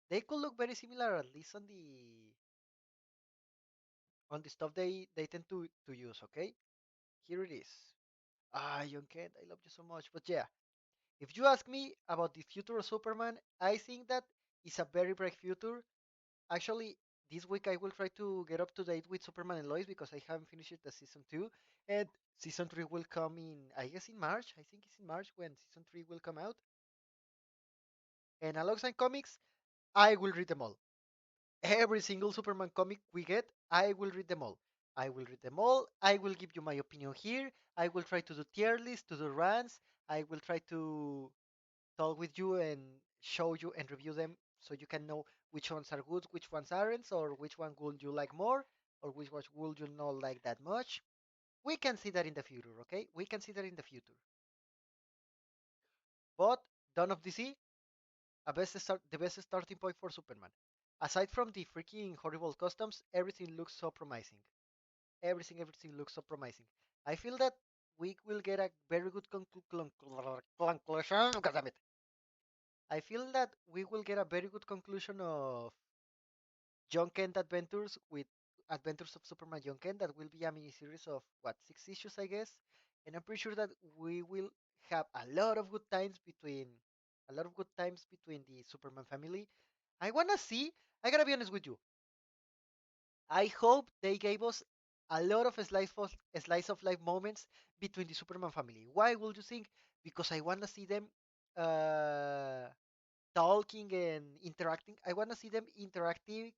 they could look very similar at least on the stuff they tend to use. Okay, here it is. Ah, Young Kid, I love you so much. But yeah, If you ask me about the future of Superman, I think that is a very bright future. Actually, this week I will try to get up to date with Superman and Lois because I haven't finished the season 2, and season 3 will come in, I guess, in March. I think it's in March when season 3 will come out. And alongside comics, I will read them all. Every single Superman comic we get, I will read them all. I will read them all. I will give you my opinion here. I will try to do tier lists, to do rants. I will try to talk with you and show you and review them so you can know which ones are good, which ones aren't, or which one would you like more, or which one would you not like that much. We can see that in the future, okay? We can see that in the future. But Dawn of DC, the best starting point for Superman. Aside from the freaking horrible customs, everything looks so promising. Everything looks so promising. I feel that we will get a very good conclusion. God damn it. I feel that we will get a very good conclusion of John Kent Adventures with Adventures of Superman John Kent. That will be a mini series of what 6 issues, I guess. And I'm pretty sure that we will have a lot of good times between the Superman family. I wanna see. I gotta be honest with you. I hope they gave us a lot of slice of life moments between the Superman family. Why would you think? Because I wanna see them uh, talking and interacting. I want to see them interacting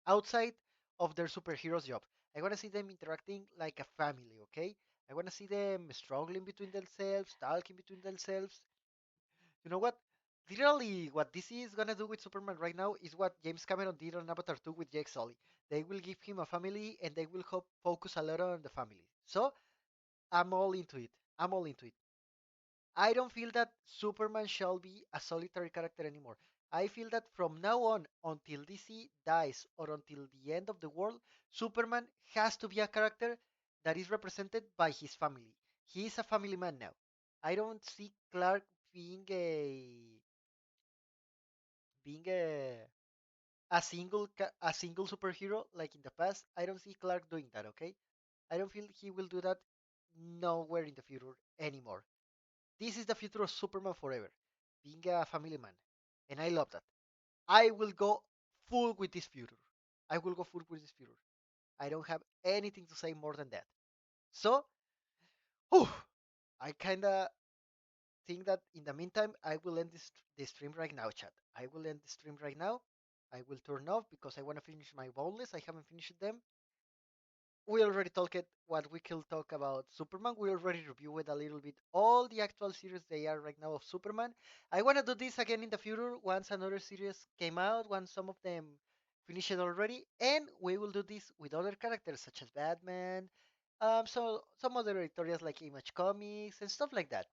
outside of their superheroes job. I want to see them interacting like a family, okay? I want to see them struggling between themselves, talking between themselves. You know what? Literally, what DC is gonna do with Superman right now is what James Cameron did on Avatar 2 with Jake Sully. They will give him a family and they will focus a lot on the family. So I'm all into it. I'm all into it. I don't feel that Superman shall be a solitary character anymore. I feel that from now on, until DC dies or until the end of the world, Superman has to be a character that is represented by his family. He is a family man now. I don't see Clark being a single superhero like in the past. I don't see Clark doing that, okay? I don't feel he will do that nowhere in the future anymore. This is the future of Superman forever, being a family man. And I love that. I will go full with this future. I will go full with this future. I don't have anything to say more than that. So, whew, I kind of think that in the meantime, I will end this stream right now, chat. I will end the stream right now. I will turn off because I want to finish my boneless. I haven't finished them. We already talked what we can talk about Superman. We already reviewed a little bit all the actual series they are right now of Superman. I want to do this again in the future once another series came out, once some of them finish it already, and we will do this with other characters such as Batman, so some other editorials like Image Comics and stuff like that.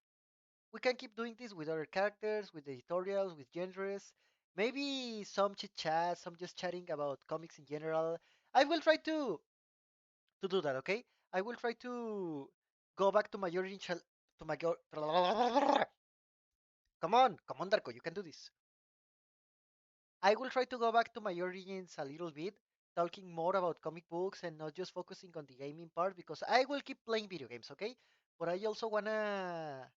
We can keep doing this with other characters, with editorials, with genres, maybe some chit chat, some just chatting about comics in general. I will try to do that, okay? I will try to go back to my original to my go- come on, Darko, you can do this. I will try to go back to my origins a little bit, talking more about comic books and not just focusing on the gaming part because I will keep playing video games, okay? But I also wanna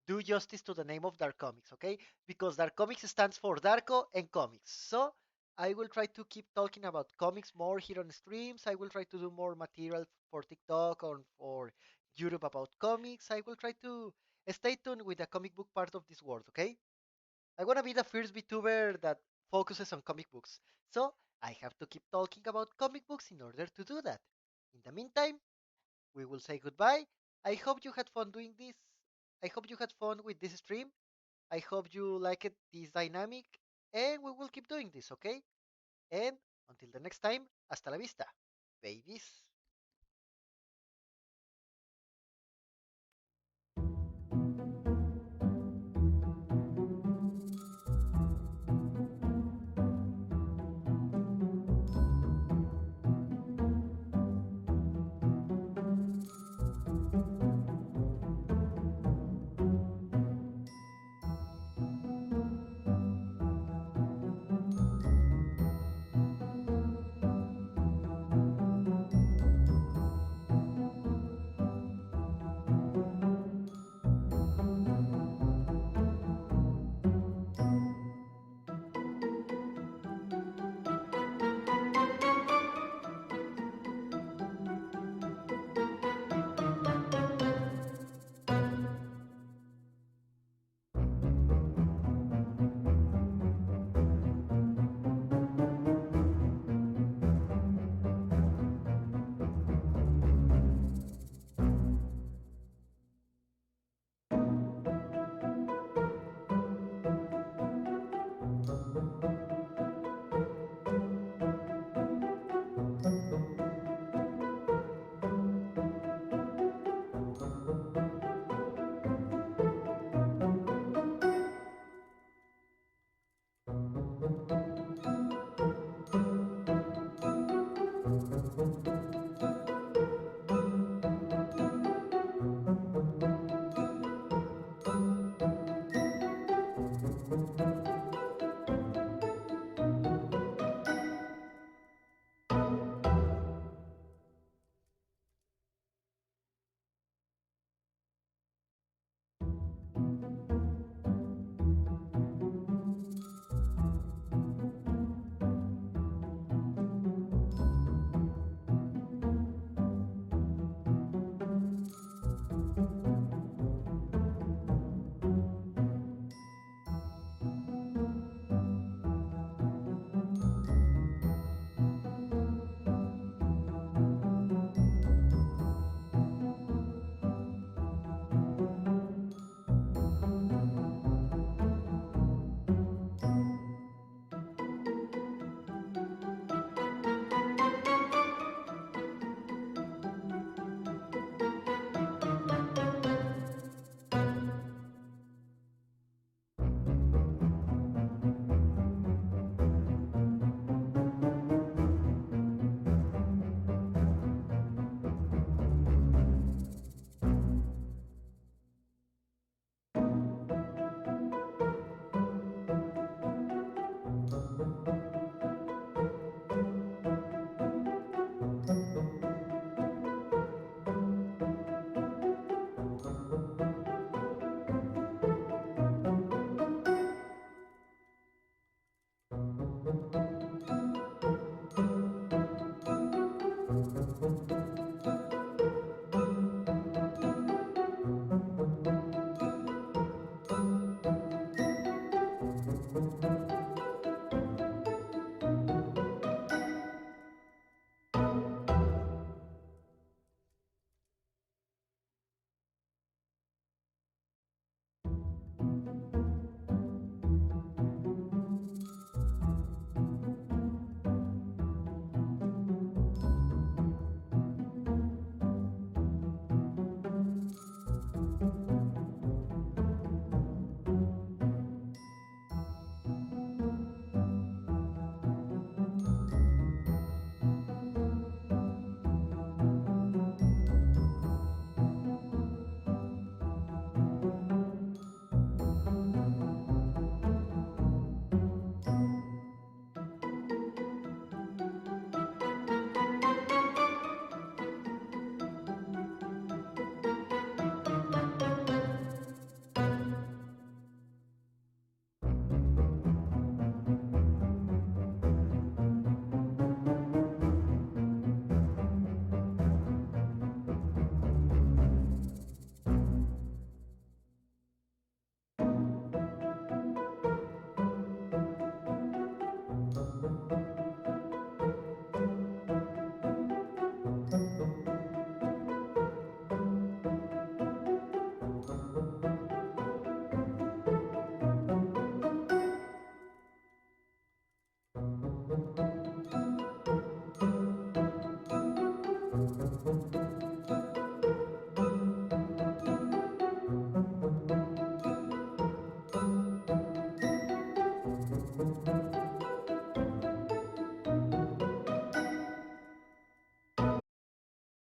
do justice to the name of Dark Comics, okay? Because Dark Comics stands for Darko and Comics. So I will try to keep talking about comics more here on streams. I will try to do more material for TikTok or for YouTube about comics. I will try to stay tuned with the comic book part of this world, okay? I want to be the first VTuber that focuses on comic books. So I have to keep talking about comic books in order to do that. In the meantime, we will say goodbye. I hope you had fun doing this. I hope you had fun with this stream. I hope you liked this dynamic, and we will keep doing this, okay? And until the next time, hasta la vista, babies.